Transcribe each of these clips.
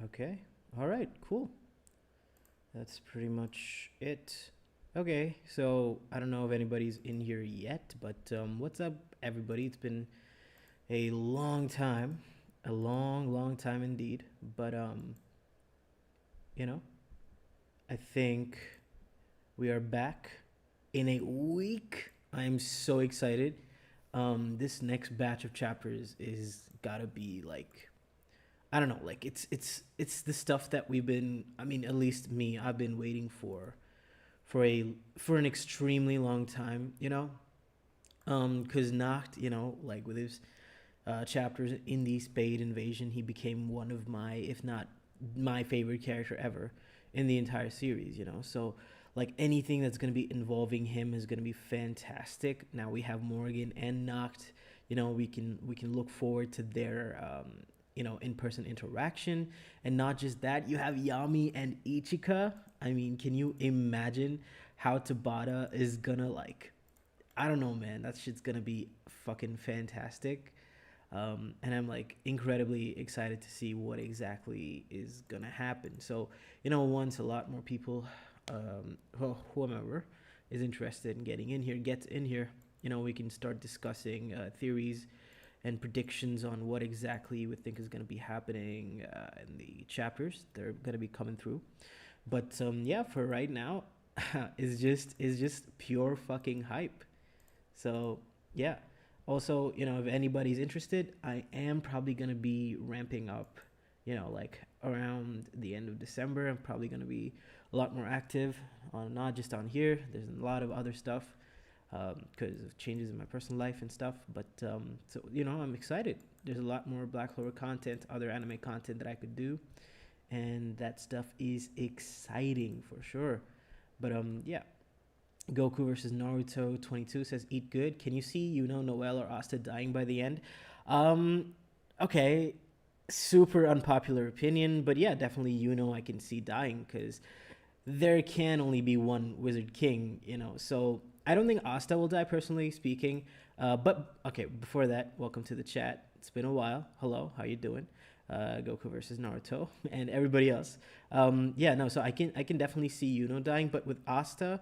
Okay. All right. Cool. That's pretty much it. Okay. So I don't know if anybody's in here yet, but what's up, everybody? It's been a long time, a long, long time indeed. But you know, I think we are back in a week. I'm so excited. This next batch of chapters is gotta be like I don't know, like it's the stuff that we've been. I mean, at least me, I've been waiting for a for an extremely long time. Because Nacht, like with his chapters in the Spade invasion, he became one of my, if not my favorite character ever in the entire series. So like anything that's gonna be involving him is gonna be fantastic. Now we have Morgan and Nacht. We can look forward to their in-person interaction, and not just that, you have Yami and Ichika. I mean, can you imagine how Tabata is gonna like, I don't know, man. That shit's gonna be fucking fantastic. And I'm like incredibly excited to see what exactly is gonna happen. So, once a lot more people, whomever is interested in getting in here, gets in here, we can start discussing theories and predictions on what exactly we think is going to be happening in the chapters. They're going to be coming through. But yeah, for right now, is just pure fucking hype. So yeah. Also, if anybody's interested, I am probably gonna be ramping up. Like around the end of December, I'm probably gonna be a lot more active on not just on here. There's a lot of other stuff because of changes in my personal life and stuff. But so I'm excited. There's a lot more Black Clover content, other anime content that I could do, and that stuff is exciting for sure. But yeah, Goku versus Naruto 22 says eat good. Can you see Noelle or Asta dying by the end? Um, okay, super unpopular opinion, but yeah, definitely I can see dying because there can only be one Wizard King, So I don't think Asta will die, personally speaking. But okay, before that, welcome to the chat. It's been a while. Hello, how you doing? Goku versus Naruto and everybody else. Yeah, no. So I can definitely see dying, but with Asta,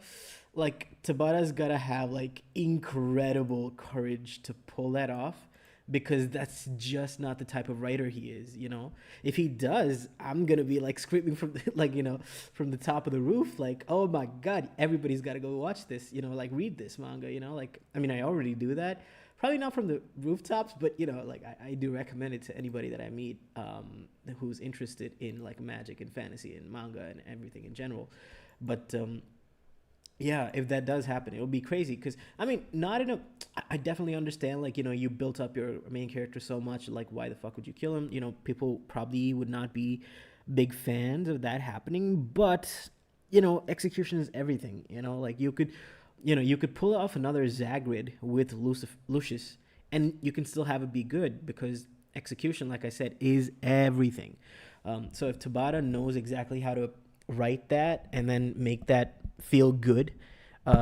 like Tabata's gotta have like incredible courage to pull that off, because that's just not the type of writer he is. If he does, I'm gonna be like screaming from like from the top of the roof, like, oh my god, everybody's gotta go watch this. Like read this manga. Like, I mean, I already do that. Probably not from the rooftops, but like I do recommend it to anybody that I meet who's interested in like magic and fantasy and manga and everything in general. But yeah, if that does happen, it'll be crazy. Because I mean, not in a. I definitely understand. Like you built up your main character so much. Like, why the fuck would you kill him? People probably would not be big fans of that happening. But execution is everything. Like you could pull off another Zagrid with Lucius, and you can still have it be good, because execution, like I said, is everything. So if Tabata knows exactly how to write that and then make that feel good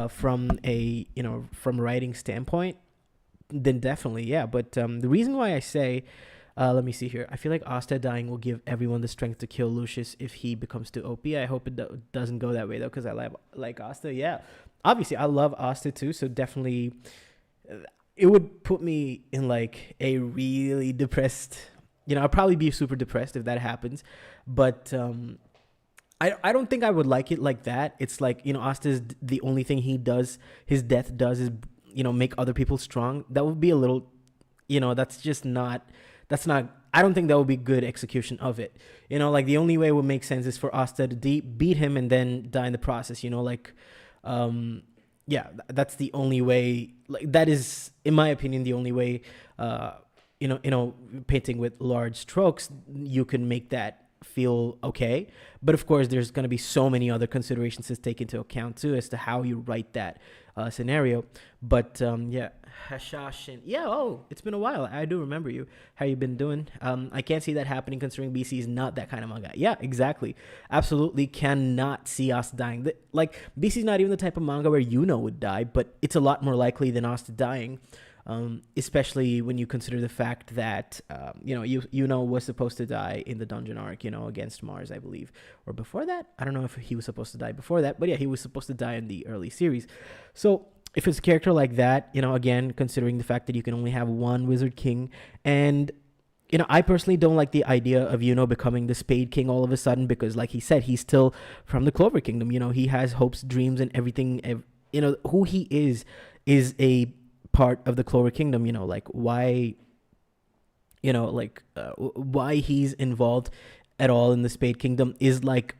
from from a writing standpoint, then definitely, yeah. But the reason why I say, let me see here, I feel like Asta dying will give everyone the strength to kill Lucius if he becomes too OP. I hope it doesn't go that way though, because I like Asta. Yeah, obviously I love Asta too, so definitely it would put me in like a really depressed. I'll probably be super depressed if that happens, but I don't think I would like it like that. It's like, Asta's the only thing he does, his death does is, make other people strong. That would be a little, that's not, I don't think that would be good execution of it. Like the only way it would make sense is for Asta to beat him and then die in the process, yeah, that's the only way, like that is, in my opinion, the only way, painting with large strokes, you can make that feel okay. But of course, there's going to be so many other considerations to take into account too as to how you write that scenario. But yeah, Hashashin, yeah, oh, it's been a while. I do remember you. How you been doing? I can't see that happening considering BC is not that kind of manga. Yeah, exactly. Absolutely cannot see Asta dying. Like BC is not even the type of manga where would die, but it's a lot more likely than Asta dying. especially when you consider the fact that was supposed to die in the dungeon arc, against Mars, I believe, or before that. I don't know if he was supposed to die before that, but yeah, he was supposed to die in the early series. So if it's a character like that, again, considering the fact that you can only have one Wizard King, and I personally don't like the idea of becoming the Spade King all of a sudden, because like he said, he's still from the Clover Kingdom. He has hopes, dreams, and everything. Who he is a part of the Clover Kingdom. Like why why he's involved at all in the Spade Kingdom is like,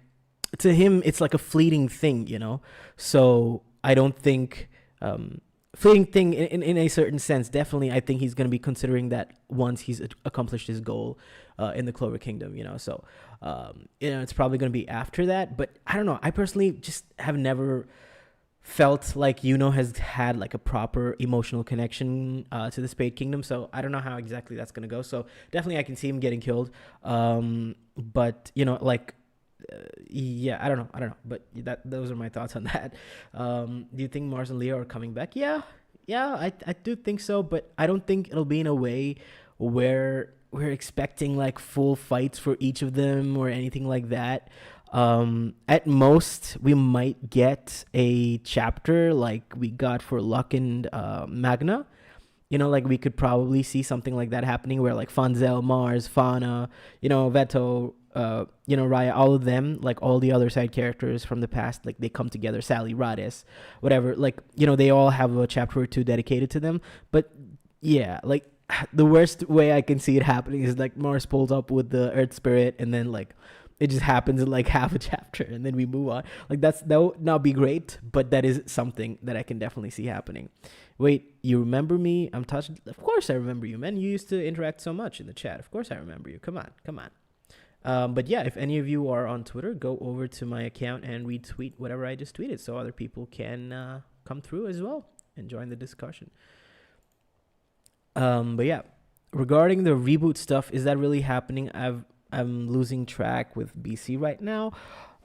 to him, it's like a fleeting thing. So I don't think fleeting thing in a certain sense. Definitely, I think he's going to be considering that once he's accomplished his goal in the Clover Kingdom. So it's probably going to be after that. But I don't know. I personally just have never felt like has had like a proper emotional connection to the Spade Kingdom. So I don't know how exactly that's going to go. So definitely, I can see him getting killed. But yeah, I don't know, but those are my thoughts on that. Do you think Mars and Leo are coming back? Yeah, I do think so, but I don't think it'll be in a way where we're expecting like full fights for each of them or anything like that. At most, we might get a chapter like we got for Luck and Magna. Like we could probably see something like that happening, where like Fanzel, Mars, Fauna, Veto, Raya, all of them, like all the other side characters from the past, like they come together, Sally, Rades, whatever, like, they all have a chapter or two dedicated to them. But yeah, like the worst way I can see it happening is like Mars pulls up with the Earth Spirit, and then like it just happens in like half a chapter, and then we move on. Like that would not be great, but that is something that I can definitely see happening. Wait, you remember me? I'm touched. Of course I remember you, man. You used to interact so much in the chat. Of course I remember you. Come on. But yeah, if any of you are on Twitter, go over to my account and retweet whatever I just tweeted, so other people can come through as well and join the discussion. But yeah, regarding the reboot stuff, is that really happening? I'm losing track with BC right now.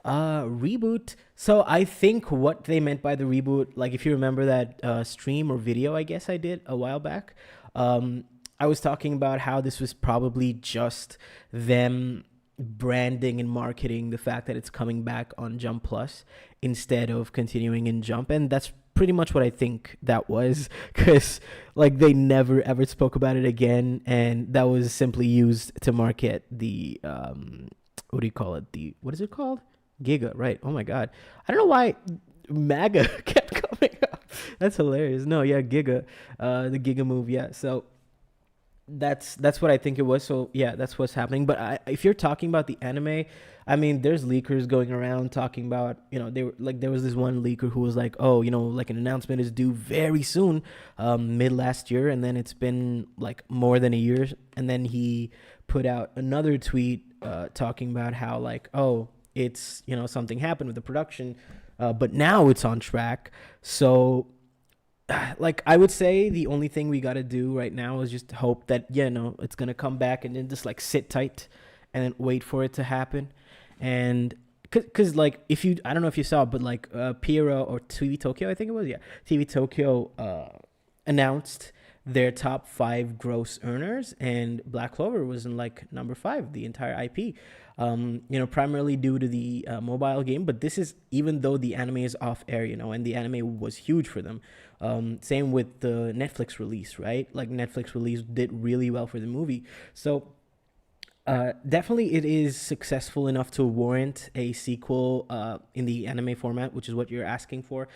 Reboot. So I think what they meant by the reboot, like if you remember that stream or video I guess I did a while back, I was talking about how this was probably just them branding and marketing the fact that it's coming back on Jump Plus instead of continuing in Jump. And that's pretty much what I think that was, because like they never ever spoke about it again, and that was simply used to market the what do you call it, what is it called, Giga, right? Oh my god, I don't know why MAGA kept coming up. That's hilarious. No, yeah, Giga, the Giga move. Yeah, so that's what I think it was. So yeah, that's what's happening. But if you're talking about the anime, I mean, there's leakers going around talking about, they were like, there was this one leaker who was like, oh, like an announcement is due very soon, mid last year, and then it's been like more than a year, and then he put out another tweet talking about how like, oh, it's something happened with the production, but now it's on track. So like I would say the only thing we got to do right now is just hope that it's gonna come back, and then just like sit tight and then wait for it to happen. And because like I don't know if you saw, but like Piero or TV Tokyo, I think it was, yeah, TV Tokyo announced their top 5 gross earners, and Black Clover was in like number 5, the entire IP, primarily due to the mobile game. But this is even though the anime is off air, and the anime was huge for them. Same with the Netflix release, right? Like Netflix release did really well for the movie. So definitely it is successful enough to warrant a sequel in the anime format, which is what you're asking for.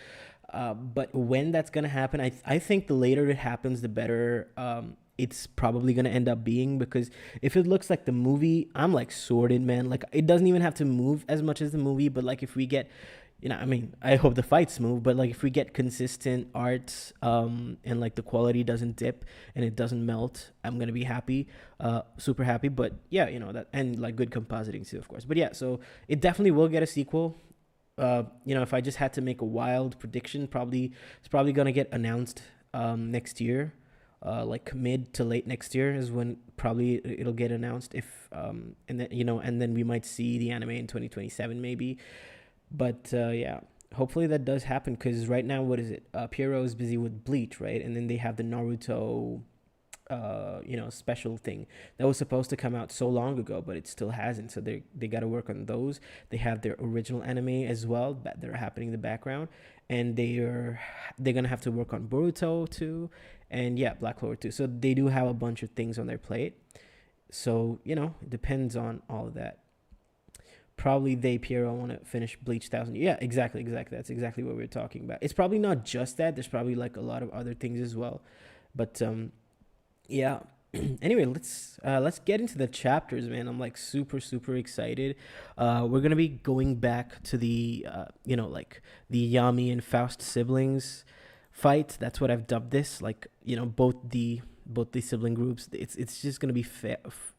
But when that's going to happen, I think the later it happens, the better it's probably going to end up being, because if it looks like the movie, I'm like sorted, man. Like it doesn't even have to move as much as the movie, but like if we get, I mean, I hope the fights move, but like if we get consistent art and like the quality doesn't dip and it doesn't melt, I'm going to be happy, super happy. But yeah, that, and like good compositing too, of course. But yeah, so it definitely will get a sequel. If I just had to make a wild prediction, it's probably going to get announced next year. Like mid to late next year is when probably it'll get announced, if and then we might see the anime in 2027 maybe. But yeah, hopefully that does happen, because right now, what is it? Piero is busy with Bleach, right? And then they have the Naruto special thing that was supposed to come out so long ago, but it still hasn't. So they got to work on those. They have their original anime as well that are happening in the background, and they're gonna have to work on Boruto too, and yeah, Black Clover too. So they do have a bunch of things on their plate. So it depends on all of that. Probably they Piero want to finish Bleach 1000. Yeah, exactly. That's exactly what we're talking about. It's probably not just that. There's probably like a lot of other things as well, but yeah. Anyway, let's get into the chapters, man. I'm like super excited. We're gonna be going back to the like the Yami and Faust siblings fight. That's what I've dubbed this. Like both the sibling groups. It's just gonna be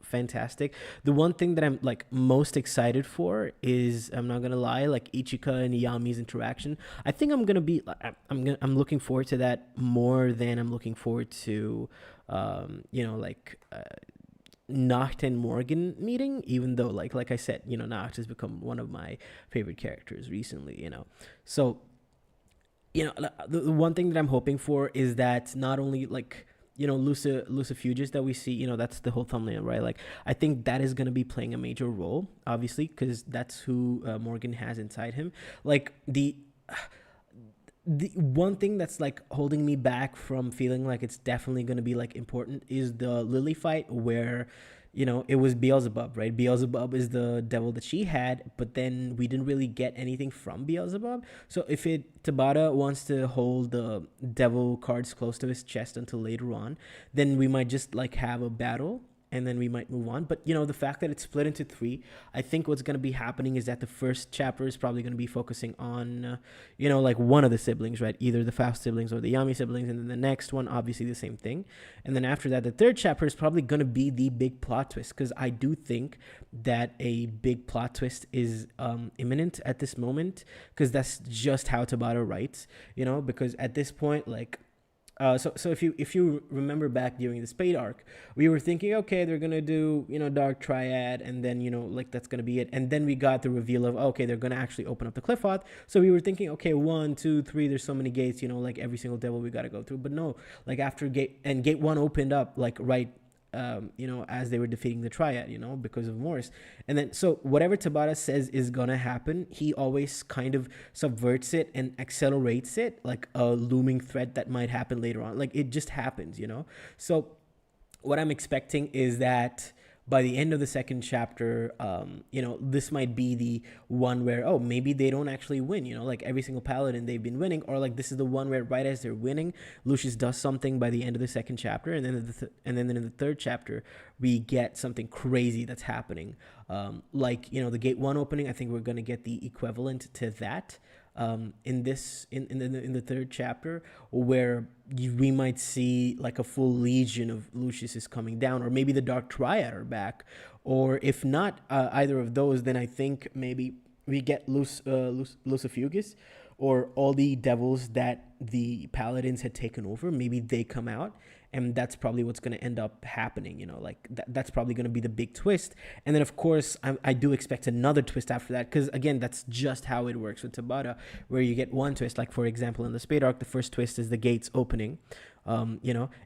fantastic. The one thing that I'm like most excited for is, I'm not gonna lie, like Ichika and Yami's interaction. I think I'm gonna be I'm looking forward to that more than I'm looking forward to Nacht and Morgan meeting, even though like I said, Nacht has become one of my favorite characters recently. So the one thing that I'm hoping for is that not only like Lucifugis that we see, that's the whole thumbnail, right? Like, I think that is going to be playing a major role, obviously, because that's who Morgan has inside him. Like, the one thing that's like holding me back from feeling like it's definitely going to be like important is the Lily fight, where it was Beelzebub, right? Beelzebub is the devil that she had, but then we didn't really get anything from Beelzebub. So if Tabata wants to hold the devil cards close to his chest until later on, then we might just like have a battle, and then we might move on. But the fact that it's split into three, I think what's going to be happening is that the first chapter is probably going to be focusing on like one of the siblings, right? Either the Faust siblings or the Yami siblings, and then the next one, obviously the same thing. And then after that, the third chapter is probably going to be the big plot twist, because I do think that a big plot twist is imminent at this moment, because that's just how Tabata writes, because at this point, like, so if you remember back during the Spade arc, we were thinking, okay, they're gonna do Dark Triad, and then like that's gonna be it, and then we got the reveal of, okay, they're gonna actually open up the Cliff-Oth. So we were thinking, okay, 1, 2, 3, there's so many gates, like every single devil we gotta go through. But no, like after gate 1 opened up, like right as they were defeating the Triad, because of Morse. And then, so whatever Tabata says is gonna happen, he always kind of subverts it and accelerates it, like a looming threat that might happen later on. Like, it just happens, So what I'm expecting is that by the end of the second chapter, this might be the one where, oh, maybe they don't actually win, like every single paladin they've been winning, or like this is the one where right as they're winning, Lucius does something by the end of the second chapter, and then in the third chapter we get something crazy that's happening, like the gate 1 opening. I think we're gonna get the equivalent to that in the third chapter, where we might see like a full legion of Lucius is coming down, or maybe the Dark Triad are back, or if not either of those, then I think maybe we get Lucifugis, or all the devils that the paladins had taken over. Maybe they come out, and that's probably what's going to end up happening. Like that's probably going to be the big twist. And then of course I do expect another twist after that, because again, that's just how it works with Tabata, where you get one twist. Like, for example, in the Spade arc, the first twist is the gates opening, and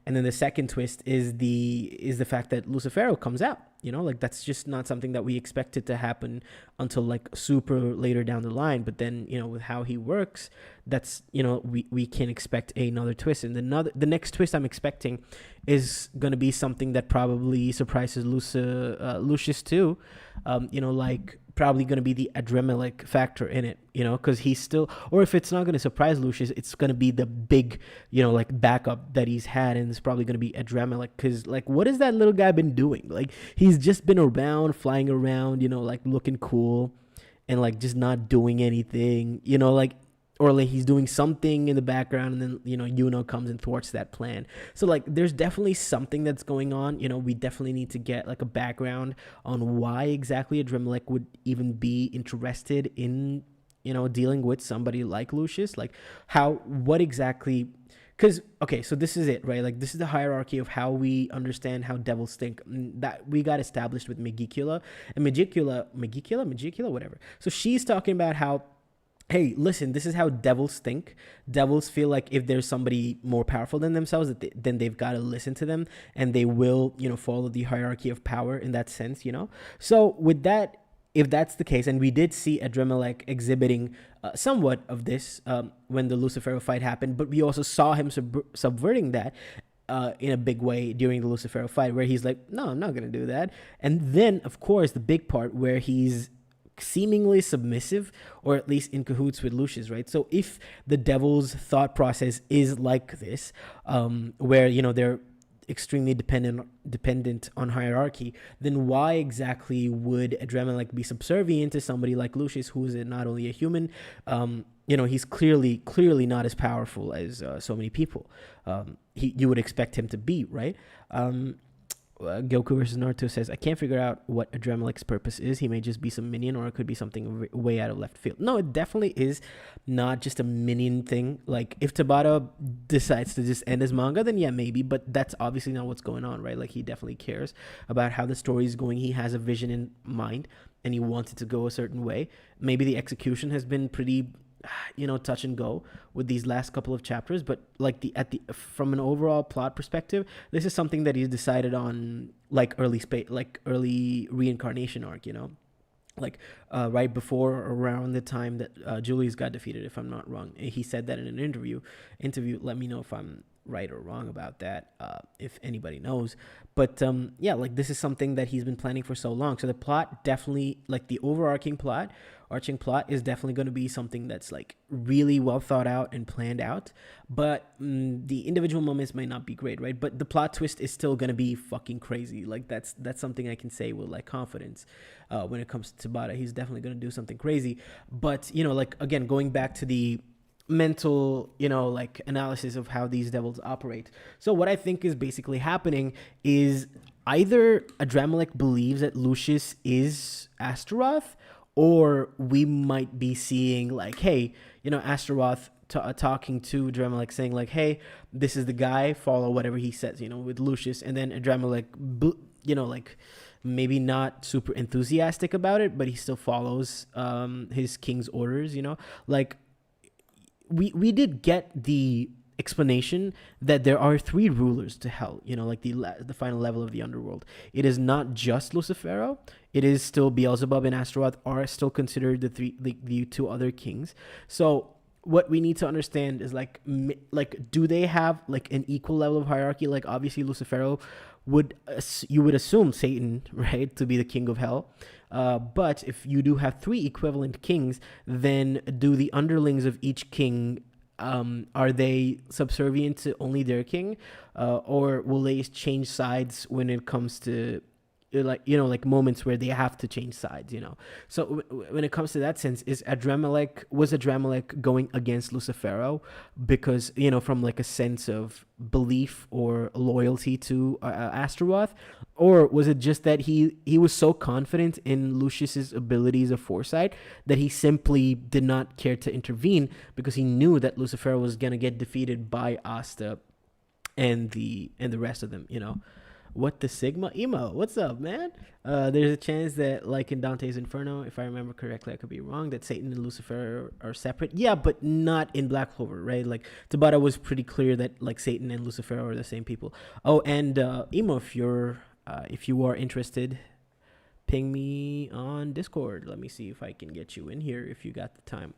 then the second twist is the fact that Lucifero comes out. Like, that's just not something that we expected to happen until like super later down the line. But then with how he works, that's we can expect another twist. And the next twist I'm expecting is going to be something that probably surprises Lucius too. Like, probably going to be the Adremelic factor in it, because he's still, or if it's not going to surprise Lucius, it's going to be the big, like backup that he's had, and it's probably going to be Adremelic, because like, what has that little guy been doing? Like, he's just been around, flying around, like looking cool, and like just not doing anything, like, or like he's doing something in the background, and then Yuno comes and thwarts that plan. So like, there's definitely something that's going on. We definitely need to get like a background on why exactly Adremelic would even be interested in dealing with somebody like Lucius. Like, what exactly, because okay, so this is it, right? Like, this is the hierarchy of how we understand how devils think, that we got established with Megicula, and Megicula, whatever. So she's talking about how hey, listen, this is how devils think. Devils feel like if there's somebody more powerful than themselves, then they've got to listen to them, and they will, follow the hierarchy of power in that sense. So with that, if that's the case, and we did see Adremelech exhibiting somewhat of this when the Lucifero fight happened, but we also saw him subverting that in a big way during the Lucifero fight, where he's like, no, I'm not going to do that. And then, of course, the big part where he's seemingly submissive, or at least in cahoots with Lucius, right? So if the devil's thought process is like this, where they're extremely dependent on hierarchy, then why exactly would Adremelech be subservient to somebody like Lucius, who is not only a human, he's clearly not as powerful as so many people you would expect him to be, right? Goku versus Naruto says, I can't figure out what Adremelech's purpose is. He may just be some minion, or it could be something way out of left field. No, it definitely is not just a minion thing. Like, if Tabata decides to just end his manga, then yeah, maybe, but that's obviously not what's going on, right? Like, he definitely cares about how the story is going. He has a vision in mind, and he wants it to go a certain way. Maybe the execution has been pretty touch and go with these last couple of chapters, but like from an overall plot perspective, this is something that he's decided on, like early reincarnation arc, like right before or around the time that Julius got defeated, if I'm not wrong. He said that in an interview. Let me know if I'm right or wrong about that, if anybody knows. But yeah, like, this is something that he's been planning for so long. So the plot definitely, like, the overarching plot is definitely going to be something that's like really well thought out and planned out, but the individual moments might not be great, right? But the plot twist is still going to be fucking crazy. Like, that's something I can say with like confidence. When it comes to Tabata, he's definitely going to do something crazy. But like, again, going back to the mental like analysis of how these devils operate, so what I think is basically happening is either Adremelech believes that Lucius is Astaroth, or we might be seeing like, hey, Astaroth talking to Adremelech, saying like, hey, this is the guy, follow whatever he says, with Lucius. And then Adremelech, like, maybe not super enthusiastic about it, but he still follows his king's orders, like, we did get the explanation that there are 3 rulers to hell, like the final level of the underworld. It is not just Lucifero. It is still Beelzebub and Astaroth are still considered the 2 other kings. So what we need to understand is like, do they have like an equal level of hierarchy? Like, obviously Lucifero you would assume Satan, right, to be the king of hell. But if you do have 3 equivalent kings, then do the underlings of each king, are they subservient to only their king, or will they change sides when it comes to like moments where they have to change sides? So when it comes to that sense, was Adremelech going against Lucifero because from like a sense of belief or loyalty to Astaroth, or was it just that he was so confident in Lucius's abilities of foresight that he simply did not care to intervene because he knew that Lucifero was gonna get defeated by Asta and the rest of them? What the Sigma emo? What's up, man? There's a chance that, like in Dante's Inferno, if I remember correctly, I could be wrong, that Satan and Lucifer are separate. Yeah, but not in Black Clover, right? Like, Tabata was pretty clear that like Satan and Lucifer are the same people. Oh, and emo, if you are interested, ping me on Discord. Let me see if I can get you in here if you got the time.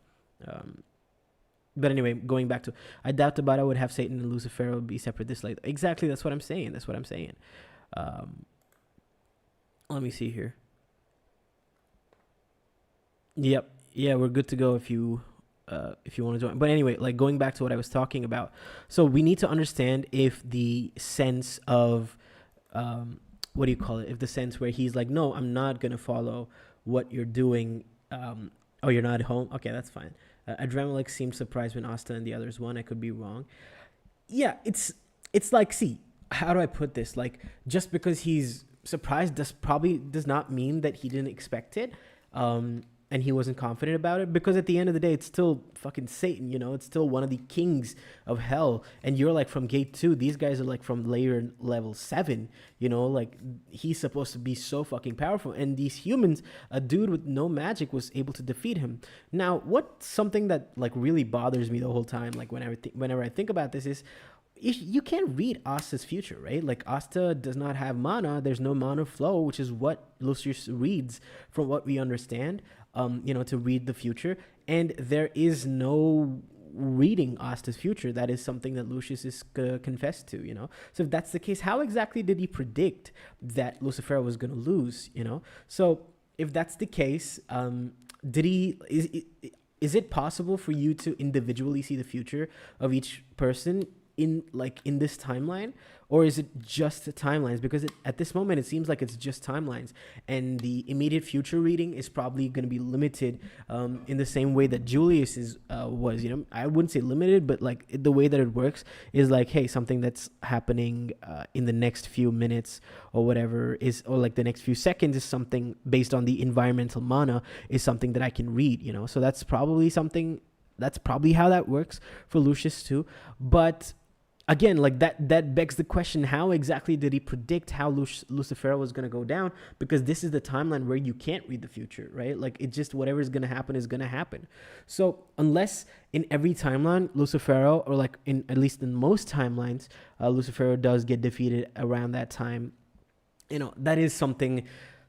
But anyway, going back to, I doubt Tabata would have Satan and Lucifer be separate this late. Exactly, that's what I'm saying. Let me see here. Yep, yeah, we're good to go if you want to join. But anyway, like, going back to what I was talking about. So we need to understand if the sense of, if the sense where he's like, no, I'm not going to follow what you're doing. Oh, you're not at home? Okay, that's fine. Adremelech seemed surprised when Asta and the others won. I could be wrong. Yeah, it's like, see, how do I put this? Like, just because he's surprised does not mean that he didn't expect it. and he wasn't confident about it, because at the end of the day, it's still fucking Satan, it's still one of the kings of hell, and you're like from gate 2. These guys are like from layer level 7, like he's supposed to be so fucking powerful, and these humans, a dude with no magic was able to defeat him. Now, what's something that like really bothers me the whole time, like whenever I think about this, is you can't read Asta's future, right? Like Asta does not have mana. There's no mana flow, which is what Lucius reads, from what we understand, to read the future. And there is no reading Asta's future. That is something that Lucius is confessed to, So if that's the case, how exactly did he predict that Lucifero was going to lose, So if that's the case, is it possible for you to individually see the future of each person in this timeline, or is it just the timelines? Because at this moment it seems like it's just timelines, and the immediate future reading is probably going to be limited in the same way that Julius's was. I wouldn't say limited, but like the way that it works is like, hey, something that's happening in the next few minutes or whatever or like the next few seconds is something based on the environmental mana, is something that I can read. So that's probably how that works for Lucius too. But again, like that begs the question, how exactly did he predict how Lucifero was going to go down? Because this is the timeline where you can't read the future, right? Like it just, whatever is going to happen is going to happen. So unless in every timeline Lucifero, or like at least in most timelines, Lucifero does get defeated around that time, that is something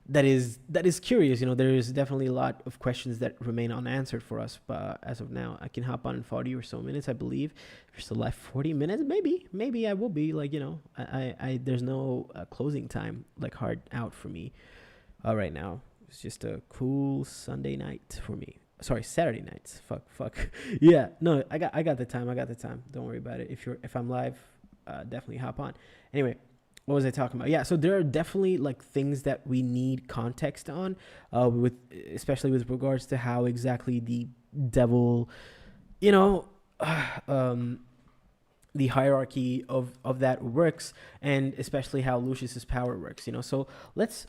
that is curious. There is definitely a lot of questions that remain unanswered for us, but as of now, I can hop on in 40 or so minutes, I believe. If you're still left 40 minutes, maybe I will be like, I there's no closing time like hard out for me right now. It's just a cool Sunday night for me. Sorry, Saturday nights. Fuck. Yeah, no, I got the time. Don't worry about it. If I'm live, definitely hop on. Anyway, what was I talking about? Yeah, so there are definitely like things that we need context on, especially with regards to how exactly the devil, the hierarchy of that works, and especially how Lucius's power works. So let's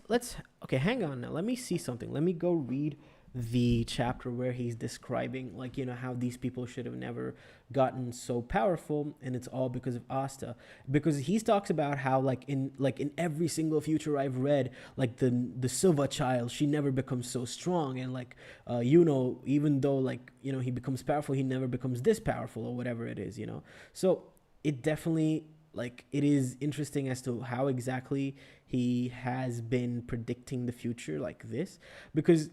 okay, hang on now. Let me see something. Let me go read the chapter where he's describing how these people should have never gotten so powerful, and it's all because of Asta. Because he talks about how in every single future I've read, like the Silva child, she never becomes so strong, and even though he becomes powerful, he never becomes this powerful, or whatever it is. So it definitely, it is interesting as to how exactly he has been predicting the future like this, because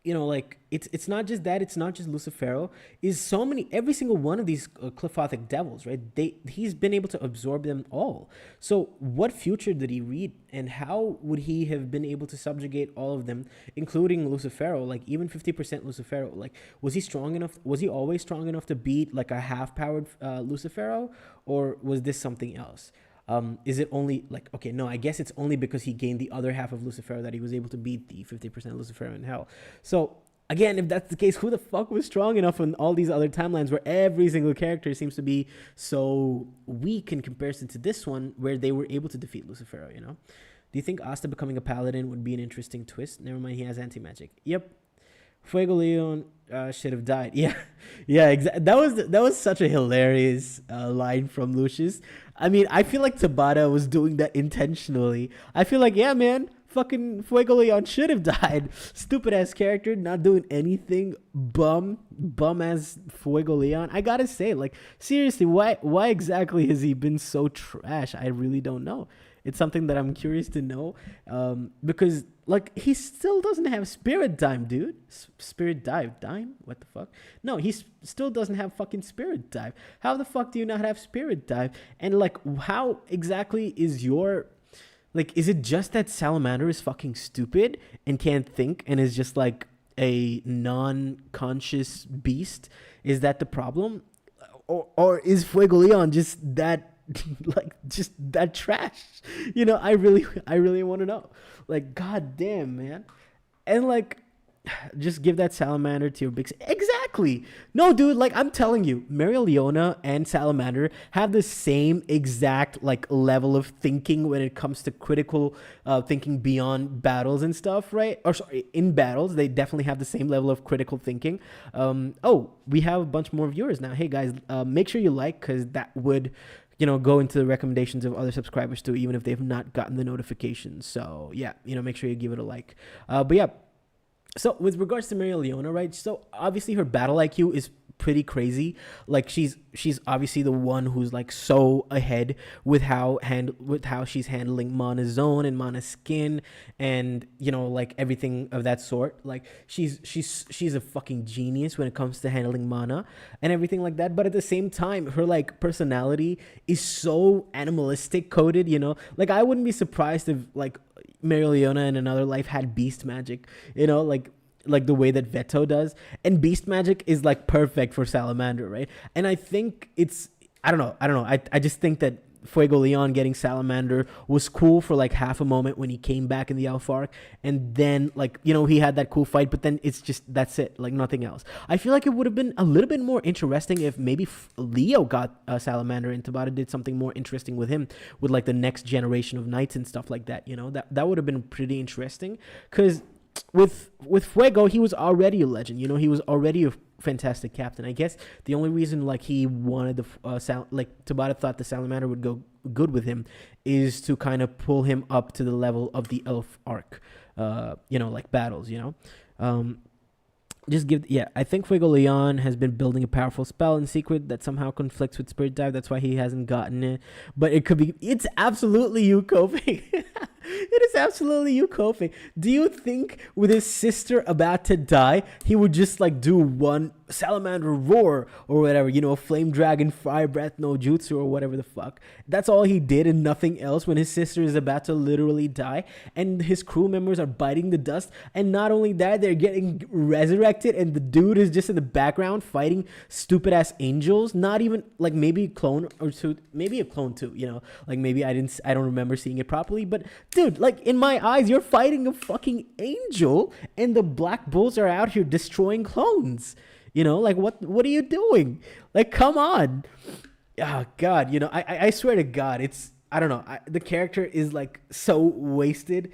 it's not just that, it's not just Lucifero, is every single one of these Cliffothic devils, right? He's been able to absorb them all. So what future did he read, and how would he have been able to subjugate all of them, including Lucifero, even 50% Lucifero? Was he strong enough? Was he always strong enough to beat a half-powered Lucifero, or was this something else? Is it only okay, no, I guess it's only because he gained the other half of Lucifero that he was able to beat the 50% Lucifero in hell. So again, if that's the case, who the fuck was strong enough in all these other timelines where every single character seems to be so weak in comparison to this one, where they were able to defeat Lucifero? Do you think Asta becoming a paladin would be an interesting twist? Never mind, he has anti-magic. Yep. Fuego Leon should have died. Yeah, exactly. That was such a hilarious line from Lucius. I mean, I feel like Tabata was doing that intentionally. I feel like, yeah, man, fucking Fuego Leon should have died. Stupid ass character, not doing anything. Bum as Fuego Leon. I gotta say, seriously, why exactly has he been so trash? I really don't know. It's something that I'm curious to know, because he still doesn't have Spirit Dime, dude. Spirit Dime? What the fuck? No, he still doesn't have fucking Spirit Dive. How the fuck do you not have Spirit Dive? And how exactly is your is it just that Salamander is fucking stupid and can't think and is just a non-conscious beast? Is that the problem? Or is Fuego Leon just that just that trash? I really want to know. God damn, man. And just give that Salamander to your big... Exactly. Exactly. No, dude, like I'm telling you, Marileona and Salamander have the same exact like level of thinking when it comes to critical thinking beyond battles and stuff, right? Or sorry, in battles, they definitely have the same level of critical thinking. Oh, we have a bunch more viewers now. Hey guys, make sure you like, because that would go into the recommendations of other subscribers too, even if they've not gotten the notifications. So yeah, make sure you give it a like. But yeah, so with regards to Marileona, right? So obviously her battle IQ is pretty crazy. Like she's obviously the one who's like so ahead with how she's handling Mana Zone and Mana Skin, and like everything of that sort. Like she's a fucking genius when it comes to handling mana and everything like that. But at the same time, her like personality is so animalistic coded. Like I wouldn't be surprised if like Marileona in another life had beast magic, like the way that Veto does. And beast magic is like perfect for Salamander, right? And I think I don't know. I just think that Fuego Leon getting Salamander was cool for like half a moment when he came back in the Alpha Arc, and then like he had that cool fight, but then it's just that's it, like nothing else. I feel like it would have been a little bit more interesting if maybe Leo got Salamander and Tabata did something more interesting with him, with like the next generation of knights and stuff like that. That would have been pretty interesting, because with Fuego, he was already a legend. He was already a fantastic captain. I guess the only reason like he wanted the Tabata thought the Salamander would go good with him is to kind of pull him up to the level of the Elf Arc, like battles. I think Fuego Leon has been building a powerful spell in secret that somehow conflicts with Spirit Dive. That's why he hasn't gotten it. But it's absolutely you coping. It is absolutely you coping. Do you think with his sister about to die, he would just like do one Salamander Roar or whatever, Flame Dragon, Fire Breath, no Jutsu or whatever the fuck? That's all he did and nothing else when his sister is about to literally die and his crew members are biting the dust. And not only that, they're getting resurrected and the dude is just in the background fighting stupid ass angels. Not even like maybe a clone or two, maybe a clone too, like maybe I don't remember seeing it properly, but dude, like in my eyes, you're fighting a fucking angel and the Black Bulls are out here destroying clones. Like what are you doing? Like, come on. Oh God, I swear to God, I don't know. The character is like so wasted.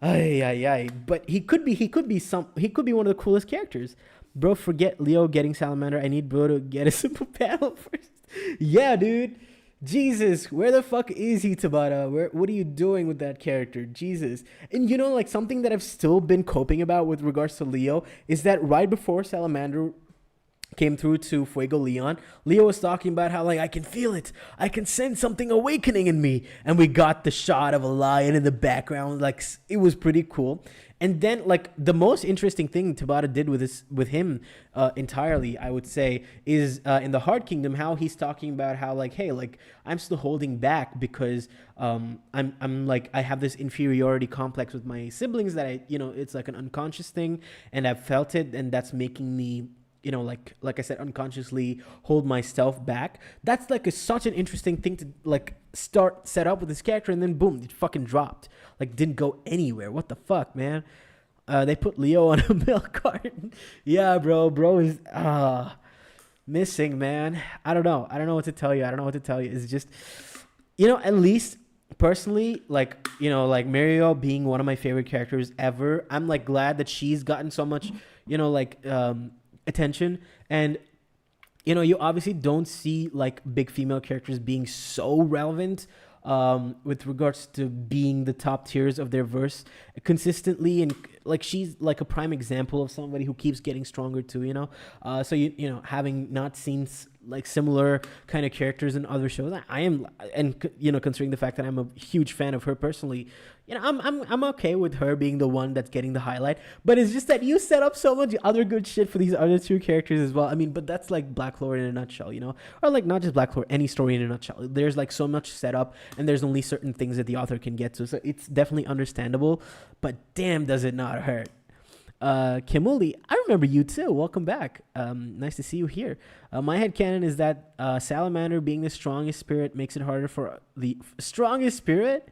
Ay. But he could be one of the coolest characters. Bro, forget Leo getting Salamander. I need bro to get a simple battle first. Yeah, dude. Jesus, where the fuck is he, Tabata? What are you doing with that character? Jesus. And like something that I've still been coping about with regards to Leo is that right before Salamander came through to Fuego Leon, Leo was talking about how like I can feel it, I can sense something awakening in me, and we got the shot of a lion in the background. Like it was pretty cool. And then like the most interesting thing Tabata did with him entirely, I would say, is in the Heart Kingdom, how he's talking about how like, hey, like I'm still holding back because I'm like I have this inferiority complex with my siblings that it's like an unconscious thing, and I've felt it, and that's making me like I said, unconsciously hold myself back. That's like such an interesting thing to like set up with this character, and then boom, it fucking dropped. Like didn't go anywhere. What the fuck, man? They put Leo on a milk carton. Yeah, bro is missing, man. I don't know what to tell you. It's just at least personally, like like Mario being one of my favorite characters ever, I'm like glad that she's gotten so much attention. And you obviously don't see like big female characters being so relevant with regards to being the top tiers of their verse consistently, and like she's like a prime example of somebody who keeps getting stronger too. So having not seen like similar kind of characters in other shows, I am, and considering the fact that I'm a huge fan of her personally, I'm okay with her being the one that's getting the highlight. But it's just that you set up so much other good shit for these other two characters as well. I mean, but that's like Black Clover in a nutshell, or like not just Black Clover, any story in a nutshell. There's like so much set up, and there's only certain things that the author can get to, so it's definitely understandable. But damn, does it not hurt. Kimuli, I remember you too. Welcome back. Nice to see you here. My headcanon is that Salamander being the strongest spirit makes it harder for the strongest spirit.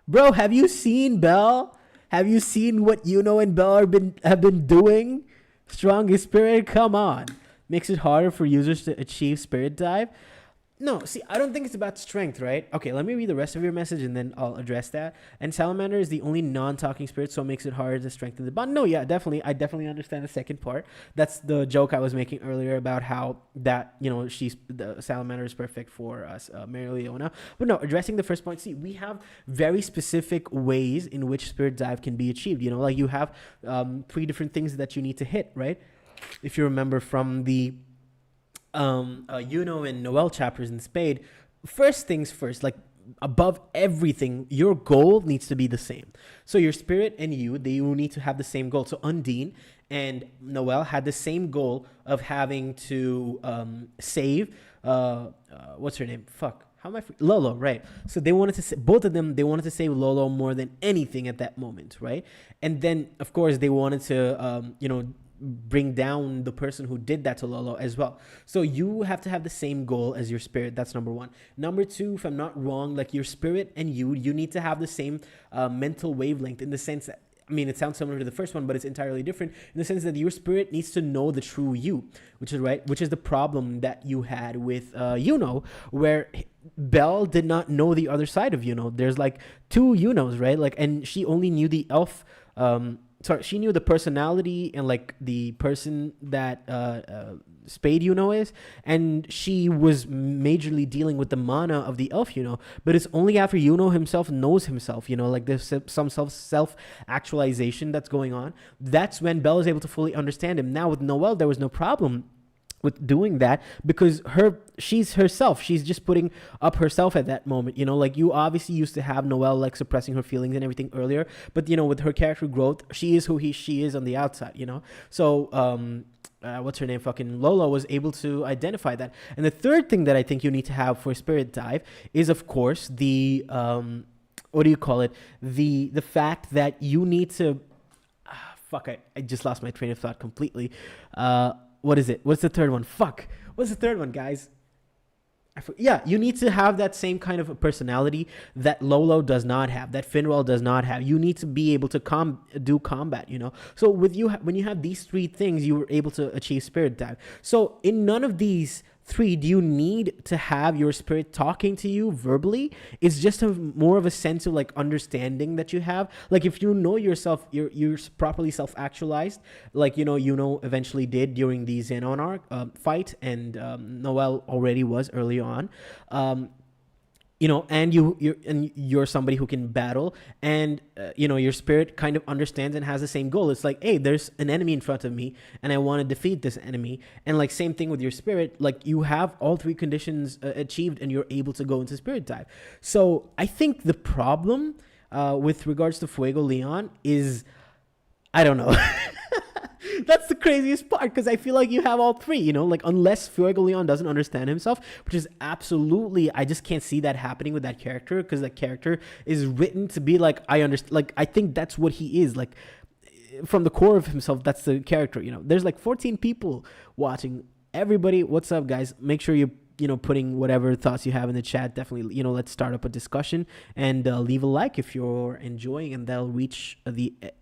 Bro, have you seen Belle? Have you seen what and Belle have been doing? Strongest spirit, come on. Makes it harder for users to achieve spirit dive. No, see, I don't think it's about strength, right? Okay, let me read the rest of your message and then I'll address that. And salamander is the only non-talking spirit, so it makes it harder to strengthen the bond. No, yeah, definitely. I definitely understand the second part. That's the joke I was making earlier about how that, the salamander is perfect for us, Mary Leona. But no, addressing the first point, see, we have very specific ways in which spirit dive can be achieved. Like you have 3 different things that you need to hit, right? If you remember from the and Noelle chapters in Spade, first things first, like above everything, your goal needs to be the same. So your spirit and you need to have the same goal. So Undine and Noelle had the same goal of having to save, what's her name? Fuck. How am I? Lolo, right? So they wanted to both of them. They wanted to save Lolo more than anything at that moment, right? And then, of course, they wanted to, bring down the person who did that to Lolo as well. So you have to have the same goal as your spirit. That's number 1. Number 2, if I'm not wrong, like your spirit and you need to have the same mental wavelength, in the sense that, it sounds similar to the first one, but it's entirely different in the sense that your spirit needs to know the true you, which is the problem that you had with where Belle did not know the other side of There's like 2 right? Like, and she only knew the elf. She knew the personality and like the person that Spade is, and she was majorly dealing with the mana of the elf, but it's only after himself knows himself, like there's some self actualization that's going on. That's when Belle is able to fully understand him. Now with Noelle, there was no problem with doing that because she's herself. She's just putting up herself at that moment. Like you obviously used to have Noelle like suppressing her feelings and everything earlier, but with her character growth, she is who she is on the outside. So what's her name? Fucking Lola was able to identify that. And the third thing that I think you need to have for Spirit Dive is, of course, the what do you call it? The fact that you need to. I just lost my train of thought completely. What is it? What's the third one? Fuck. What's the third one, guys? You need to have that same kind of a personality that Lolo does not have, that Finral does not have. You need to be able to do combat, So with you, when you have these 3 things, you were able to achieve Spirit Dive. So in none of these 3 do you need to have your spirit talking to you verbally. It's just more of a sense of like understanding that you have. Like if you know yourself, you're properly self-actualized, like eventually did during the Xenon arc fight, and Noelle already was early on. And you're somebody who can battle, and your spirit kind of understands and has the same goal. It's like, hey, there's an enemy in front of me and I want to defeat this enemy. And like same thing with your spirit, like you have all 3 conditions achieved and you're able to go into Spirit Dive. So I think the problem with regards to Fuego Leon is, I don't know. That's the craziest part, because I feel like you have all 3, like unless Fuego Leon doesn't understand himself, which is absolutely, I just can't see that happening with that character, because that character is written to be like, I understand, like I think that's what he is, like from the core of himself, that's the character. There's like 14 people watching. Everybody, what's up, guys? Make sure you putting whatever thoughts you have in the chat. Definitely, let's start up a discussion, and leave a like if you're enjoying, and that'll reach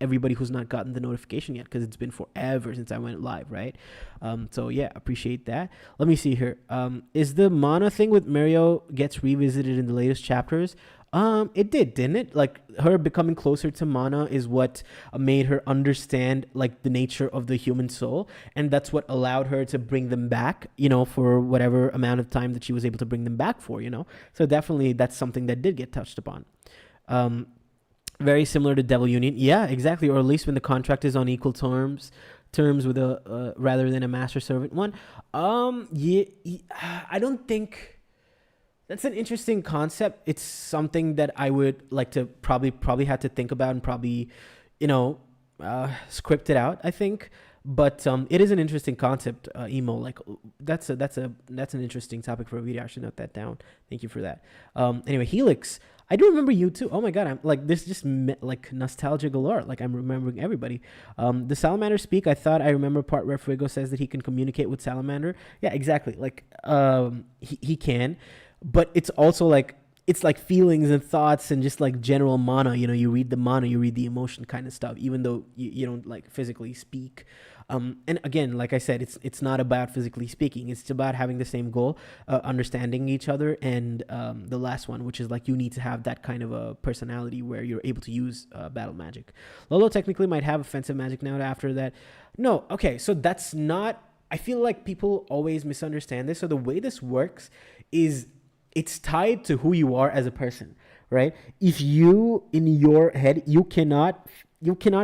everybody who's not gotten the notification yet, because it's been forever since I went live, right? So yeah, appreciate that. Let me see here. Is the mana thing with Mario gets revisited in the latest chapters? It didn't it? Like her becoming closer to Mana is what made her understand like the nature of the human soul, and that's what allowed her to bring them back, for whatever amount of time that she was able to bring them back for, So definitely that's something that did get touched upon. Very similar to Devil Union. Yeah, exactly. Or at least when the contract is on equal terms with a rather than a master servant one. Yeah, I don't think. That's an interesting concept. It's something that I would like to probably have to think about and probably, script it out, I think. But it is an interesting concept, emo. Like that's an interesting topic for a video. I should note that down. Thank you for that. Anyway, Helix. I do remember you too. Oh my god, I'm like this just like nostalgia galore. Like I'm remembering everybody. The Salamander speak. I thought I remember part where Fuego says that he can communicate with Salamander. Yeah, exactly. Like he can. But it's also like it's like feelings and thoughts and just like general mana. You read the mana, you read the emotion kind of stuff, even though you don't like physically speak. And again, like I said, it's not about physically speaking. It's about having the same goal, understanding each other, and the last one, which is like you need to have that kind of a personality where you're able to use battle magic. Lolo technically might have offensive magic now after that. No, okay, so that's not. I feel like people always misunderstand this. So the way this works is it's tied to who you are as a person, right? If you in your head you cannot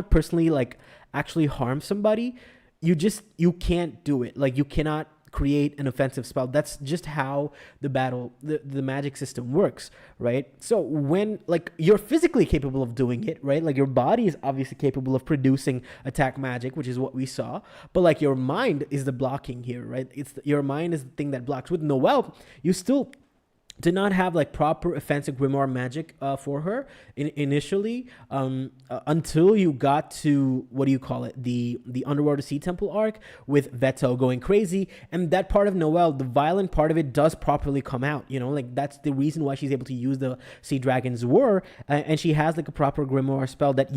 personally like actually harm somebody, you can't do it. Like you cannot create an offensive spell. That's just how the magic system works, right? So when like you're physically capable of doing it, right? Like your body is obviously capable of producing attack magic, which is what we saw, but like your mind is the blocking here, right? Your mind is the thing that blocks. With Noelle, you still did not have like proper offensive grimoire magic for her initially, until you got to, what do you call it, the underwater sea temple arc with Veto going crazy, and that part of Noelle, the violent part of it, does properly come out. Like that's the reason why she's able to use the sea dragon's whir, and she has like a proper grimoire spell that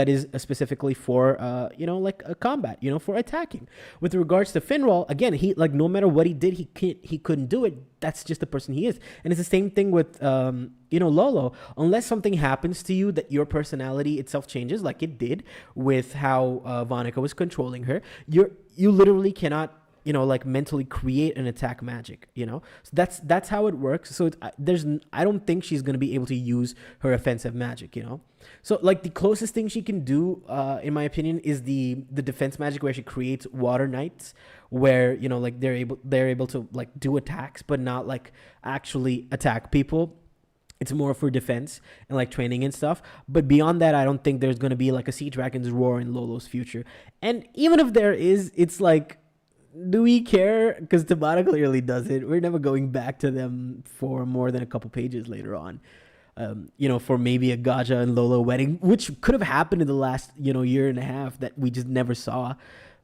is specifically for like a combat, for attacking. With regards to Finral, again, he like no matter what he did, he couldn't do it. That's just the person he is. And it's the same thing with Lolo. Unless something happens to you that your personality itself changes, like it did with how Vonica was controlling her, you literally cannot like mentally create an attack magic. So that's how it works. So I don't think she's going to be able to use her offensive magic. So like the closest thing she can do, in my opinion, is the defense magic where she creates water knights, where like they're able to like do attacks but not like actually attack people. It's more for defense and like training and stuff. But beyond that, I don't think there's going to be like a sea dragon's roar in Lolo's future. And even if there is, it's like, do we care? Because Tabata clearly doesn't. We're never going back to them for more than a couple pages later on. For maybe a Gaja and Lolo wedding, which could have happened in the last, year and a half that we just never saw.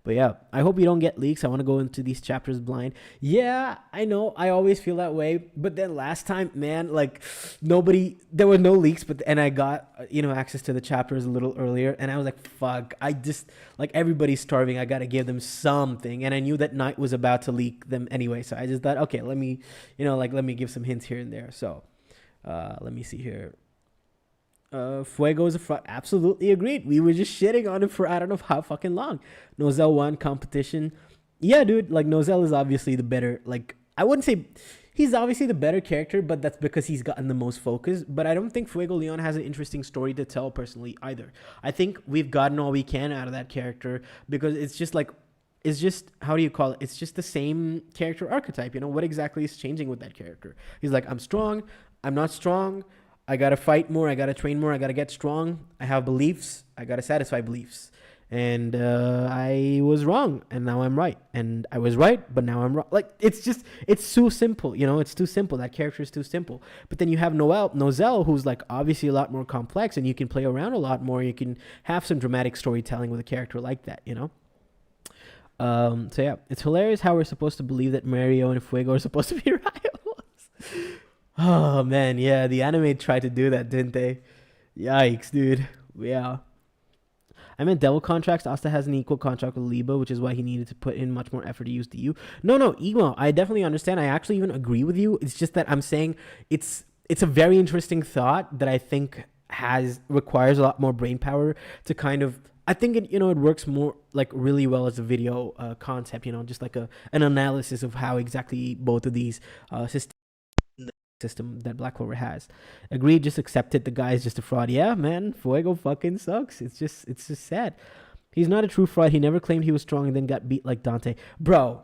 But yeah, I hope you don't get leaks. I want to go into these chapters blind. Yeah, I know. I always feel that way. But then last time, man, like there were no leaks, and I got, access to the chapters a little earlier. And I was like, fuck, I just, like everybody's starving. I got to give them something. And I knew that Night was about to leak them anyway. So I just thought, okay, let me give some hints here and there. So let me see here. Fuego is a fraud. Absolutely agreed. We were just shitting on him for I don't know how fucking long. Noelle won competition. Yeah, dude. Like Noelle is obviously the better. Like I wouldn't say he's obviously the better character, but that's because he's gotten the most focus. But I don't think Fuego Leon has an interesting story to tell personally either. I think we've gotten all we can out of that character because it's just how do you call it? It's just the same character archetype. What exactly is changing with that character? He's like, I'm strong. I'm not strong. I got to fight more. I got to train more. I got to get strong. I have beliefs. I got to satisfy beliefs. And I was wrong. And now I'm right. And I was right, but now I'm wrong. Like, it's too simple. It's too simple. That character is too simple. But then you have Noelle, who's like obviously a lot more complex and you can play around a lot more. You can have some dramatic storytelling with a character like that, So yeah, it's hilarious how we're supposed to believe that Mario and Fuego are supposed to be rivals. Oh man, yeah, the anime tried to do that, didn't they? Yikes, dude. Yeah. I meant devil contracts. Asta has an equal contract with Liba, which is why he needed to put in much more effort to use the U. No, Emo, I definitely understand. I actually even agree with you. It's just that I'm saying it's a very interesting thought that I think requires a lot more brain power to kind of. I think it works more like really well as a video concept, just like an analysis of how exactly both of these system that Black Clover has. Agreed, just accept it. The guy is just a fraud. Yeah, man, Fuego fucking sucks. It's just sad. He's not a true fraud. He never claimed he was strong and then got beat like Dante. Bro.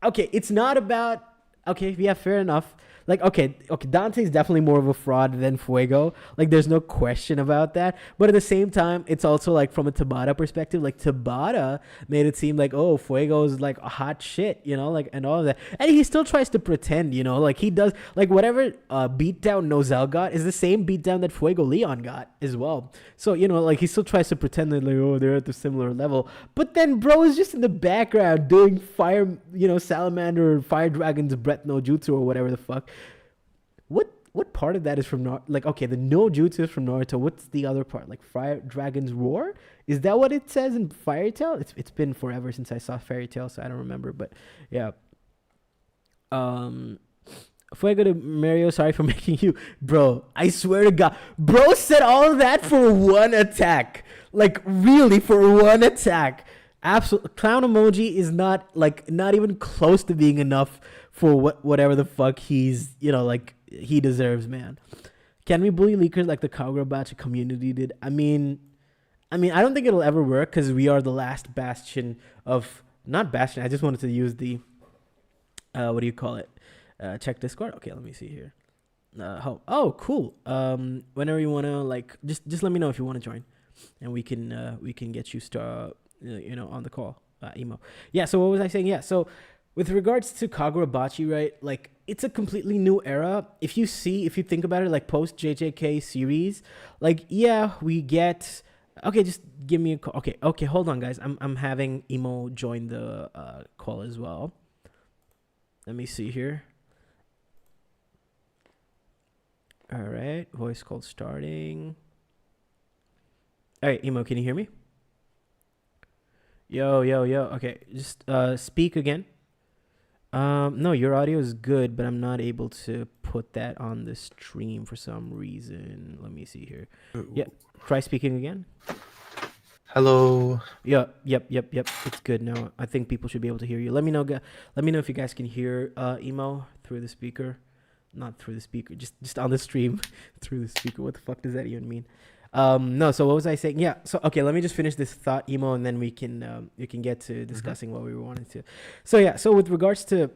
Okay, it's not about. Okay, yeah, fair enough. Like, okay, Dante's definitely more of a fraud than Fuego. Like, there's no question about that. But at the same time, it's also, like, from a Tabata perspective, like, Tabata made it seem like, oh, Fuego's, like, a hot shit, like, and all of that. And he still tries to pretend, like, he does, like, whatever beatdown Noelle got is the same beatdown that Fuego Leon got as well. So, like, he still tries to pretend that, like, oh, they're at the similar level. But then bro is just in the background doing fire, Salamander or Fire Dragon's Breath no Jutsu or whatever the fuck. What what part of that is from like, okay, the no jutsu is from Naruto. What's the other part? Like Fire Dragon's Roar? Is that what it says in Fairy Tail? It's been forever since I saw Fairy Tail, so I don't remember. But yeah. Fuego to Mario, sorry for making you, bro. I swear to God, bro said all of that for one attack. Like really, for one attack. Absolute clown emoji is not even close to being enough for whatever the fuck he's like he deserves, man. Can we bully leakers like the Kagurabachi community did? I mean, I don't think it'll ever work because we are the last bastion of not bastion. I just wanted to use the what do you call it? Check Discord. Okay, let me see here. Oh, cool. Whenever you wanna just let me know if you want to join, and we can get you on the call. Emo. Yeah. So what was I saying? Yeah. So with regards to Kagurabachi, right? Like it's a completely new era. If you think about it, like post JJK series, like yeah, we get. Okay, just give me a call. Okay. Hold on, guys. I'm having Emo join the call as well. Let me see here. All right, voice call starting. All right, Emo, can you hear me? Yo. Okay, just speak again. No, your audio is good, but I'm not able to put that on the stream for some reason. Let me see here. Yeah, try speaking again. Hello. Yeah, yep. It's good now. I think people should be able to hear you. Let me know if you guys can hear Emo through the speaker. Not through the speaker, just on the stream through the speaker. What the fuck does that even mean? No, so what was I saying? Yeah, so okay, let me just finish this thought, Emo, and then we can get to discussing what we were wanting to. So yeah, so with regards to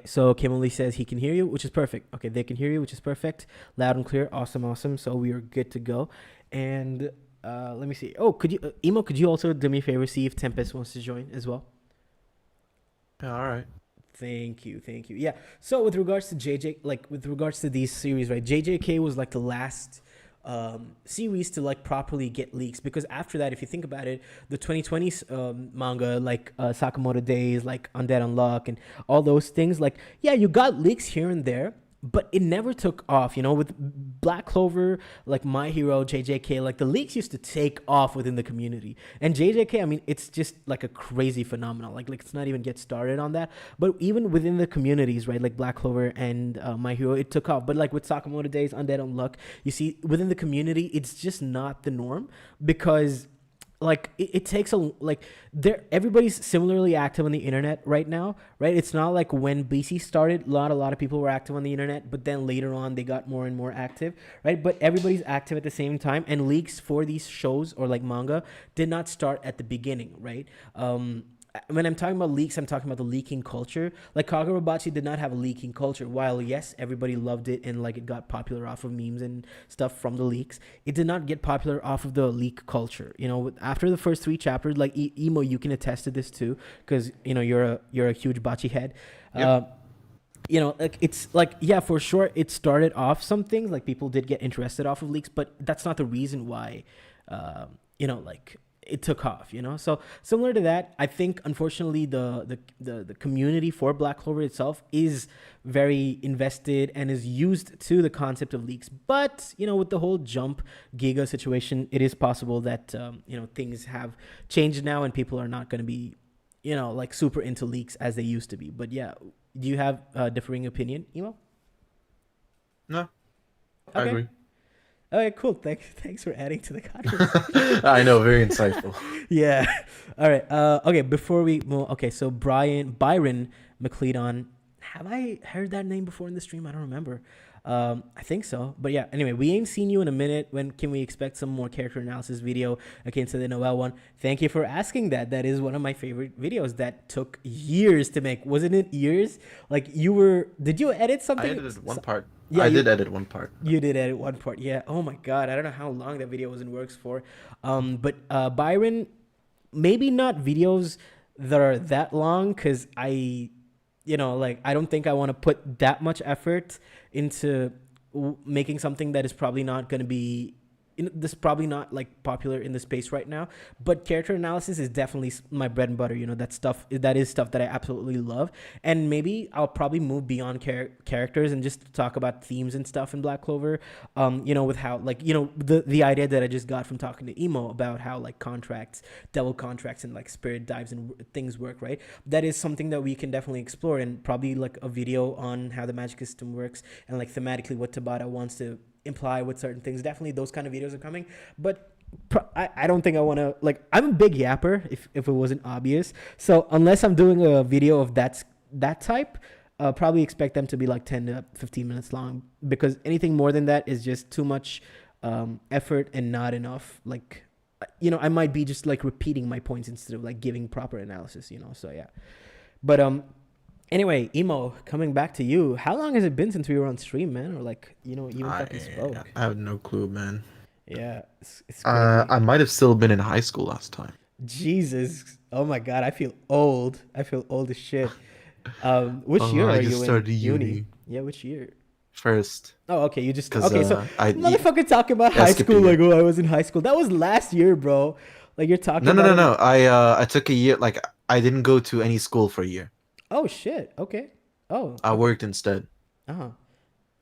so Kimberly says he can hear you, which is perfect. Okay, they can hear you, which is perfect. Loud and clear. Awesome. So we are good to go. And let me see. Oh, Emo, could you also do me a favor, see if Tempest wants to join as well? Yeah, all right. Thank you. Yeah. So with regards to these series, right? JJK was like the last series to like properly get leaks, because after that, if you think about it, the 2020s manga like Sakamoto Days, like Undead Unluck, and all those things, like yeah, you got leaks here and there, but it never took off. With Black Clover, like My Hero, JJK, like the leaks used to take off within the community. And JJK, I mean, it's just like a crazy phenomenon. Like let's not even get started on that. But even within the communities, right, like Black Clover and My Hero, it took off. But like with Sakamoto Days, Undead Unluck, you see within the community, it's just not the norm, because like it takes everybody's similarly active on the internet right now, right? It's not like when BC started, a lot of people were active on the internet, but then later on they got more and more active, right? But everybody's active at the same time, and leaks for these shows or like manga did not start at the beginning, right? When I'm talking about leaks, I'm talking about the leaking culture. Like Kagurabachi did not have a leaking culture. While yes, everybody loved it and like it got popular off of memes and stuff from the leaks, it did not get popular off of the leak culture. After the first 3 chapters, like Emo, you can attest to this too, because you're a huge Bachi head. Yep. Like it's like, yeah, for sure, it started off some things, like people did get interested off of leaks, but that's not the reason why like it took off. So similar to that, I think unfortunately the community for Black Clover itself is very invested and is used to the concept of leaks. But with the whole Jump Giga situation, it is possible that things have changed now and people are not going to be like super into leaks as they used to be. But yeah, do you have a differing opinion, Emo? No, okay. I agree. Okay, cool. Thanks for adding to the conversation. I know, very insightful. Yeah. All right. Okay, before we move, okay, so Byron McLeodon, have I heard that name before in the stream? I don't remember. I think so. But yeah, anyway, we ain't seen you in a minute. When can we expect some more character analysis video akin to the Noelle one? Thank you for asking that. That is one of my favorite videos that took years to make. Wasn't it years? Like did you edit something? I edited one part. Yeah, I did edit one part. You did edit one part. Yeah. Oh my God. I don't know how long that video was in works for. But Byron, maybe not videos that are that long, because I don't think I want to put that much effort into making something that is probably not going to be, this is probably not like popular in the space right now, but character analysis is definitely my bread and butter. That is stuff that I absolutely love. And maybe I'll probably move beyond characters and just talk about themes and stuff in Black Clover. With how, like, the idea that I just got from talking to Emo about how like contracts, devil contracts, and like spirit dives and things work, right? That is something that we can definitely explore, and probably like a video on how the magic system works and like thematically what Tabata wants to imply with certain things. Definitely those kind of videos are coming, but I don't think I want to, like, I'm a big yapper if it wasn't obvious. So unless I'm doing a video of that type, probably expect them to be like 10 to 15 minutes long, because anything more than that is just too much effort and not enough. Like, I might be just like repeating my points instead of like giving proper analysis, so yeah. But anyway, Emo, coming back to you, how long has it been since we were on stream, man? Or like, even fucking spoke? I have no clue, man. Yeah, it's crazy. I might have still been in high school last time. Jesus. Oh my God, I feel old. I feel old as shit. Which year I are just you started in uni. Yeah, which year? First. Oh, okay. You just 'Cause, okay. So I motherfucker talking about high skipped a school year. like, oh, I was in high school. That was last year, bro. Like, you're talking No, no, about no, it. no. I took a year. Like, I didn't go to any school for a year. Oh shit. Okay. Oh, I okay. worked instead. Uh-huh.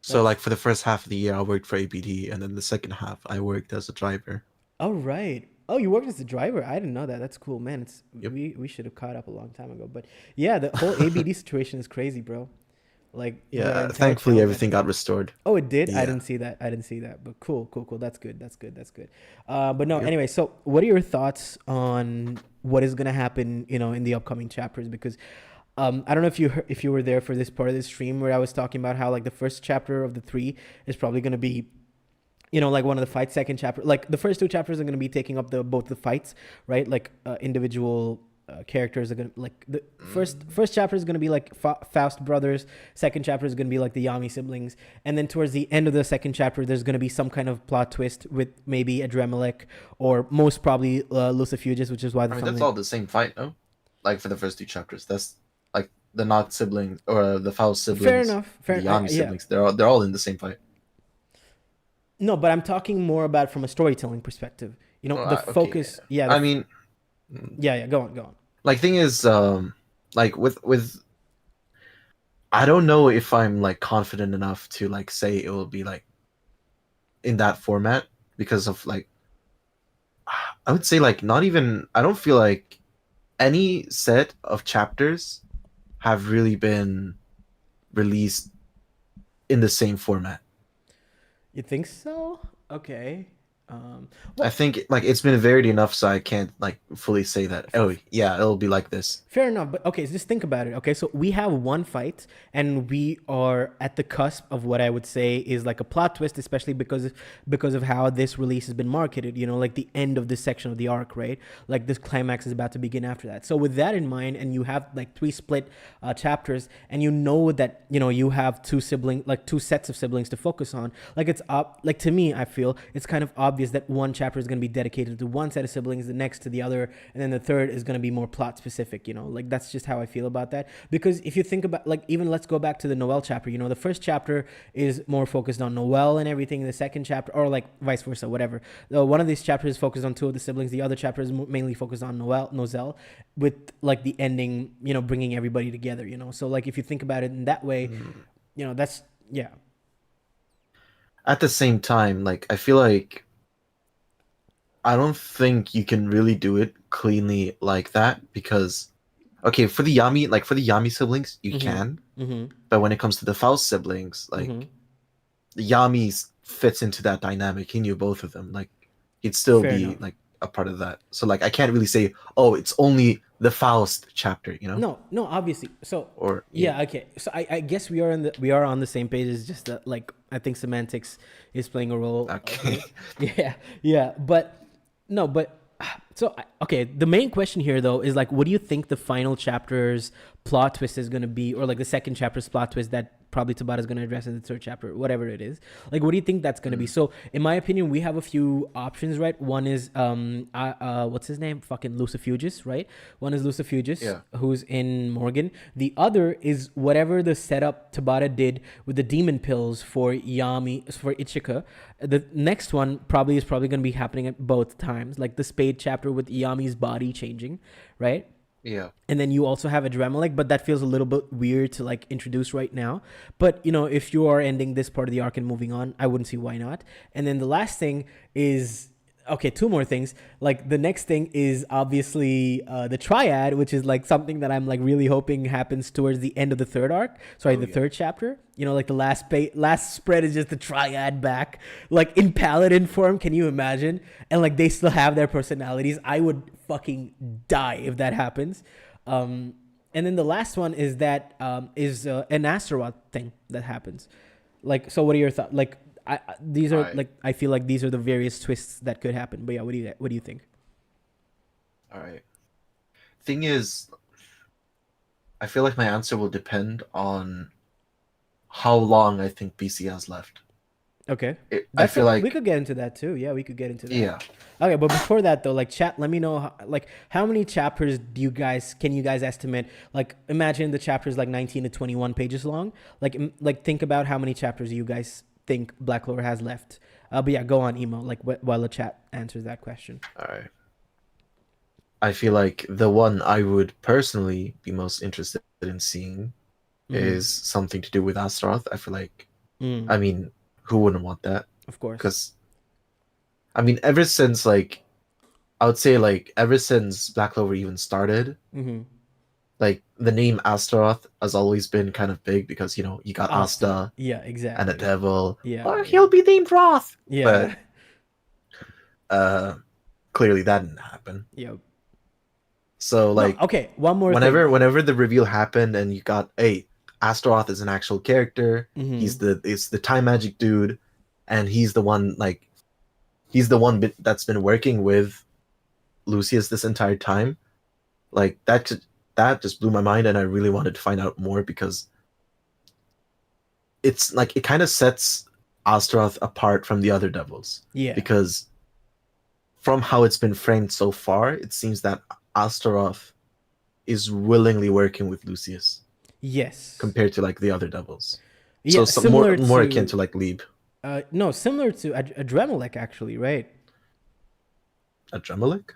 So, That's like, for the first half of the year, I worked for APD, and then the second half, I worked as a driver. all right. Oh, you worked as a driver. I didn't know that. That's cool, man. It's Yep. we should have caught up a long time ago. But yeah, the whole ABD situation is crazy, bro. Like, the Yeah. entire Thankfully, town got everything got destroyed. restored. Oh, it did? I Yeah. didn't see that. I didn't see that. But cool, cool, cool. That's good. That's good. That's good. But no, Yep. anyway, so what are your thoughts on what is gonna happen, in the upcoming chapters? Because I don't know if you were there for this part of the stream where I was talking about how like the first chapter of the three is probably gonna be, like one of the fights. Second chapter, like the first two chapters are gonna be taking up both the fights, right? Like individual characters are gonna, like, the first chapter is gonna be like Faust brothers. Second chapter is gonna be like the Yami siblings, and then towards the end of the second chapter, there's gonna be some kind of plot twist with maybe Adremelech, or most probably Lucifugus, which is why I the mean, that's thumbnail. all the same fight, no? Like, for the first two chapters. That's, like, the Not siblings, or the Faust Fair siblings, enough. the Yami siblings. They're all in the same fight. No, but I'm talking more about from a storytelling perspective. The Okay. focus. Yeah. I mean, Yeah. Go on. Go on. like, thing is, like, with I don't know if I'm like confident enough to like say it will be like in that format, because of like, I would say, like, not even, I don't feel like any set of chapters have really been released in the same format. You think so? Okay. I think like it's been varied enough, so I can't like fully say that. Oh yeah, it'll be like this. Fair enough, but okay, so just think about it. Okay, so we have one fight, and we are at the cusp of what I would say is like a plot twist, especially because of how this release has been marketed. Like the end of this section of the arc, right? Like this climax is about to begin after that. So with that in mind, and you have like three split chapters, and that you have two sets of siblings to focus on. Like like to me, I feel it's kind of obvious that one chapter is going to be dedicated to one set of siblings, the next to the other, and then the third is going to be more plot specific. Like that's just how I feel about that. Because if you think about, like, even let's go back to the Noelle chapter. The first chapter is more focused on Noelle and everything. The second chapter, or like vice versa, whatever. One of these chapters is focused on two of the siblings. The other chapter is mainly focused on Noelle, with like the ending, bringing everybody together. So like if you think about it in that way, that's, yeah. At the same time, like, I feel like I don't think you can really do it cleanly like that, because okay, for the Yami siblings, you can. But when it comes to the Faust siblings, like, the Yami fits into that dynamic. He knew both of them. Like, he'd still Fair be enough. like a part of that. So like, I can't really say, oh, it's only the Faust chapter, No, obviously. So Or yeah, okay. So I guess we are on the same page. It's just that, like, I think semantics is playing a role. Okay. Yeah. But no, but so okay. The main question here though is like, what do you think the final chapter's plot twist is going to be, or like the second chapter's plot twist that probably Tabata's going to address in the third chapter, whatever it is. Like, what do you think that's going to be? Mm. So, in my opinion, we have a few options, right? One is, what's his name? Fucking Lucifugis, right? One is Lucifugis, Yeah. who's in Morgan. The other is whatever the setup Tabata did with the demon pills for Yami, for Ichika. The next one is probably going to be happening at both times, like the Spade chapter with Yami's body changing, right? Yeah. And then you also have Adremelech, but that feels a little bit weird to like introduce right now. But you know, if you are ending this part of the arc and moving on, I wouldn't see why not. And then the last thing is, okay, two more things. Like the next thing is obviously the triad, which is like something that I'm like really hoping happens towards the end of the third arc. Sorry, Oh the yeah. third chapter. You know, like the last spread is just the triad back, like in paladin form. Can you imagine? And like they still have their personalities. I would fucking die if that happens. And then the last one is that is an Astaroth thing that happens. Like, so what are your thoughts? Like, these are Alright. like, I feel like these are the various twists that could happen. But yeah, what do you think? All right. Thing is, I feel like my answer will depend on how long I think BC has left. Okay, I that's feel we like, could get into that too. Yeah, we could get into that. yeah. Okay, but before that though, like chat, let me know how many chapters can you guys estimate? Like imagine the chapters like 19 to 21 pages long. Like think about how many chapters you guys think Black Clover has left. But yeah, go on emo like while the chat answers that question. All right. I feel like the one I would personally be most interested in seeing Mm-hmm. is something to do with Astaroth. I feel like, Mm, I mean, who wouldn't want that? of course. Because, I mean, ever since, like, I would say, like, ever since Black Clover even started, Mm-hmm. like, the name Astaroth has always been kind of big because, you know, you got Asta. Asta Yeah, and a exactly. devil, Yeah, or yeah. he'll be named Roth. Yeah. But, uh, clearly that didn't happen. Yeah. So, No, like, okay, one more thing. whenever the reveal happened and you got, hey, Astaroth is an actual character. Mm-hmm. It's the time magic dude, and he's the one that's been working with Lucius this entire time. Like that just blew my mind, and I really wanted to find out more because it's like it kind of sets Astaroth apart from the other devils Yeah. because from how it's been framed so far, it seems that Astaroth is willingly working with Lucius Yes. compared to like the other devils. So Yeah, some similar more akin to to like Lieb. no, similar to Adremelech actually, right? Adremelech?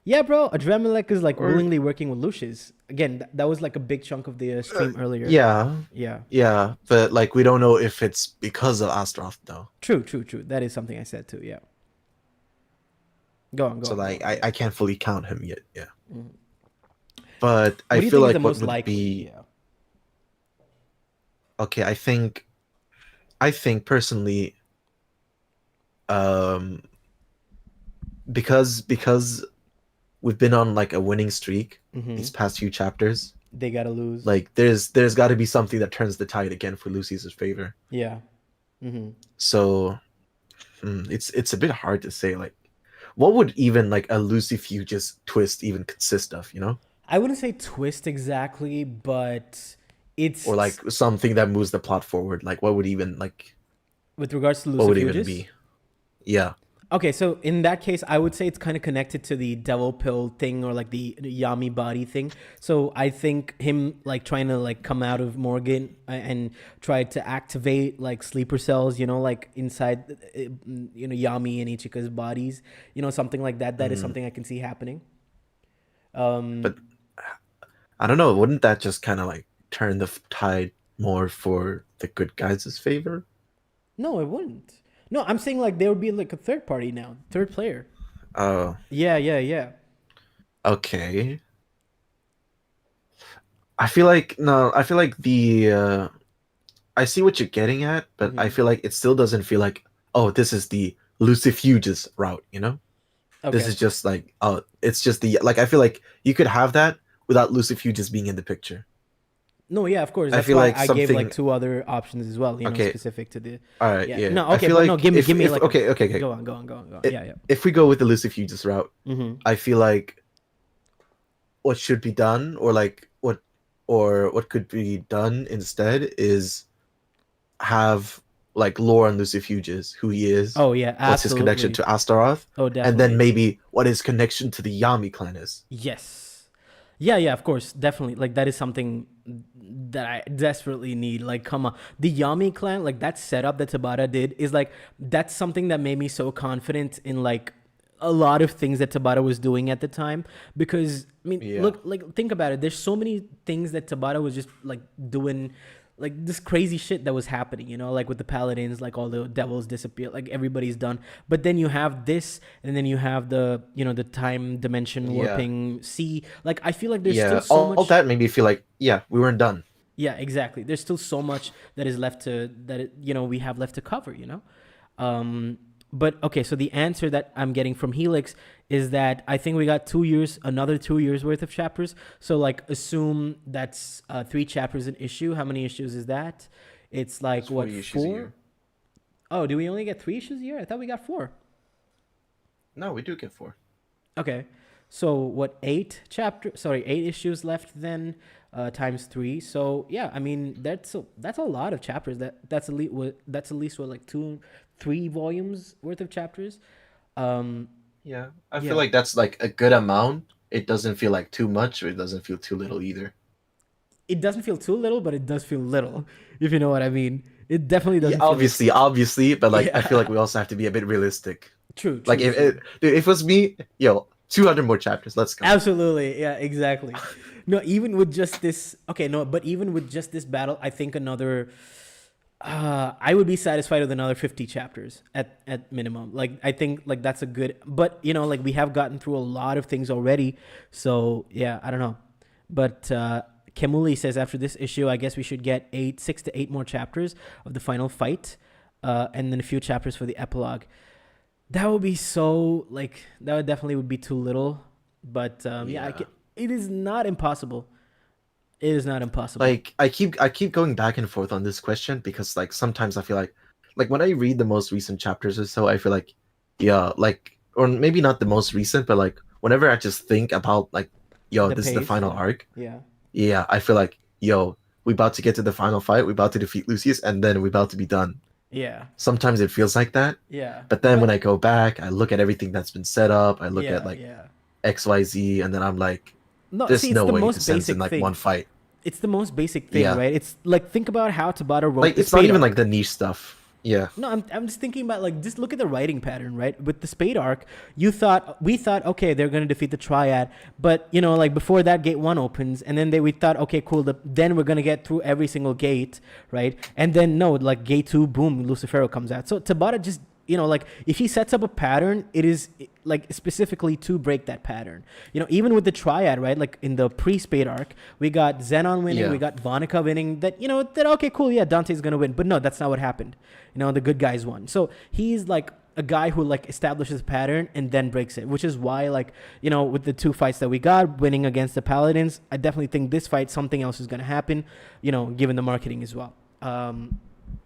Yeah, bro. Adremelech is like Or willingly working with Lucius. Again, that was like a big chunk of the stream earlier. yeah, Yeah. yeah, but like we don't know if it's because of Astaroth though. True, true, true. That is something I said too. Yeah. Go on, go So on, go like on. Yeah. I can't fully count him yet. Yeah, Mhm. but What I do you feel think is the like what most would likely? be Yeah. okay. I think personally, um, because we've been on like a winning streak Mm-hmm. these past few chapters. They gotta lose. Like there's got to be something that turns the tide again for Lucy's favor. Yeah. Mm-hmm. So it's a bit hard to say like what would even like a Lucifuge's twist even consist of, you know? I wouldn't say twist exactly, but Or it's like something that moves the plot forward. Like with regards to what would even Lucifugis. be? Yeah. Okay, so in that case, I would say it's kind of connected to the devil pill thing or like the Yami body thing. So I think him like trying to like come out of Morgan and try to activate like sleeper cells, you know, like inside, Yami and Ichika's bodies, something like that. That is Mm, something I can see happening. but I don't know, wouldn't that just kind of like turn the tide more for the good guys' favor? No, it wouldn't. No, I'm saying like there would be like a third party now, third player. Oh, Yeah, yeah, yeah. okay. I feel like no, I feel like the I see what you're getting at, but I Hmm. feel like it still doesn't feel like, oh, this is the Lucifuge's route, you know? This Okay. is just like, oh, it's just the like. I feel like you could have that without Lucifuge's being in the picture. No, yeah, of course. I That's feel why like I gave like something. two other options as well, Okay, specific to the. all right, Yeah. yeah. No, I okay, feel but no, like give me if like a. okay, okay, okay. Go on, go on, go on, go on. It, Yeah, yeah. if we go with the Lucifuge's route, Mm-hmm. I feel like what should be done, or like what could be done instead is have like lore on Lucifuges, who he is, Oh yeah, what's his connection absolutely. to Astaroth, Oh, and then definitely. maybe what his connection to the Yami clan is. Yes. Yeah, yeah, of course, definitely. Like that is something that I desperately need. Like, come on, the Yami clan, like that setup that Tabata did is like that's something that made me so confident in like a lot of things that Tabata was doing at the time. Because I mean, Yeah. look, like think about it. There's so many things that Tabata was just like doing like this crazy shit that was happening, you know, like with the paladins, like all the devils disappear, like everybody's done. But then you have this, and then you have the, you know, the time dimension Yeah. warping sea. Like I feel like there's still Yeah. so All much. that made me feel like, yeah, we weren't done. Yeah, exactly. There's still so much that is left to you know, we have left to cover, you know. Um, but okay, so the answer that I'm getting from Helix is that I think we got 2 years, another 2 years worth of chapters. So like assume that's 3 chapters an issue. How many issues is that? It's That's like what, 40 issues a four? year. Oh, do we only get 3 issues a year? I thought we got four. No, we do get 4. Okay. So what, 8 chapter, sorry, 8 issues left then, times three. So yeah, I mean that's a lot of chapters. That's at least what, like 2, 3 volumes worth of chapters. Um, Yeah. I feel yeah, like that's like a good amount. It doesn't feel like too much, or it doesn't feel too little either. it doesn't feel too little, but it does feel little, if you know what I mean. It definitely Yeah, doesn't feel like obviously, but like I feel like yeah. we also have to be a bit realistic. True, Like true, true. dude, if it was me, yo, 200 more chapters, let's go. Absolutely. Yeah, exactly. No, even with just this, okay, no, but even with just this battle, I think another, I would be satisfied with another 50 chapters at minimum. Like, I think, like, that's a good, but, you know, like, we have gotten through a lot of things already. So, yeah, I don't know. But, Kemuli says after this issue, I guess we should get 6 to 8 more chapters of the final fight, and then a few chapters for the epilogue. That would be so like that would definitely would be too little, but yeah, Yeah. it is not impossible. It is not impossible. Like I keep going back and forth on this question because like sometimes I feel like when I read the most recent chapters or so, I feel like yeah, like or maybe not the most recent, but like whenever I just think about like yo, The this is the pace, final yeah, arc, yeah, yeah, I feel like yo, we about to get to the final fight, we about to defeat Lucius, and then we about to be done. yeah, Sometimes it feels like that, yeah. but then when But I go back, I look at everything that's been set up, I look at yeah, like yeah. XYZ, and then I'm like, No, there's see, it's no the way this most ends in basic like one thing. fight. It's the most basic thing, Yeah. right? It's like think about how Tabata wrote Like the it's not Spade even like arc. the niche stuff. Yeah. No, I'm just thinking about like just look at the writing pattern, right? With the Spade arc, we thought okay they're gonna defeat the Triad, but you know like before that gate one opens, and then we thought okay cool then we're gonna get through every single gate, right? And then no, like gate two, boom, Lucifero comes out. So Tabata just, you know, like if he sets up a pattern, it is like specifically to break that pattern. You know, even with the Triad, right? Like in the pre-Spade arc, we got Xenon winning, we Yeah. got Vonica winning. That, you know, that okay, cool, yeah, Dante's gonna win. But no, that's not what happened. You know, the good guys won. So he's like a guy who like establishes a pattern and then breaks it, which is why like, you know, with the 2 fights that we got winning against the Paladins, I definitely think this fight something else is gonna happen. You know, given the marketing as well.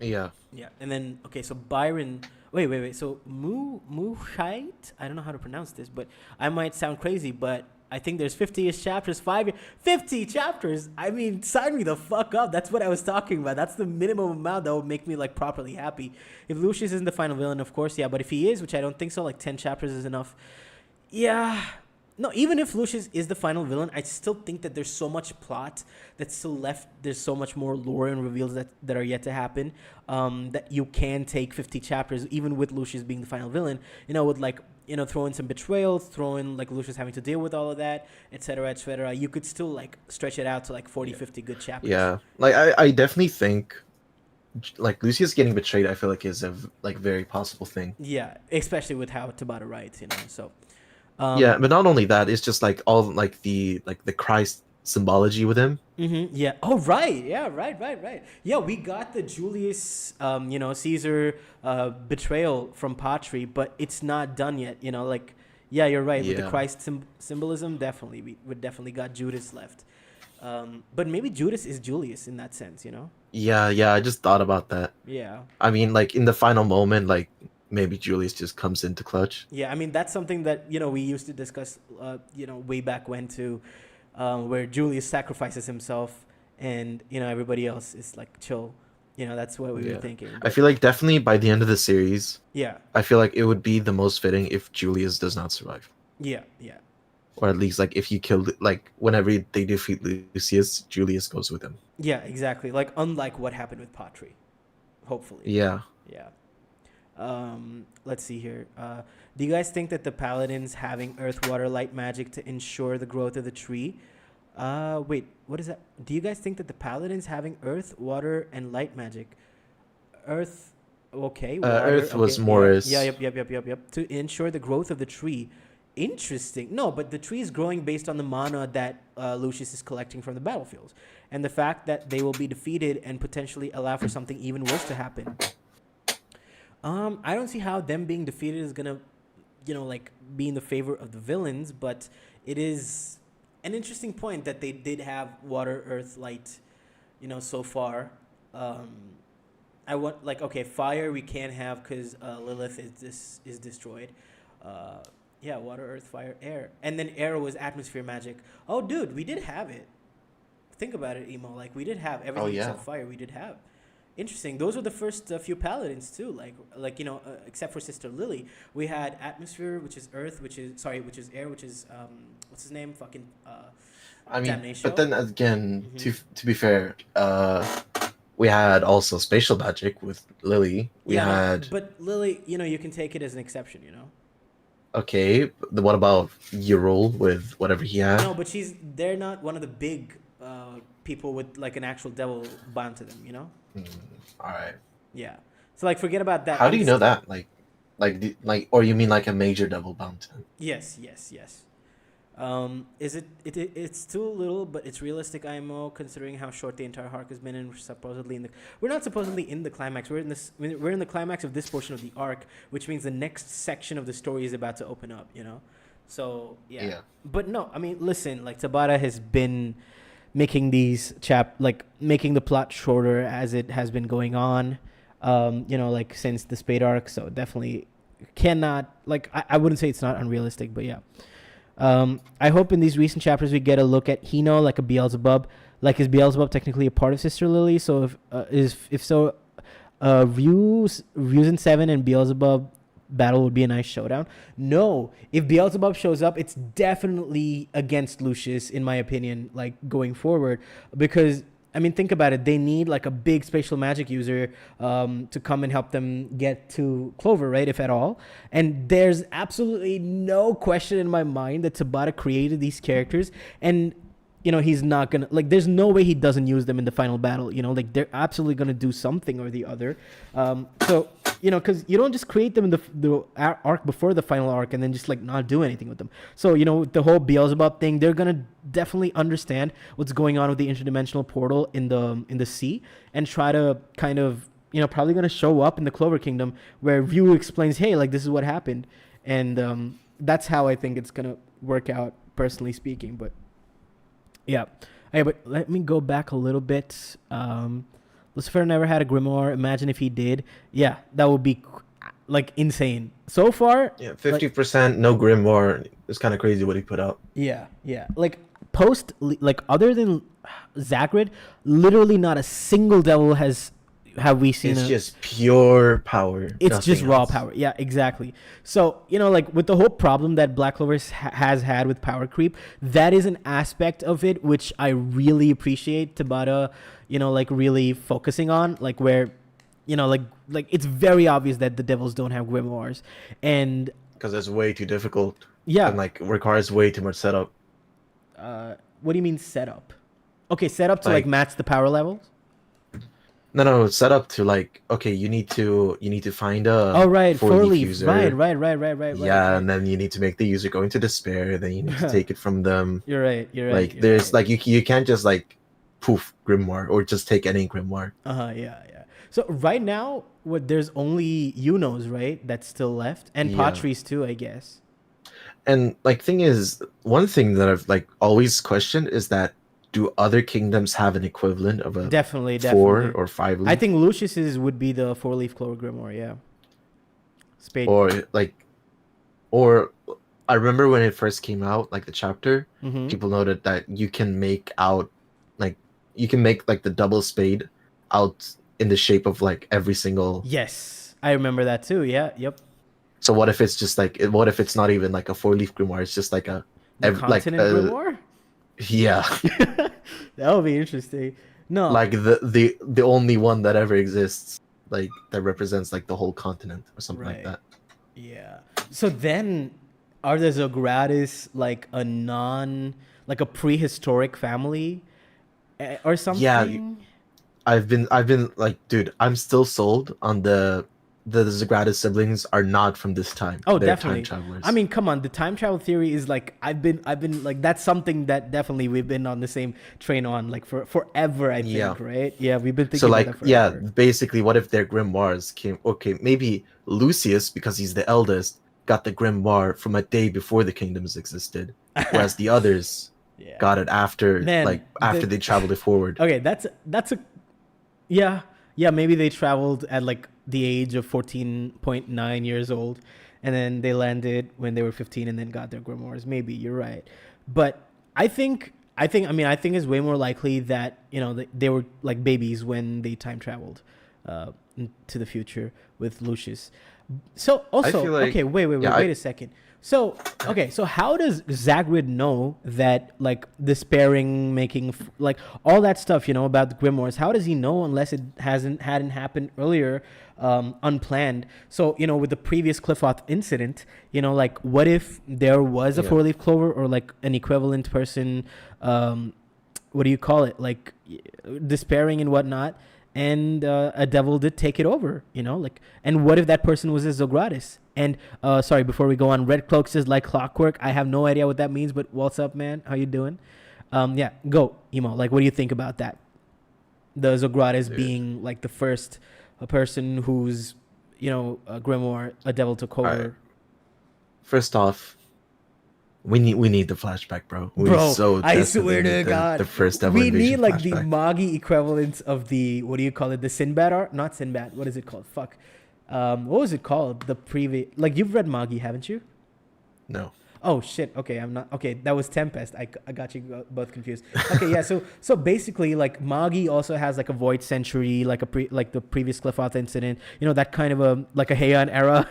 Yeah. Yeah, and then okay, so Byron. Wait. So Muhait. I don't know how to pronounce this, but I might sound crazy, but I think there's 50-ish chapters. 50 chapters. I mean, sign me the fuck up. That's what I was talking about. That's the minimum amount that would make me like properly happy. If Lucius isn't the final villain, of course, yeah. But if he is, which I don't think so, like 10 chapters is enough. Yeah. No, even if Lucius is the final villain, I still think that there's so much plot that's still left. There's so much more lore and reveals that are yet to happen, that you can take 50 chapters, even with Lucius being the final villain, you know, with like, you know, throw in some betrayal, throw in like Lucius having to deal with all of that, etc., etc. You could still like stretch it out to like 40, Yeah. 50 good chapters. Yeah. Like I definitely think like Lucius getting betrayed, I feel like is a like very possible thing. Yeah, especially with how Tabata writes, you know, so. Yeah, Um, but not only that, it's just like all like the Christ symbology with him. Yeah. Oh, right. Yeah. Right. Yeah, we got the Julius, you know, Caesar, betrayal from Patri, but it's not done yet. You know, like, yeah, you're right. With the Yeah. Christ symbolism, definitely, we definitely got Judas left. But maybe Judas is Julius in that sense. You know. Yeah, I just thought about that. Yeah. I mean, like in the final moment, like maybe Julius just comes into clutch. Yeah. I mean, that's something that you know we used to discuss. You know, way back when too, where Julius sacrifices himself, and you know everybody else is like chill. That's what we were Yeah. thinking. I But feel like definitely by the end of the series, yeah, I feel like it would be the most fitting if Julius does not survive. yeah, yeah, Or at least like if you killed like whenever they defeat Lucius, Julius goes with him. yeah, exactly. Like unlike what happened with Patri, hopefully. Yeah. Yeah. Let's see here. Do you guys think that the paladins having earth, water, light magic to ensure the growth of the tree? Wait, what is that? Do you guys think that the paladins having earth, water, and light magic, earth, okay, water, Earth was okay, yeah, yeah, Morris. yep, to ensure the growth of the tree? Interesting. No, but the tree is growing based on the mana that Lucius is collecting from the battlefields, and the fact that they will be defeated and potentially allow for something even worse to happen. I don't see how them being defeated is gonna, like be in the favor of the villains, but it is an interesting point that they did have water, earth, light, so far. Um, I want like okay, fire we can't have because Lilith is destroyed. Uh, yeah, water, earth, fire, air, and then air was atmosphere magic. Oh, dude, we did have it. Think about it, emo. Like we did have Oh everything yeah. except fire. We did have. Interesting. Those were the first few paladins too. Except for Sister Lily, we had atmosphere, which is earth, which is air, which is what's his name? Fucking I mean, but Damnatio. then again, Mm-hmm. to be fair, we had also spatial magic with Lily. We Yeah, no, had but Lily, you can take it as an exception. okay. What about Yrul with whatever he had? No, but they're not one of the big people with like an actual devil bound to them. Hmm, all right. Yeah. So like forget about that. How do I'm you know just that? Or you mean like a major devil mountain? yes, yes, yes. Is it's too little, but it's realistic IMO considering how short the entire arc has been, and we're not supposedly in the climax. We're in the climax of this portion of the arc, which means the next section of the story is about to open up. So yeah, Yeah. but no, I mean, listen, like Tabata has been making making the plot shorter as it has been going on, like since the Spade arc. So definitely cannot I wouldn't say it's not unrealistic, but yeah. I hope in these recent chapters we get a look at Hino like a Beelzebub. Like, is Beelzebub technically a part of Sister Lily? So if so, Views in Seven and Beelzebub battle would be a nice showdown. No, if Beelzebub shows up, it's definitely against Lucius, in my opinion. Like going forward, because I mean, think about it. They need like a big spatial magic user to come and help them get to Clover, right? If at all. And there's absolutely no question in my mind that Tabata created these characters, and he's not gonna there's no way he doesn't use them in the final battle. Like they're absolutely gonna do something or the other. So because you don't just create them in the arc before the final arc and then just like not do anything with them. So the whole Beelzebub thing, they're gonna definitely understand what's going on with the interdimensional portal in the sea and try to kind of probably gonna show up in the Clover Kingdom where Ryu explains, hey, like this is what happened, and that's how I think it's gonna work out, personally speaking. But yeah. Hey, but let me go back a little bit. Lucifer never had a grimoire. Imagine if he did. Yeah, that would be like insane. So far, Yeah, like 50% no Grimoire. It's kind of crazy what he put out. yeah. Like other than Zachrid, literally not a single devil have we seen It's just pure power. it's just Nothing raw else. power. Yeah, exactly. So, like with the whole problem that Black Clover has had with power creep, that is an aspect of it which I really appreciate Tabata, like really focusing on, like where, like it's very obvious that the devils don't have grimoires. And Because it's way too difficult yeah, and like requires way too much setup. what do you mean setup? Okay, setup to like Like match the power levels? no, setup to like okay, you need to find Oh, a right, four four leaf leaf. Right, user. right. Yeah, and then you need to make the user go into despair. Then you need to take it from them. You're right, you're right, Like you're there's right. like you can't just like poof grimoire or just take any grimoire. Yeah. So right now, there's only Unos, right? That's still left, and Yeah. Patris too, I guess. And like thing is, one thing that I've like always questioned is that do other kingdoms have an equivalent of a Definitely, four definitely. or five I leaf? think Lucius's would be the four leaf Clover Grimoire. Yeah, Spade. Or like or I remember when it first came out, like the chapter, Mm-hmm. people noted that you can make out like you can make like the double spade out in the shape of like every single. Yes, I remember that too. Yeah, yep. So what if it's just like what if it's not even like a 4-leaf grimoire? It's just like The like continent grimoire. yeah, That would be interesting. No, like the only one that ever exists, like that represents like the whole continent or something like right. that. Yeah. So then, are the Zogratis like a prehistoric family or Yeah, something? I've been like, dude, I'm still sold on the Zagrata siblings are not from this time. Oh, They're time definitely. I travelers. mean, come on. The time travel theory is like I've been like that's something that definitely we've been on the same train on like for forever. I Yeah. think, right? Yeah, we've been So thinking about like, that yeah, forever. basically, what if their grimoires came? Okay, maybe Lucius, because he's the eldest, got the grimoire from a day before the kingdoms existed, whereas the others Yeah, got it after, man. like, after they traveled it forward. Okay, that's a yeah, yeah. Maybe they traveled at like the age of 14.9 years old, and then they landed when they were 15, and then got their grimoires. Maybe you're right, but I think it's way more likely that they were like babies when they time traveled to the future with Lucius. So I also, feel like, okay, wait, wait, yeah, wait, wait a second. So okay, so how does Zagrid know that like despairing, making like all that stuff, about the grimoires? How does he know unless it hadn't happened earlier, unplanned? So with the previous Cliffoth incident, like what if there was a yeah, four leaf clover or like an equivalent person, what do you call it, like despairing and whatnot, and a devil did take it over, like, and what if that person was a Zogratis? And sorry, before we go on, Red Cloak says like clockwork. I have no idea what that means, but what's up, man? How you doing? Yeah, go emo. Like, what do you think about that? The Zogratis dude. being like the first a person who's a grimoire, a devil took All right. over. First off, we need the flashback, bro. We Bro, so I desperately swear to need the God, first devil we need invasion like the flashback. Magi equivalent of the, what do you call it? The Sinbad art? Not Sinbad. What is it called? Fuck. What was it called? The previous, like, you've read Magi, haven't you? No. Oh shit. Okay, I'm not. Okay, that was Tempest. I got you both confused. Okay, yeah. So basically, like Magi also has like a Void Century, like like the previous Cliffoth incident. That kind of a like a Heian era.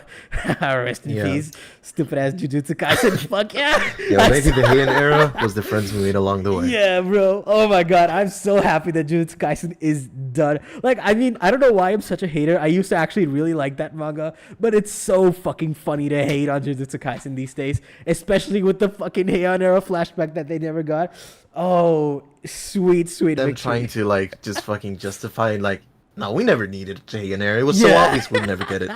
Rest in Yeah. peace. Stupid ass Jujutsu Kaisen. Fuck yeah. Yeah, maybe the Heian era was the friends we made along the way. Yeah, bro. Oh my god, I'm so happy that Jujutsu Kaisen is done. Like, I mean, I don't know why I'm such a hater. I used to actually really like that manga, but it's so fucking funny to hate on Jujutsu Kaisen these days, especially with the fucking Heian era flashback that they never got. Oh, sweet, sweet Them victory. trying to like just fucking justify like, no, we never needed a Heian era. It was so Yeah. obvious we'd never get it.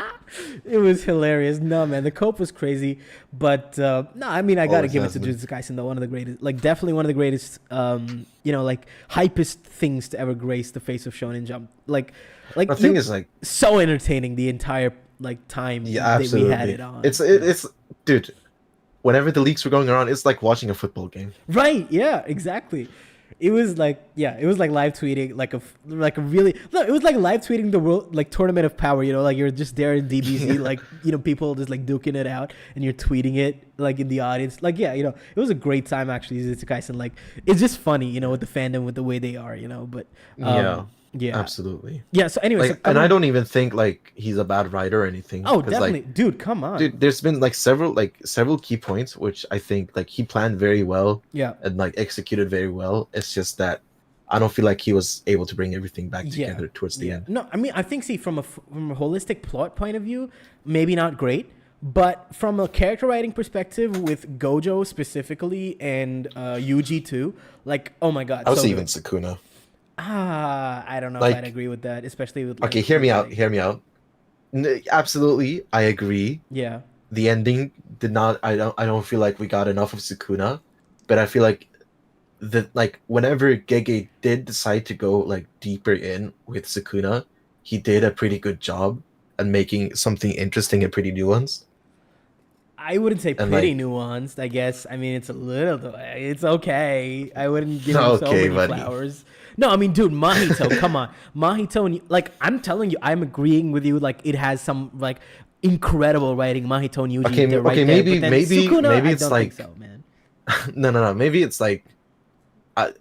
It was hilarious. No, man, the cope was crazy, but no, I mean, I gotta Always give it has to been. Jujutsu Kaisen though. One of the greatest, like definitely one of the greatest, like hypest things to ever grace the face of Shonen Jump. Like The thing is like, so entertaining the entire like time yeah, that we had absolutely. it on. It's dude. Whenever the leaks were going around, it's like watching a football game. Right, yeah, exactly. It was like, yeah, it was like live tweeting like a really, no, it was like live tweeting the world like tournament of power, like you're just there in DBZ, like people just like duking it out, and you're tweeting it like in the audience, like, yeah, it was a great time actually. Jujutsu Kaisen, like, it's just funny, with the fandom, with the way they are, but Yeah, yeah, absolutely. yeah. So anyway, so Like, and I don't even think like he's a bad writer or anything. oh, Because definitely, like, dude, come on. dude, there's been like several key points which I think like he planned very well Yeah, and like executed very well. It's just that I don't feel like he was able to bring everything back yeah, together towards the yeah. end. No, I mean, I think, see, from a holistic plot point of view, maybe not great, but from a character writing perspective, with Gojo specifically and Yuji too, like, oh my god, I'll so say good. even Sukuna. I don't know if I'd Like, agree with that, especially with like, okay, hear me out. like, Hear me out. Absolutely, I agree. yeah, The ending did not. I don't feel like we got enough of Sukuna, but I feel like like whenever Gege did decide to go like deeper in with Sukuna, he did a pretty good job at making something interesting and pretty nuanced. I wouldn't say And pretty like, nuanced. I guess, I mean, it's okay. I wouldn't give him so okay, many buddy. flowers. No, I mean, dude, Mahito, come on, Mahito, like, I'm telling you, I'm agreeing with you. Like, it has some like incredible writing. Mahito and Yuji, Okay, they're right okay, there. maybe But then maybe Sukuna, maybe I it's don't think like so, man. no, maybe it's like, I,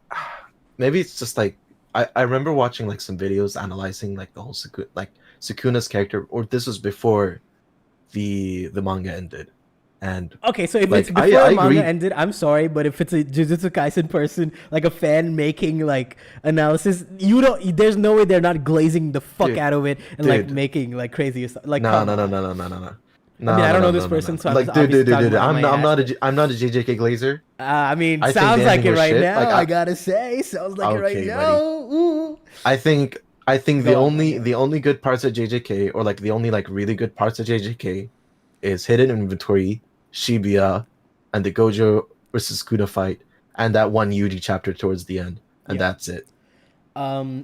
maybe it's just like I remember watching like some videos analyzing like the whole Sukuna's character, or this was before the manga ended, and Okay, so if it's like before I the manga agree, ended, I'm sorry, but if it's a Jujutsu Kaisen person, like a fan making like analysis, you don't. There's no way they're not glazing the fuck dude, out of it and like dude. making like crazy stuff. Like, No, come no, no, on. no, no, no, no, no. I mean, No, I no, don't no, know this no, no, person, no. so I'm just Like, dude, obviously dude, dude, talking dude. out of my I'm ass. not But I'm not a JJK Glazer. I mean, I think the sounds like ending it was right shit. now. Like, I gotta say, sounds like it right okay, now. buddy. Ooh. I think Go on, go on. the only good parts of JJK, or like the only like really good parts of JJK, is hidden inventory, Shibuya, and the Gojo versus Kuda fight, and that one Yuji chapter towards the end, and Yeah. that's it.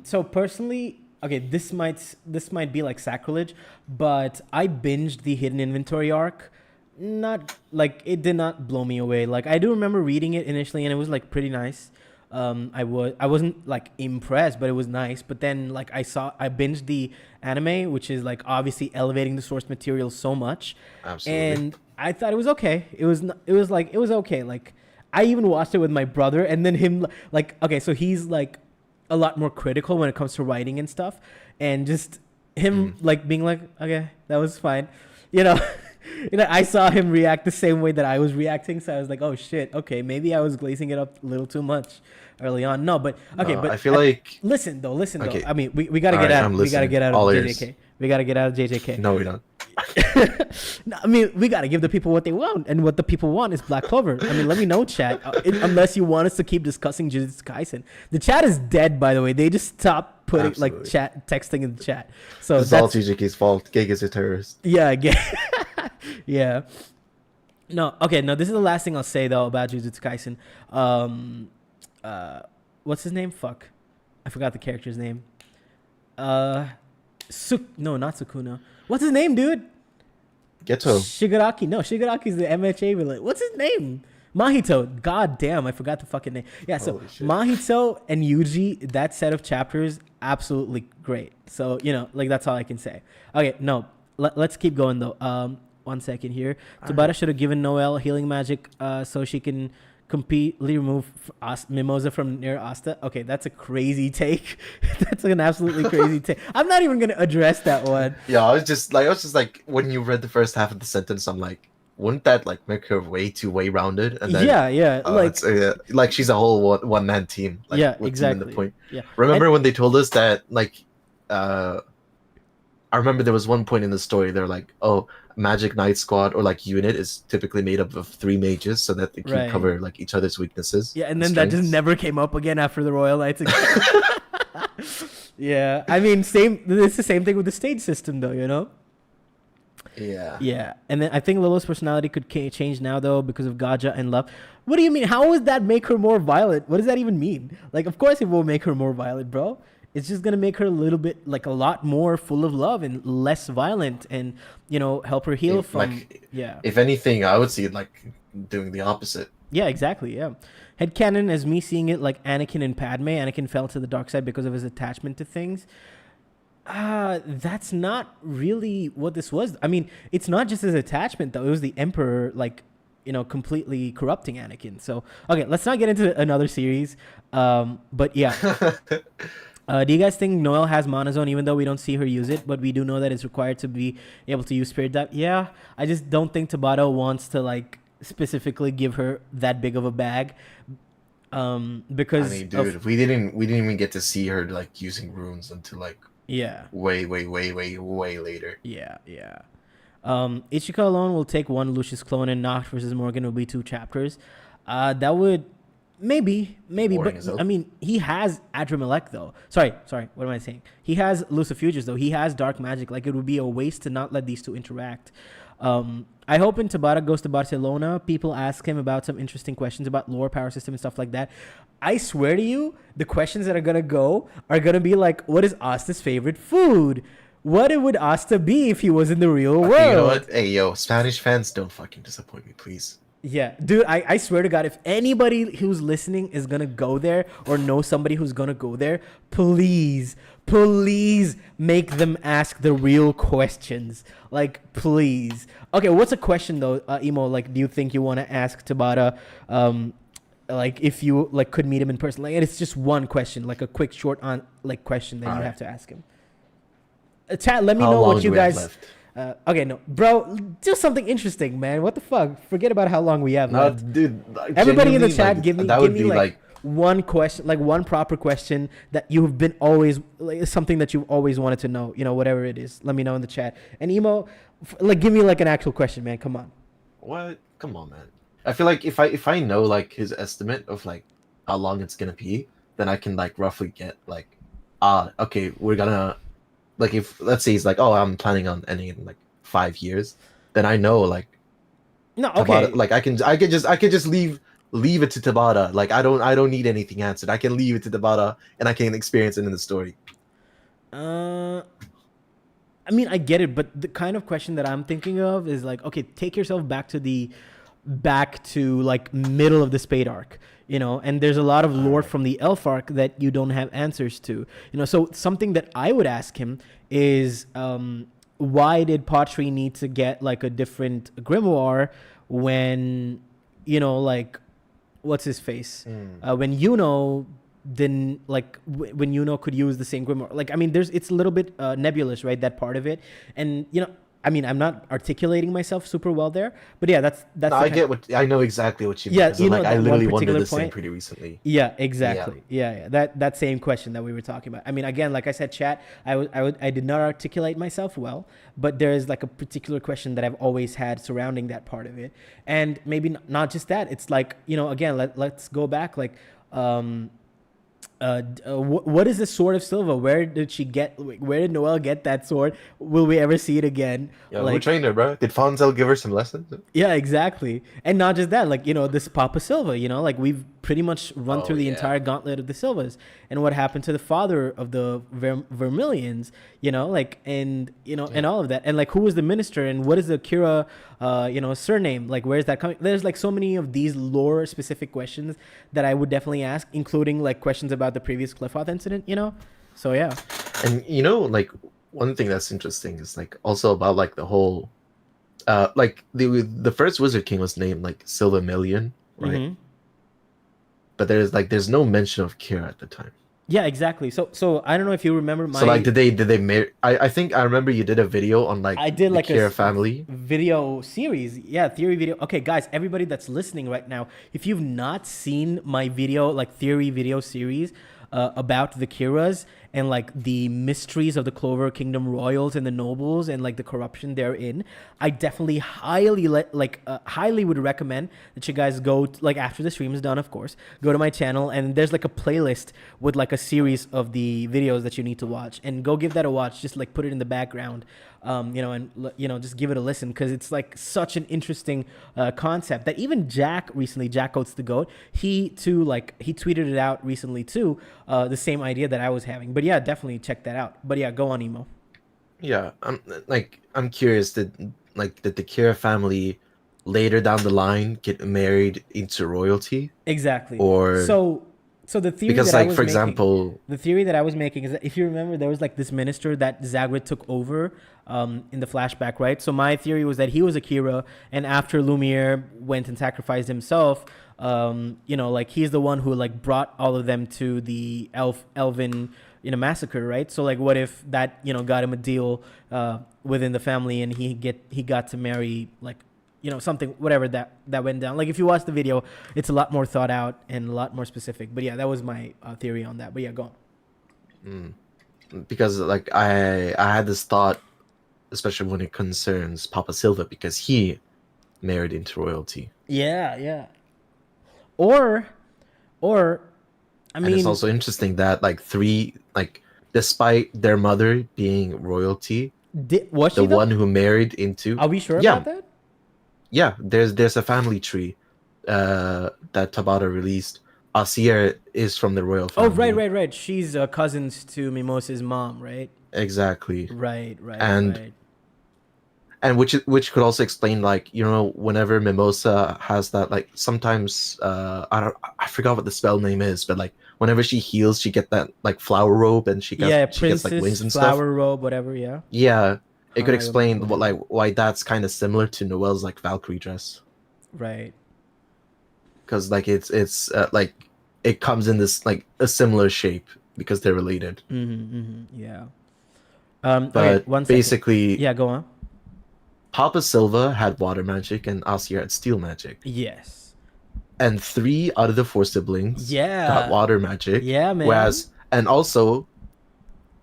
So personally, okay, this might be like sacrilege, but I binged the hidden inventory arc. Not like it did not blow me away. Like I do remember reading it initially, and it was like pretty nice. I wasn't like impressed, but it was nice. But then like I binged the anime, which is like obviously elevating the source material so much, Absolutely. and I thought it was okay. It was okay. Like I even watched it with my brother, and then him like okay, so he's like a lot more critical when it comes to writing and stuff, and just him Mm. like being like, okay, that was fine, you know. I saw him react the same way that I was reacting, so I was like, oh shit, okay, maybe I was glazing it up a little too much early on. No, but okay, No, I but feel like listen though. okay. I mean, we gotta All get right, out. I'm We gotta listening. get out of All ears. JJK. We gotta get out of JJK. No, we don't. No, I mean, we gotta give the people what they want, and what the people want is Black Clover. I mean, let me know, chat. Unless you want us to keep discussing Jujutsu Kaisen, the chat is dead. By the way, they just stopped putting like Absolutely. chat texting in the chat. So This is all that's TJK's fault. Gig is a terrorist. yeah, again, yeah. No, okay, no. This is the last thing I'll say though about Jujutsu Kaisen. Um, what's his name? Fuck, I forgot the character's name. Uh, no, not Sukuna. What's his name, dude? Geto. Shigaraki. No, Shigaraki's the MHA villain. What's his name? Mahito. God damn, I forgot the fucking name. Yeah, so Holy shit. Mahito and Yuji, that set of chapters, absolutely great. So, like that's all I can say. Okay, no, let's keep going though. 1 second here. Tabata should have given Noelle healing magic so she can completely remove Mimosa from near Asta. Okay, that's a crazy take. That's an absolutely crazy take. I'm not even gonna address that one. Yeah, I was just like, when you read the first half of the sentence, I'm like, wouldn't that like make her way too way rounded? And then Yeah, like it's like she's a whole one man team, like yeah, with Team in the exactly. point. Yeah, Remember when they told us that like, I remember there was one point in the story they're like, oh, Magic Knight Squad or like unit is typically made up of 3 mages so that they can right. cover like each other's weaknesses. Yeah, and and then that just strengths. never came up again after the Royal Knights. Yeah, I mean, same. It's the same thing with the stage system, though. Yeah. Yeah, and then I think Lolo's personality could change now though because of Gaja and Love. What do you mean? How would that make her more violent? What does that even mean? Like, of course it will make her more violent, bro. It's just gonna make her a little bit like a lot more full of love and less violent, and help her heal from. Yeah. If anything, I would see it like doing the opposite. Yeah, exactly. Yeah. Headcanon as me seeing it like Anakin and Padme. Anakin fell to the dark side because of his attachment to things. That's not really what this was. I mean, it's not just his attachment though. It was the Emperor like, completely corrupting Anakin. So, okay, let's not get into another series. But yeah. Do you guys think Noelle has Monozone even though we don't see her use it, but we do know that it's required to be able to use Spirit Dive? Yeah, I just don't think Tabata wants to like specifically give her that big of a bag. Because I mean, dude, we didn't even get to see her like using runes until like yeah, way later. yeah. Ichika alone will take one Lucius clone, and Noct versus Morgan will be 2 chapters. That would maybe, Boring as but hell. I mean, he has Adramelech though. Sorry, what am I saying? He has Lucifuges though. He has dark magic. Like, it would be a waste to not let these 2 interact. I hope when Tabata goes to Barcelona, people ask him about some interesting questions about lore, power system, and stuff like that. I swear to you, the questions that are gonna go are gonna be like, what is Asta's favorite food? What would Asta be if he was in the real world? Okay, you know what? Hey, yo, Spanish fans, don't fucking disappoint me, please. Yeah, dude, I swear to God, if anybody who's listening is gonna go there or know somebody who's gonna go there, please make them ask the real questions. Like, please. Okay, what's a question though, Emo? Like, do you think you want to ask Tabata? like if you like could meet him in person, like, and it's just one question, like a quick short on like question that All you right. have to ask him. Chat, let me How know long what do you we have guys. left? Okay, no, bro, do something interesting, man. What the fuck? Forget about how long we have No, left. dude, like, Everybody in the genuinely, chat, like that give would me be like like one question, like one proper question that you've been always like something that you've always wanted to know. You know, whatever it is. Let me know in the chat. And emo, like, give me like an actual question, man. Come on. what? Come on, man. I feel like if I know like his estimate of like how long it's gonna be, then I can like roughly get like, okay, we're gonna like if let's say he's like, oh, I'm planning on ending in like 5 years, then I know like No, Tabata, okay. like I could just leave it to Tabata. Like I don't need anything answered. I can leave it to Tabata and I can experience it in the story. Uh, I mean, I get it, but the kind of question that I'm thinking of is like, okay, take yourself back to like middle of the Spade arc, you know, and there's a lot of All lore right. from the Elf arc that you don't have answers to, you know. So something that I would ask him is, why did Pottery need to get like a different grimoire when, you know, like what's his face, Mm. when Yuno didn't like when Yuno could use the same grimoire. Like, I mean, there's it's a little bit nebulous, right? That part of it, and you know, I mean, I'm not articulating myself super well there, but yeah, No, that's the I kind. get what I know exactly what you mean Yeah, because you know like I that one literally wondered particular the same point. pretty recently. Yeah, Yeah. exactly. Yeah, that same question that we were talking about. I mean, again, like I said, chat. I did not articulate myself well, but there is like a particular question that I've always had surrounding that part of it, and maybe not just that. It's like, you know, again, let's go back. Like, um, what is the sword of Silva? Where did she get? Where did Noelle get that sword? Will we ever see it again? Yeah, who Like, trained her, bro? Did Fonzel give her some lessons? yeah, exactly. And not just that, like, you know, this Papa Silva, you know, like we've pretty much run Oh through the yeah. entire gauntlet of the Silvas and what happened to the father of the Vermilions, you know, like, and, you know, Yeah. and all of that. And like, who was the minister and what is the Kira, you know, surname? Like, where's that coming? There's like so many of these lore specific questions that I would definitely ask, including like questions about the previous Cliffoth incident, you know? So, yeah. And you know, like one thing that's interesting is like also about like the whole like the first Wizard King was named like Silver Million, right? Mm-hmm. But there's no mention of Kira at the time. Yeah, exactly. So I don't know if you remember So like my did they marry I think I remember you did a video on like I did the like a Kira family. video series. Yeah, theory video. Okay, guys, everybody that's listening right now, if you've not seen my video, like theory video series about the Kiras and like the mysteries of the Clover Kingdom royals and the nobles and like the corruption therein, I definitely highly would recommend that you guys go like after the stream is done, of course, go to my channel and there's like a playlist with like a series of the videos that you need to watch and go give that a watch. Just like put it in the background, you know, and you know, just give it a listen because it's like such an interesting concept that even Jack recently, Jack Oates the Goat, he too like he tweeted it out recently too, the same idea that I was having. But yeah, definitely check that out. But yeah, go on, emo. Yeah, I'm curious did the Kira family later down the line get married into royalty Exactly. or So the theory because that I like was for making, example, is that if you remember, there was like this minister that Zagrid took over in the flashback, right? So my theory was that he was Akira, and after Lumiere went and sacrificed himself, you know, like he's the one who like brought all of them to the Elven, you know, massacre, right? So like, what if that, you know, got him a deal within the family, and he got to marry like, you know, something, whatever that went down. Like if you watch the video, it's a lot more thought out and a lot more specific. But yeah, that was my theory on that. But yeah, go on. mm, because like I had this thought, especially when it concerns Papa Silva, because he married into royalty, Yeah, yeah. Or, or, I and it's mean, also interesting that like despite their mother being royalty, was the she one though? who married into Are we sure yeah about that? yeah there's a family tree that Tabata released. Asir is from the royal Oh, right, family. right, right. She's cousins to Mimosa's mom, right? Exactly. Right, right, and right. and which could also explain like whenever Mimosa has that like sometimes I forgot what the spell name is, but like whenever she heals she get that like flower robe and Yeah, she gets like princess wings and stuff. flower robe, whatever. Yeah. Yeah, it could explain what Honolulu. like why that's kind of similar to Noelle's like Valkyrie dress. Right. because like it's like it comes in this like a similar shape because they're related. Yeah. Okay, But 1 second. basically, Yeah, go on. Papa Silva had water magic and Asir had steel magic. Yes. And three out of the four siblings got Yeah. water magic. Yeah, man. Whereas, and also,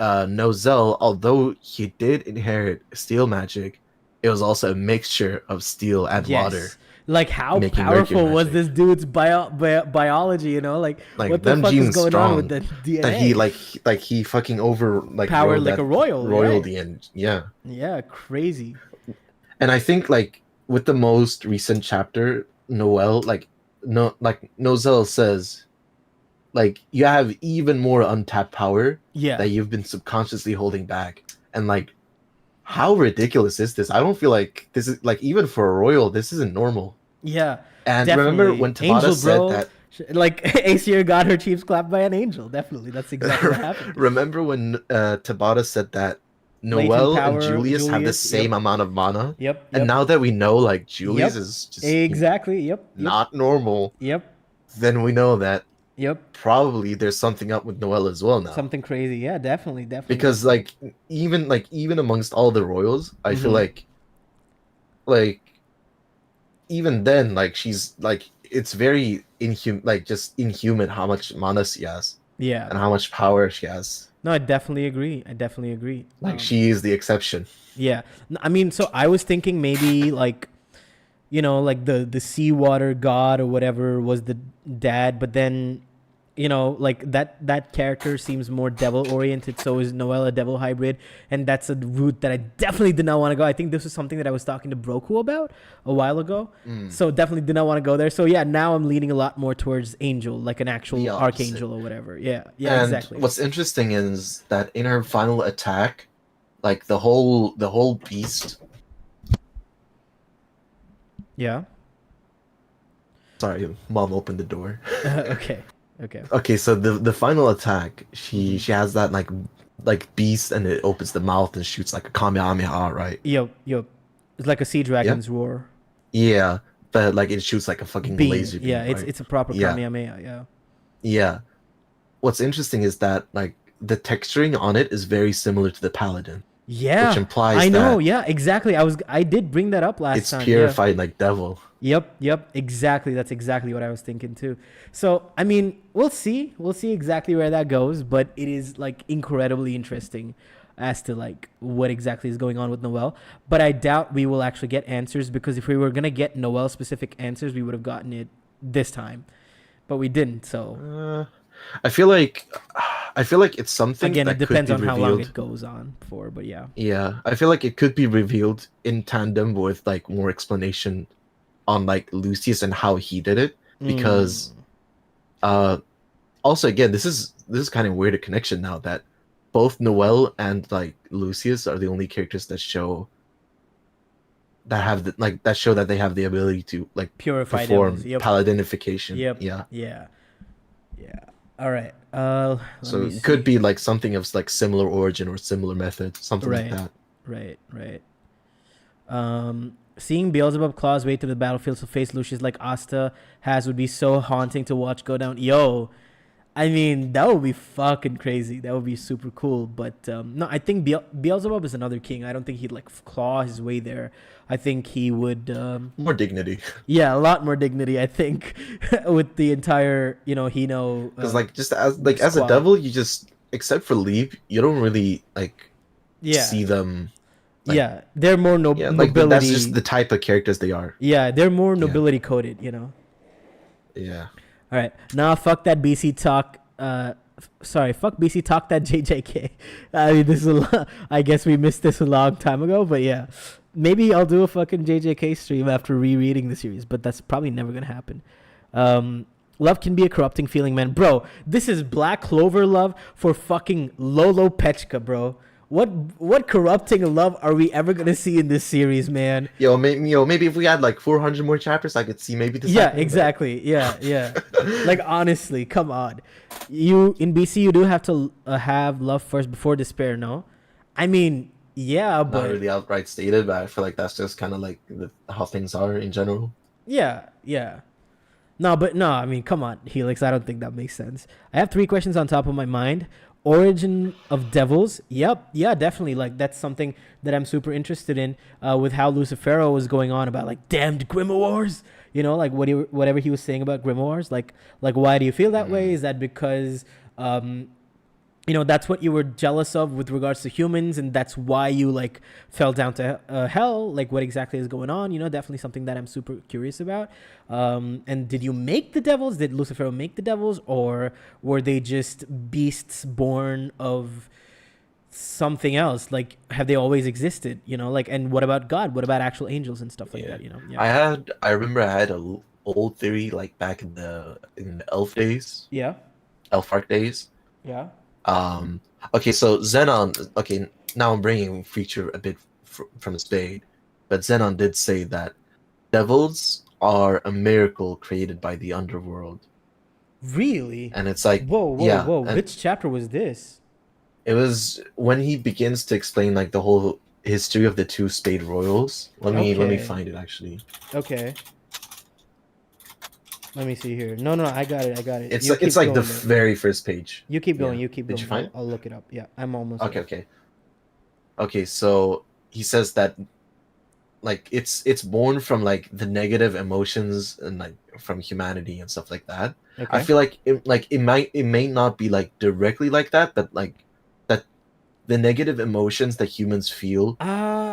Nozel, although he did inherit steel magic, it was also a mixture of steel and water, Yes. Like, how making Mercury powerful was magic. this dude's biology? You know, like, Like what the them fuck is genes going on with strong the that he DNA? like he fucking over like Powered rode like a that royal, right? royalty and yeah. Yeah, crazy. And I think like with the most recent chapter, Noelle like no like Nozel says like you have even more untapped power Yeah. that you've been subconsciously holding back. And like how ridiculous is this? I don't feel like this is like even for a royal, this isn't normal. Yeah, And remember definitely. when Tabata Angel, said bro. that Like, Aesir got her cheeks clapped by an angel. Definitely. That's exactly what happened. remember when Tabata said that Latent Noelle and power, Julius have the Julius. Yep. same amount of mana? Yep. And Yep. now that we know like Julius Yep. is just Exactly. Yep. Yep. not normal, Yep. then we know that Yep. probably there's something up with Noelle as well now. Something crazy. Yeah, definitely. Definitely. Because Definitely. like even amongst all the royals, I feel Mm-hmm. like even then like she's like it's very inhuman like just inhuman how much mana she has Yeah. and how much power she has. No, I definitely agree. I definitely agree. Like she is the exception. Yeah. I mean, so I was thinking maybe like, like the seawater god or whatever was the dad, but then, like that character seems more devil oriented. So is Noelle a devil hybrid, and that's a route that I definitely did not want to go. I think this was something that I was talking to Broku about a while ago. So definitely did not want to go there. So yeah, now I'm leaning a lot more towards angel, like an actual The opposite. archangel or whatever. Yeah. Yeah. And Exactly. what's interesting is that in her final attack, like the whole beast. Yeah. Sorry, mom opened the door. Okay. Okay. Okay, so the final attack, she has that like beast and it opens the mouth and shoots like a kamehameha, right? Yep. Yep. It's like a sea Yeah. dragon's roar. Yeah, but like it shoots like a fucking Beam. laser Yeah, beam, it's right? it's a proper Yeah, Kamehameha. Yeah. yeah. What's interesting is that like the texturing on it is very similar to the paladin, which Yeah, implies I know. that Yeah, exactly. I did bring that up last it's time. Yeah. purified like devil. Yep. Yep. Exactly. That's exactly what I was thinking too. So I mean, we'll see. We'll see exactly where that goes. But it is like incredibly interesting as to like what exactly is going on with Noelle. But I doubt we will actually get answers, because if we were gonna get Noelle specific answers, we would have gotten it this time. But we didn't. So I feel like I feel like it's something again, it that could depends be on how long it revealed. goes on for. But yeah. Yeah, I feel like it could be revealed in tandem with like more explanation on like Lucius and how he did it because Mm. uh also again this is kind of weird a connection now that both Noelle and like Lucius are the only characters that show that have the, like that show that they have the ability to like Purify devils. perform Yep. paladinification. Yep. Yeah. Yeah. Yeah. All right. Let So me it could see. be like something of like similar origin or similar method, something like Right. that. Right. Right. Seeing Beelzebub claws way to the battlefield to face Lucius like Asta has would be so haunting to watch go down. Yo, I mean, that would be fucking crazy. That would be super cool. But no, I think Beelzebub is another king. I don't think he'd like claw his way there. I think he would, More dignity. yeah, a lot more dignity. I think with the entire, Hino Because like just as a squad. devil, you just except for Leap, you don't really like Yeah, see them like yeah, they're more yeah like that's just nobility. the type of characters they are. Yeah, they're more Yeah, nobility coded. yeah. All right, now fuck that BC talk. Sorry, fuck BC talk that JJK. I mean, this is I guess we missed this a long time ago, but yeah, maybe I'll do a fucking JJK stream after rereading the series, but that's probably never gonna happen. Love can be a corrupting feeling, man. Bro, this is Black Clover love for fucking Lolo Pechka, bro. What corrupting love are we ever gonna see in this series, man? Maybe if we had like 400 more chapters, I could see maybe this Yeah, happening. exactly. Yeah, yeah. Like honestly, come on. You in BC, you do have to have love first before despair. No, I mean, yeah, Not but really outright stated, but I feel like that's just kind of like how things are in general. yeah, yeah. No, but no, I mean, come on, Helix. I don't think that makes sense. I have three questions on top of my mind. Origin of devils. Yep. Yeah, definitely. Like, that's something that I'm super interested in with how Lucifero was going on about, like, damned grimoires. Like whatever he was saying about grimoires. Like, why do you feel that way? Mm. Is that because um, that's what you were jealous of with regards to humans, and that's why you like fell down to hell. Like, what exactly is going on? Definitely something that I'm super curious about. And did you make the devils? Did Lucifer make the devils, or were they just beasts born of something else? Like, have they always existed? Like, and what about God? What about actual angels and stuff like Yeah. that? Yeah. I remember I had a old theory like back in the elf days, Yeah. elf arc days. Yeah. Um, okay, so Xenon. Okay, now I'm bringing feature a bit from the spade, but Xenon did say that devils are a miracle created by the underworld, Really? and it's like, Whoa, whoa, yeah, whoa! and Which chapter was this? it was when he begins to explain like the whole history of the two spade royals. Let me Okay. find it actually. Okay. Let me see here. No, no, I got it. I got it. It's You like it's keep like the going though. Yeah. very first page. You keep going. Yeah, You keep did you going. find I'll it? I'll look it up. Yeah, I'm almost Okay, there. okay, okay. So he says that like it's born from like the negative emotions and like from humanity and stuff like that. I Okay. feel like it may not be like directly like that, but like that the negative emotions that humans feel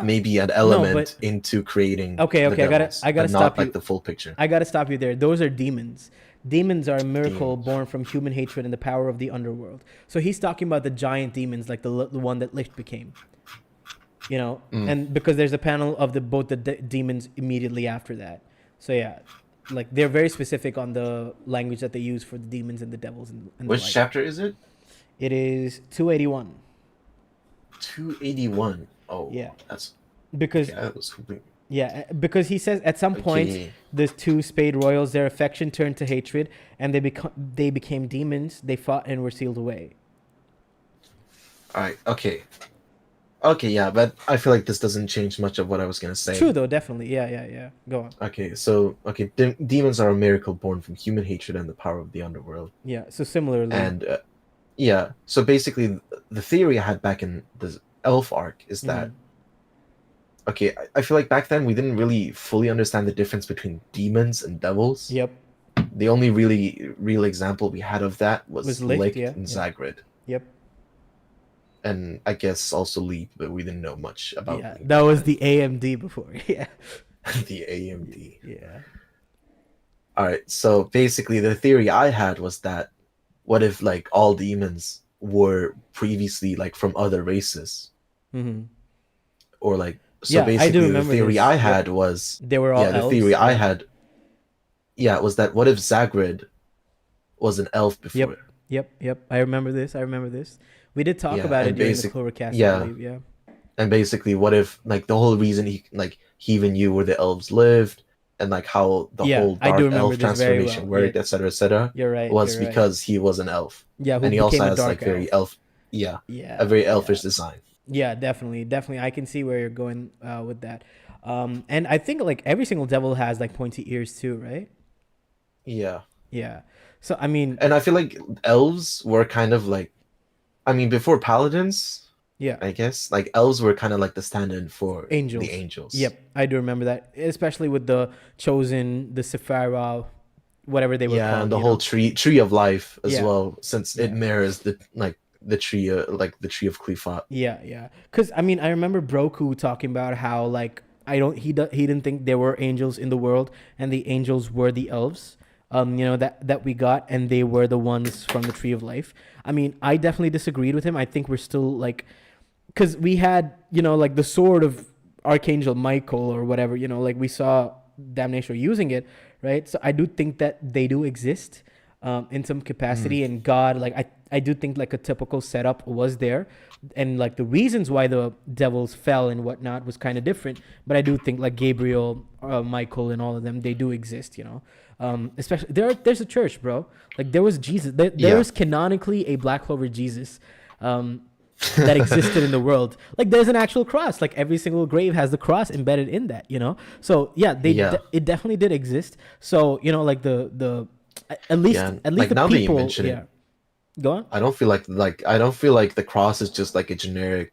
may be an No, but element into creating okay, the okay. I gotta devils, I gotta but not stop like you. the full picture. I gotta stop you there. Those are demons. Demons are a miracle Demons. born from human hatred and the power of the underworld. So he's talking about the giant demons, like the one that Licht became. Mm. And because there's a panel of the both the demons immediately after that. So yeah, like they're very specific on the language that they use for the demons and the devils and the Which like. chapter is it? It is 281. 281. Oh, Yeah, that's okay. because That was complete. because he says at some point Okay. the two spade royals, their affection turned to hatred, and they became demons. They fought and were sealed away. All right. Okay. Okay. Yeah, but I feel like this doesn't change much of what I was gonna True say. though, definitely. Yeah, yeah, yeah. Go on. Okay. So okay, demons are a miracle born from human hatred and the power of the underworld. Yeah. So similarly. And yeah. So basically, the theory I had back in the elf arc is that Mm, okay. I feel like back then we didn't really fully understand the difference between demons and devils. yep. The only really real example we had of that Was was Licht. Licht Yeah. and Yep. Zagrid. Yep. And I guess also Leap, but we didn't know much about Yeah. Leap That was then. the AMD before. Yeah. The AMD. Yeah. All right, so basically the theory I had was that what if like all demons were previously like from other races Mm-hmm. or like so Yeah, I do basically the remember theory this. I Yep. had was They were all yeah, the theory elves. I Yeah. had yeah, was that what if Zagrid was an elf Yep. before? Yep. Yep. I remember this. I remember this. We did talk Yeah, about it and during the basic Clover cast, I yeah, believe. Yeah. and basically what if like the whole reason he even knew where the elves lived and like how the Yeah, whole I do dark remember elf this very transformation well. Yeah. worked, etc., You're right. was You're right. because he was an elf, Yeah, who and he also became a has like dark very elf. elf, yeah, a Yeah. very Yeah. elfish design. Yeah, definitely. Definitely. I can see where you're going with that. And I think like every single devil has like pointy ears too, right? Yeah, Yeah. So I mean, and I feel like elves were kind of like, I mean, before paladins, yeah. I guess like elves were kind of like the stand-in for the Angels. angels. Yep, I do remember that, especially with the chosen, the Sephira, whatever they were Yeah, and called. the whole tree of life as Yeah, well, since it yeah, mirrors the tree like the tree of Qliphoth. yeah, yeah. Because I mean, I remember Broku talking about how like I don't he didn't think there were angels in the world, and the angels were the elves. That we got, and they were the ones from the tree of life. I mean, I definitely disagreed with him. I think we're still like because we had like the sword of Archangel Michael or whatever, like we saw Damnation using it, right? So I do think that they do exist in some Mm. capacity, and God, like I do think like a typical setup was there, and like the reasons why the devils fell and whatnot was kind of different, but I do think like Gabriel, Michael, and all of them, they do exist, especially there's a church, bro. Like there was Jesus, there Yeah. is canonically a Black Clover Jesus. that existed in the world. Like there's an actual cross. Like every single grave has the cross embedded in that, you know? So yeah, Yeah, it definitely did exist. So, you know, like the yeah. And, at least like the now that you people, mention it, yeah. Go on. I don't feel like the cross is just like a generic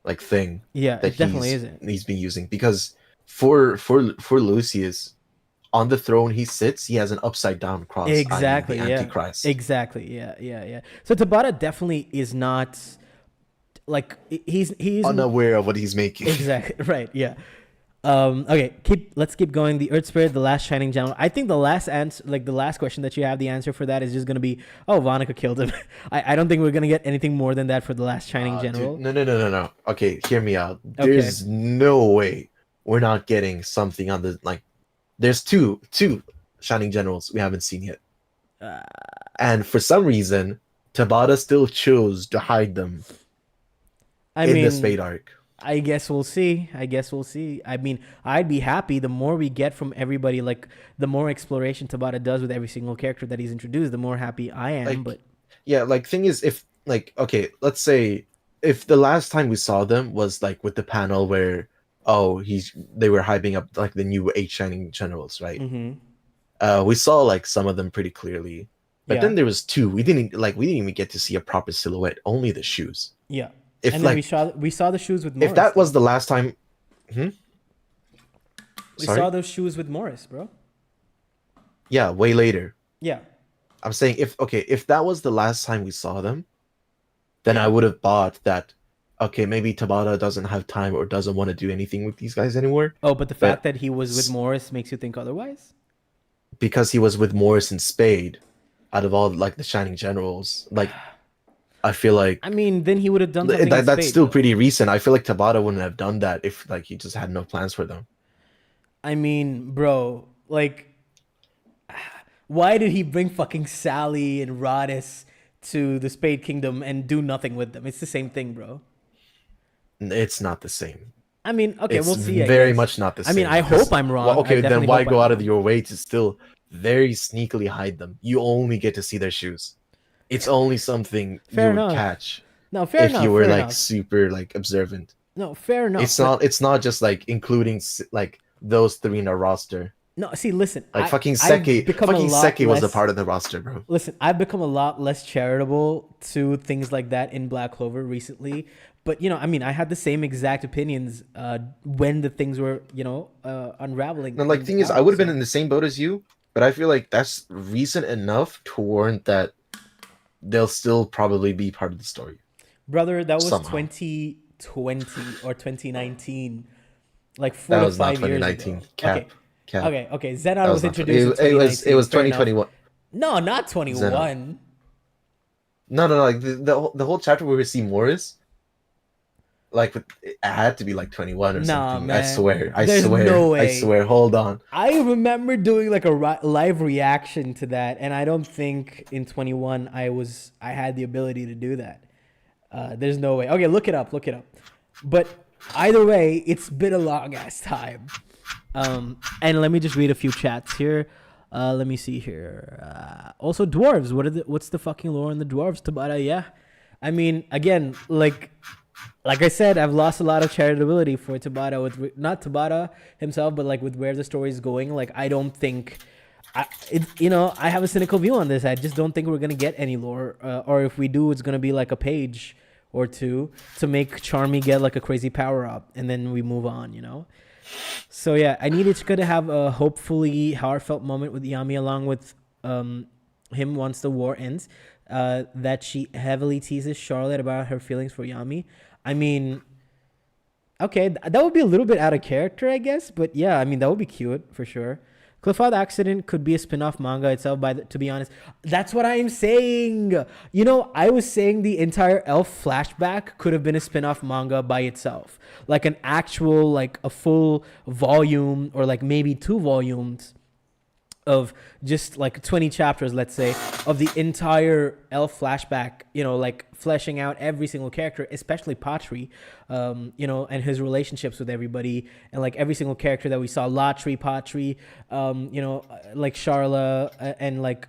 like thing Yeah, that it definitely isn't. he's been using, because for Lucius, on the throne he sits, he has an upside down cross, i.e. the Exactly, yeah. Antichrist. Exactly. Yeah, yeah, yeah. So Tabata definitely is not like he's Unaware of what he's making. exactly right, yeah. Okay, let's keep going. The Earth Spirit, the last shining general. I think the last answer, like the last question that you have, the answer for that is just gonna be, oh, Vonica killed him. I don't think we're gonna get anything more than that for the last shining Dude, general. no, no, no, no, no. Okay, hear me out. Okay. There's no way we're not getting something on the like. There's two Shining Generals we haven't seen yet, Uh, and for some reason, Tabata still chose to hide them I in the mean, Spade arc. I guess we'll see. I guess we'll see. I mean, I'd be happy the more we get from everybody. Like the more exploration Tabata does with every single character that he's introduced, the more happy I am. Like, But yeah, like thing is, if like okay, let's say if the last time we saw them was like with the panel where they were hyping up like the new eight Shining Generals, right? mm-hmm. We saw like some of them pretty clearly, but Yeah, then there was two. We didn't even get to see a proper silhouette. Only the shoes. yeah. If And then like we saw the shoes with if Morris that was though. the last time, hmm? We saw Sorry, those shoes with Morris, bro. yeah, way later. Yeah, I'm saying if that was the last time we saw them, then I yeah. would have bought that. Okay, maybe Tabata doesn't have time or doesn't want to do anything with these guys anymore. Oh, but the fact But that he was with Morris makes you think otherwise? because he was with Morris and Spade, out of all like the Shining Generals, like I feel like I mean, then he would have done something in that's Spade, still though. pretty recent. I feel like Tabata wouldn't have done that if like he just had no plans for them. I mean, bro, like, why did he bring fucking Sally and Rodis to the Spade Kingdom and do nothing with them? It's the same thing, bro. It's not the same. I mean, okay, It's we'll see, I very guess. much not the I mean, same I hope because I'm well, wrong. I okay, then definitely why hope go I'm out of wrong. your way to still very sneakily hide them? You only get to see their shoes. It's only something Fair you would enough. catch No, fair if you enough. were Fair like enough. super like observant. No, fair enough. It's But not it's not just like including like those three in our roster. no, see, listen, Like I've become a Fucking lot Seki was a less. part of the roster, bro. Listen, I've become a lot less charitable to things like that in Black Clover recently. But I mean, I had the same exact opinions when the things were, unraveling And like things thing is, I out. would have been So, in the same boat as you, but I feel like that's recent enough to warrant that they'll still probably be part of the story brother, that was somehow. 2020 or 2019, like four That to was not five years 2019. ago. Okay, Cap. okay, okay. That Zenon was was not 20. introduced in It 2019. was Fair enough. 2021. No, not Xenon. 21. No, no, no. Like the whole chapter where we see Morris, like it had to be like 21 or Nah, something. I man. swear. I There's no swear. I way. swear. Hold on. I remember doing like a live reaction to that, and I don't think in 21 I had the ability to do that. There's no way. Okay, look it up. Look it up. But either way, it's been a long ass time. And let me just read a few chats here. Let me see here. Also, dwarves. What's the fucking lore on the dwarves, Tabata? Yeah, I mean, again, like I said, I've lost a lot of charitability for Tabata with not Tabata himself, but like with where the story is going. Like I don't think, I have a cynical view on this. I just don't think we're gonna get any lore, or if we do, it's gonna be like a page or two to make Charmy get like a crazy power up, and then we move on. So yeah, I need Ichika to have a hopefully heartfelt moment with Yami, along with him once the war ends. That she heavily teases Charlotte about her feelings for Yami. I mean, okay, that would be a little bit out of character, I guess, but yeah, I mean that would be cute for sure. Clifford Accident could be a spin-off manga itself. To be honest, that's what I am saying. I was saying the entire Elf flashback could have been a spin-off manga by itself, like an actual, like a full volume, or like maybe 2 volumes of just like 20 chapters, let's say, of the entire Elf flashback, like fleshing out every single character, especially Patri, and his relationships with everybody, and like every single character that we saw, Latri, Patri, like Charla, and like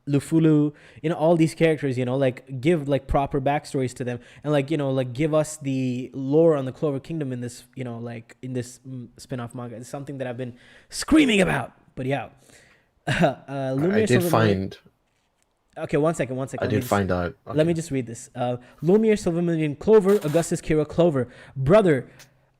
Lufulu, all these characters, like give like proper backstories to them, and like like give us the lore on the Clover Kingdom in this, like in this spin-off manga. It's something that I've been screaming about. But yeah, I Lumiere did Silver Million. find. Okay, one second. I did find out. Let me Okay. just read this. Lumiere Silver Million Clover, Augustus Kira Clover, brother.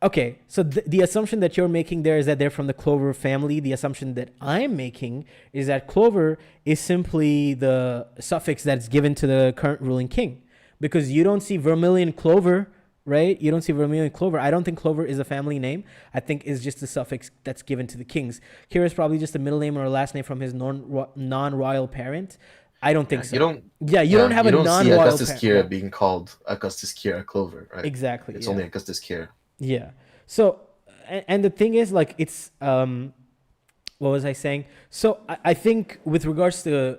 Okay, so the assumption that you're making there is that they're from the Clover family. The assumption that I'm making is that Clover is simply the suffix that's given to the current ruling king, because you don't see Vermilion Clover, right? You don't see Vermilion Clover. I don't think Clover is a family name. I think it's just a suffix that's given to the kings. Kira is probably just a middle name or a last name from his non-royal parent. I don't think Yeah, so. you don't. Yeah, you don't Yeah, have you a don't see non-royal Augustus parent. Kira Yeah, being called Augustus Kira Clover, right? exactly. It's Yeah. only Augustus Kira. Yeah. So, and the thing is, like, it's what was I saying? So I think with regards to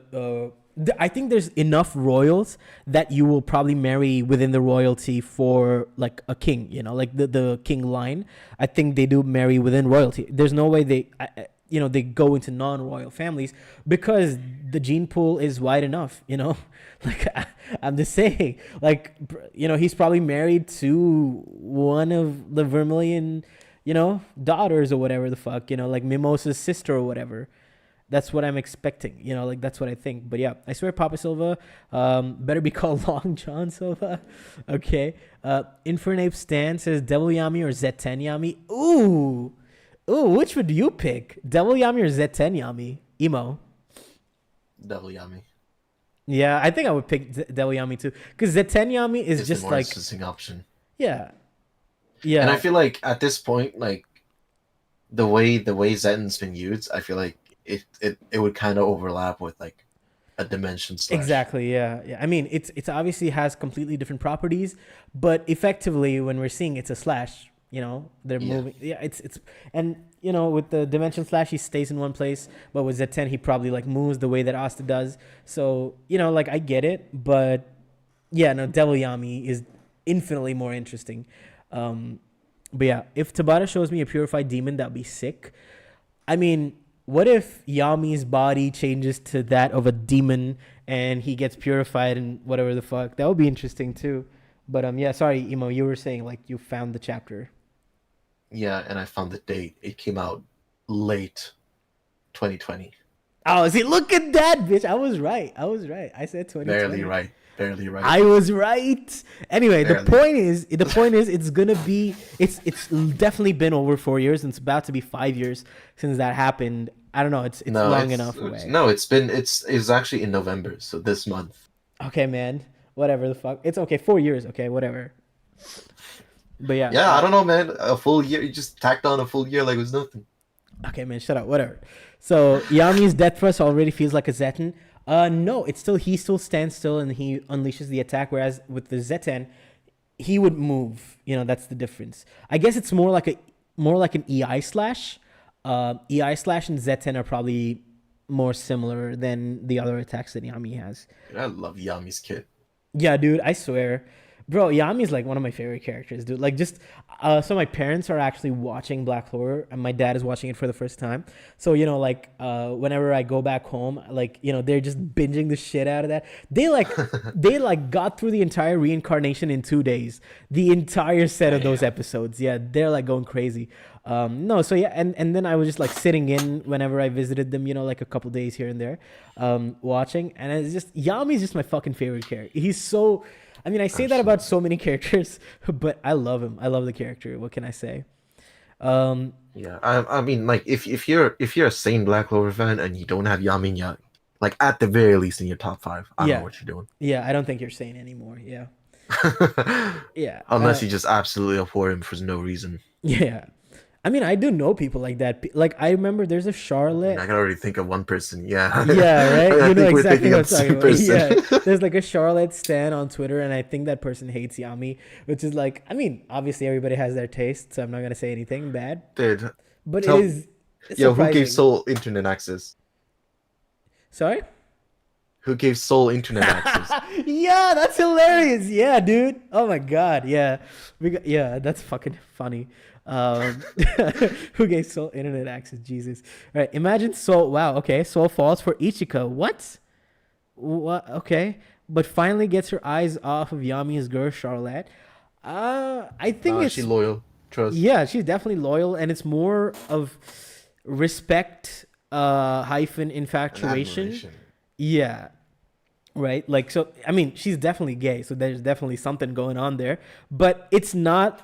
I think there's enough royals that you will probably marry within the royalty for like a king, like the king line. I think they do marry within royalty. There's no way they go into non-royal families, because the gene pool is wide enough, like I'm just saying, like, he's probably married to one of the Vermilion, daughters or whatever the fuck, like Mimosa's sister or whatever. That's what I'm expecting, like that's what I think. But yeah, I swear Papa Silva better be called Long John Silva. Okay. Infernape Stan says Devil Yami or Zeten Yami. Ooh, which would you pick? Devil Yami or Zeten Yami? Emo. Devil Yami Yeah, I think I would pick Devil Yami too, because Zeten Yami is is the just more like, interesting option. yeah, And I yeah, feel like at this point, like the way Zen's been used, I feel like it would kind of overlap with like a dimension slash. exactly, yeah. I mean, it's obviously has completely different properties, but effectively, when we're seeing it's a slash, they're Yeah. moving. Yeah, it's and with the dimension slash, he stays in one place, but with Z10, he probably like moves the way that Asta does. So like I get it, but yeah, no, Devil Yami is infinitely more interesting. But yeah, if Tabata shows me a purified demon, that'd be sick. I mean, what if Yami's body changes to that of a demon and he gets purified and whatever the fuck? That would be interesting too. But yeah, sorry, Emo, you were saying like you found the chapter. Yeah, and I found the date. It came out late 2020. Oh, see, look at that, bitch. I was right. I said 2020. Barely right. Barely right. I was right. Anyway, Barely. the point is, it's gonna be, it's definitely been over 4 years, and it's about to be 5 years since that happened. I don't know. It's No, long enough away. No, it's actually in November, so this month. Okay, man. Whatever the fuck. It's okay. 4 years. Okay, whatever. But yeah. Yeah, I don't know, man. A full year. You just tacked on a full year like it was nothing. Okay, man. Shut up. Whatever. So Yami's death thrust already feels like a Zetan. No, he still stands still and he unleashes the attack. Whereas with the Zetan, he would move. That's the difference. I guess it's more like an EI slash. EI slash and Zetan are probably more similar than the other attacks that Yami has. Dude, I love Yami's kit. Yeah, dude, I swear. Bro, Yami's like one of my favorite characters, dude. Like, just so my parents are actually watching Black Clover, and my dad is watching it for the first time. So like whenever I go back home, like they're just binging the shit out of that. They got through the entire reincarnation in 2 days, the entire set of those episodes. Yeah, they're like going crazy. No, so yeah, and then I was just like sitting in whenever I visited them, like a couple days here and there, watching, and it's just Yami's just my fucking favorite character. He's so. I mean, I say that about so many characters, but I love him. I love the character. What can I say? Yeah, I mean, like if you're a sane Black Clover fan and you don't have Yami yet, like at the very least in your top 5, I don't know what you're doing. Yeah, I don't think you're sane anymore. Yeah. Yeah. Unless you just absolutely abhor him for no reason. Yeah. I mean, I do know people like that. Like, I remember there's a Charlotte. I can already think of one person. Yeah. Yeah, right? I You know think we're exactly thinking what I'm of the talking same about. person. Yeah. There's like a Charlotte stan on Twitter, and I think that person hates Yami, which is like, I mean, obviously everybody has their taste, so I'm not going to say anything bad. Dude. But Tell- it is Yo, who surprising. gave Soul internet access? Sorry? Who gave Soul internet access? Yeah, that's hilarious. Yeah, dude. Oh my god. Yeah, yeah, that's fucking funny. Who gave Soul internet access? Jesus. All right. Imagine Soul. Wow. Okay. Soul falls for Ichika. What? What? Okay, but finally gets her eyes off of Yami's girl Charlotte. I think Nah, she it's loyal. Trust. yeah, she's definitely loyal, and it's more of respect hyphen And infatuation. admiration. Yeah, right. Like so, I mean, she's definitely gay, so there's definitely something going on there. But it's not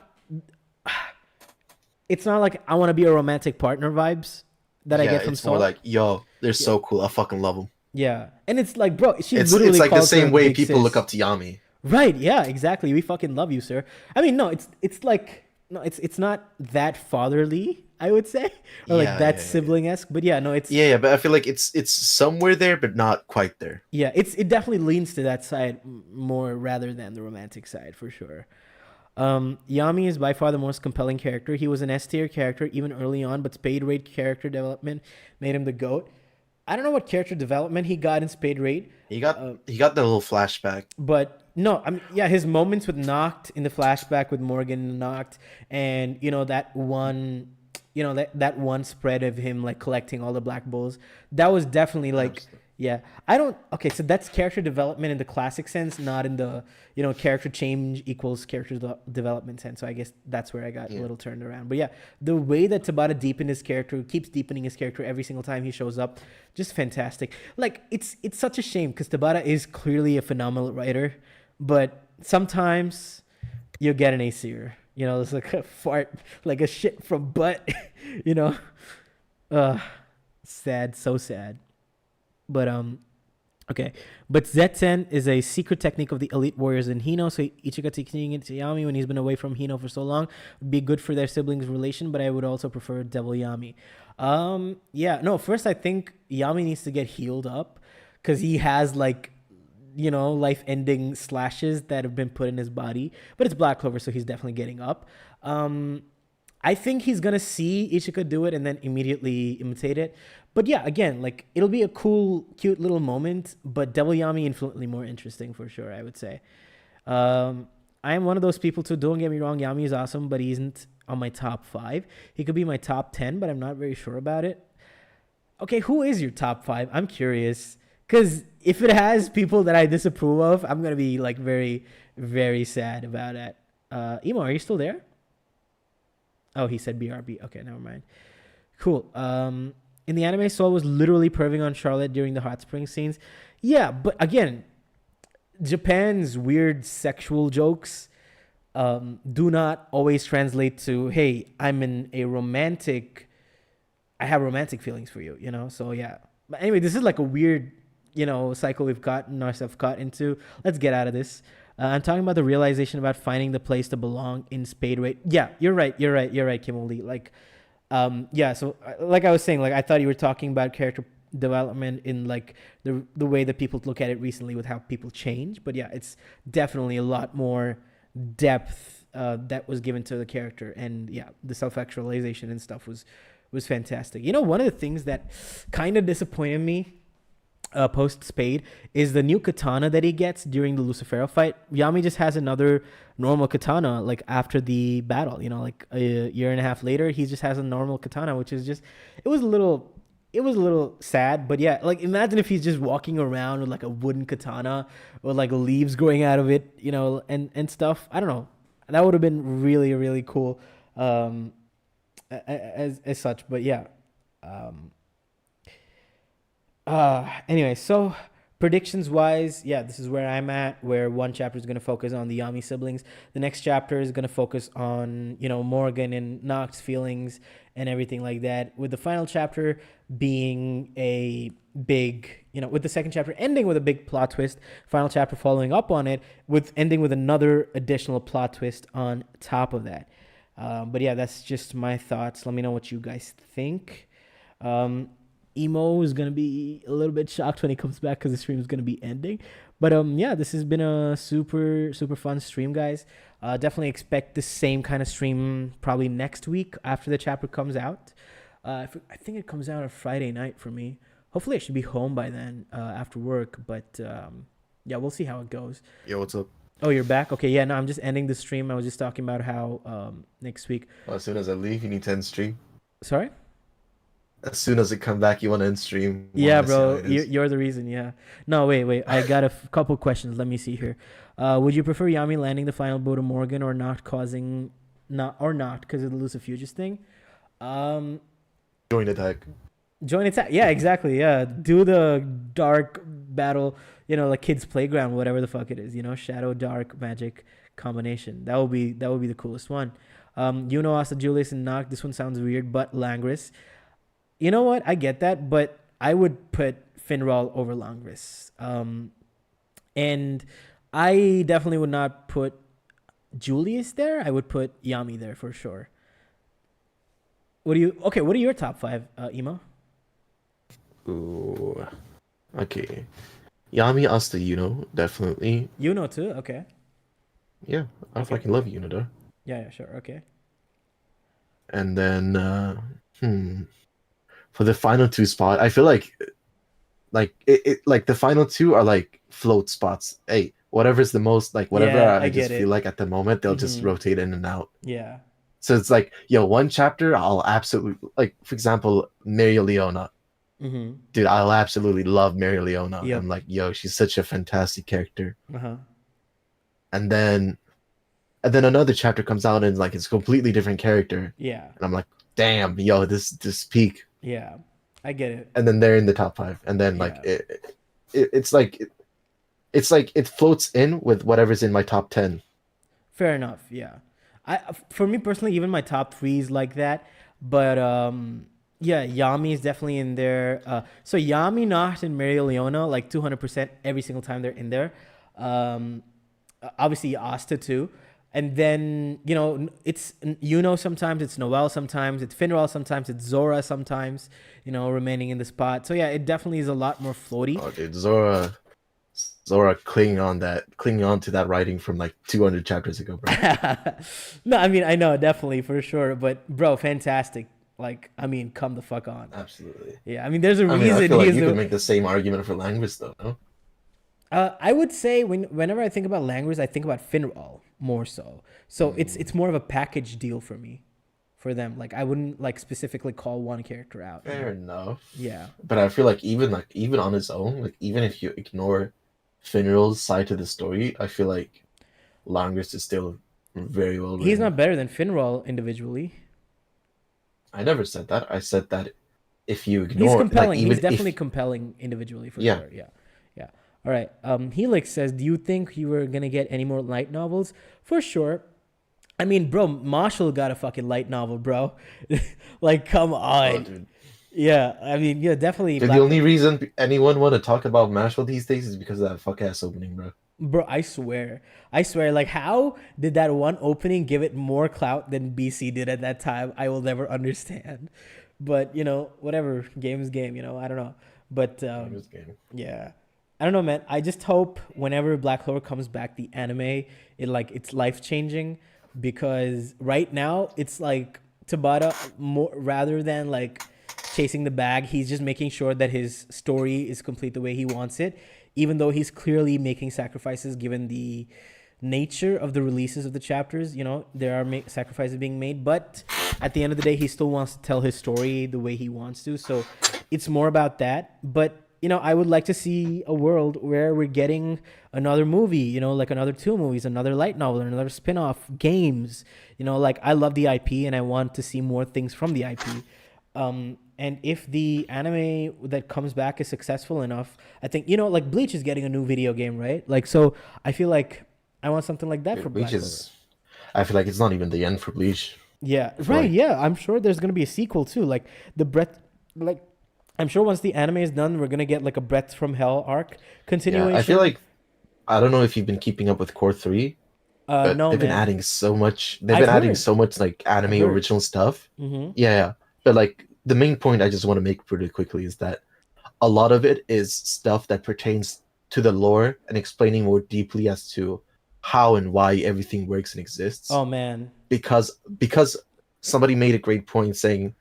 like I want to be a romantic partner vibes that I Yeah, get from it's more Salt. like, yo, they're Yeah, so cool. I fucking love them. yeah, and it's like, bro, she It's literally like the calls her same way big people look sis. up to Yami. Right? Yeah, exactly. We fucking love you, sir. I mean, no, it's like no, it's not that fatherly, I would say, or like Yeah, that yeah, yeah, yeah. sibling esque. But yeah, no, it's Yeah, yeah, but I feel like it's somewhere there, but not quite there. yeah, it definitely leans to that side more rather than the romantic side for sure. Yami is by far the most compelling character. He was an S tier character even early on, but Spade Raid character development made him the GOAT. I don't know what character development he got in Spade Raid, He got the little flashback. but no, I mean, yeah, his moments with Noct in the flashback with Morgan and Noct, and that one, that one spread of him like collecting all the black bulls, that was definitely like, 100%. yeah. I don't. Okay, so that's character development in the classic sense, not in the character change equals character development sense. So I guess that's where I got a Yeah. little turned around. But yeah, the way that Tabata deepened his character, keeps deepening his character every single time he shows up, just fantastic. Like it's such a shame because Tabata is clearly a phenomenal writer, but sometimes you get an ACer. It's like a fart, like a shit from butt. you know, uh, sad, so sad. But okay. But Zetsen is a secret technique of the elite warriors in Hino. So Ichigo teaching it to Yami when he's been away from Hino for so long would be good for their siblings' relation. But I would also prefer Devil Yami. Yeah. No. First, I think Yami needs to get healed up because he has like life-ending slashes that have been put in his body. But it's Black Clover, so he's definitely getting up. I think he's gonna see Ichika do it and then immediately imitate it. But yeah, again, like it'll be a cool, cute little moment. But Devil Yami infinitely more interesting for sure. I would say. I am one of those people too. Don't get me wrong, Yami is awesome, but he isn't on my top 5. He could be my top 10, but I'm not very sure about it. Okay, who is your top 5? I'm curious. Because if it has people that I disapprove of, I'm going to be like very, very sad about it. Emo, are you still there? Oh, he said BRB. Okay, never mind. Cool. In the anime, Sol was literally perving on Charlotte during the hot spring scenes. Yeah, but again, Japan's weird sexual jokes do not always translate to, hey, I have romantic feelings for you, So yeah. But anyway, this is like a weird, cycle we've gotten ourselves caught into. Let's get out of this. I'm talking about the realization about finding the place to belong in Spade Raid. Yeah, you're right, Kimoli. Like, yeah. So, like I was saying, like I thought you were talking about character development in like the way that people look at it recently with how people change. But yeah, it's definitely a lot more depth that was given to the character, and yeah, the self actualization and stuff was fantastic. One of the things that kind of disappointed me post Spade is the new katana that he gets during the Lucifero fight. Yami just has another normal katana like after the battle. Like a year and a half later, he just has a normal katana, which is just it was a little sad, but yeah, like imagine if he's just walking around with like a wooden katana or like leaves growing out of it, and stuff. I don't know. That would have been really really cool, as such. But yeah, um, anyway, so predictions wise, yeah, this is where I'm at. Where one chapter is going to focus on the Yami siblings, the next chapter is going to focus on Morgan and Noct's feelings and everything like that. With the final chapter being a big, with the second chapter ending with a big plot twist, final chapter following up on it with ending with another additional plot twist on top of that. But yeah, that's just my thoughts. Let me know what you guys think. Emo is gonna be a little bit shocked when he comes back because the stream is gonna be ending. But yeah, this has been a super super fun stream, guys. Definitely expect the same kind of stream probably next week after the chapter comes out. I think it comes out on Friday night for me. Hopefully, I should be home by then after work. But yeah, we'll see how it goes. Yo, what's up? Oh, you're back? Okay, yeah. No, I'm just ending the stream. I was just talking about how next week. Well, as soon as I leave, you need to end stream. Sorry. as soon as it come back, you want to end stream. Yeah, Want to see how bro, it you're, is. you're the reason. Yeah. No, wait. I got a couple questions. Let me see here. Would you prefer Yami landing the final blow to Morgan or not causing not because of the Lucifugis thing? Um, Join attack. Join attack. Yeah, exactly. Yeah, do the dark battle. Like kids playground, whatever the fuck it is. Shadow dark magic combination. That would be the coolest one. Asta, Julius, and Noct. This one sounds weird, but Langris. You know what? I get that, but I would put Finral over Langris. And I definitely would not put Julius there. I would put Yami there for sure. What are your top five, Emo? Ooh. Okay. Yami Asta definitely. Too? Okay. Yeah, I Okay. fucking love Yuno. Yeah, sure. Okay. And then for the final two spot, I feel like like the final two are like float spots. Hey, whatever's the most like whatever Yeah, I I get just feel it. like at the moment, they'll just Mm-hmm. rotate in and out. Yeah. So it's like, yo, one chapter I'll absolutely like, for example, Mary Leona. Mm-hmm. Dude, I'll absolutely love Mary Leona. Yep. I'm like, yo, she's such a fantastic character. Uh-huh. And then another chapter comes out and like it's a completely different character. Yeah. And I'm like, damn, yo, this peak. Yeah. I get it. And then they're in the top five. And then like Yeah. it's like it floats in with whatever's in my top 10. Fair enough. Yeah. For me personally, even my top three is like that. But yeah, Yami is definitely in there. So Yami, Nacht, and Mary Leona, like 200% every single time they're in there. Um, Obviously Asta too. And then it's sometimes it's Noelle, sometimes it's Finral, sometimes it's Zora, sometimes remaining in the spot. So yeah, it definitely is a lot more floaty. Oh dude, Zora clinging on to that writing from like 200 chapters ago, bro. No, I mean I know definitely for sure, but bro, fantastic. Like I mean, come the fuck on. Absolutely. Yeah, I mean, there's a I mean, I reason feel like he's you could the. make the same argument for Language though, no? I would say whenever I think about language, I think about Finral more so. So it's more of a package deal for me, for them. Like I wouldn't like specifically call one character out. Fair enough. Yeah. But I feel like even on its own, like even if you ignore Finral's side to the story, I feel like Language is still very well He's written. not better than Finral individually. I never said that. I said that if you He's ignore, like compelling. He's even definitely if, compelling individually for yeah, sure. Yeah. Yeah. All right. Helix says, "Do you think you were gonna get any more light novels?" For sure. I mean, bro, Marshall got a fucking light novel, bro. Like, come oh on. dude. Yeah, I mean, yeah, definitely Dude, the Black. only reason anyone want to talk about Mashal these days is because of that fuck ass opening, bro. Bro, I swear, like, how did that one opening give it more clout than BC did at that time? I will never understand. But whatever, game is game. I don't know. But Game is game. yeah, I don't know, man. I just hope whenever Black Clover comes back, the anime, it's life changing, because right now it's like Tabata, more rather than like chasing the bag, he's just making sure that his story is complete the way he wants it, even though he's clearly making sacrifices given the nature of the releases of the chapters. There are sacrifices being made, but at the end of the day, he still wants to tell his story the way he wants to. So it's more about that. But I would like to see a world where we're getting another movie, like another two movies, another light novel, or another spin-off, games. Like I love the IP and I want to see more things from the IP. And if the anime that comes back is successful enough, I think like Bleach is getting a new video game, right? Like, so I feel like I want something like that for Dude, Bleach Black Clover. is. I feel like it's not even the end for Bleach. Yeah, I feel right. like, Yeah, I'm sure there's gonna be a sequel too. Like the breath, like I'm sure once the anime is done, we're gonna get like a Breath from Hell arc yeah, I feel continuation. like I don't know if you've been keeping up with Core 3, but No, they've been man. adding so much. They've I've been adding heard. so much like I've anime heard. original stuff. Mm-hmm. Yeah, yeah. But like the main point I just want to make pretty quickly is that a lot of it is stuff that pertains to the lore and explaining more deeply as to how and why everything works and exists. Oh man. Because somebody made a great point saying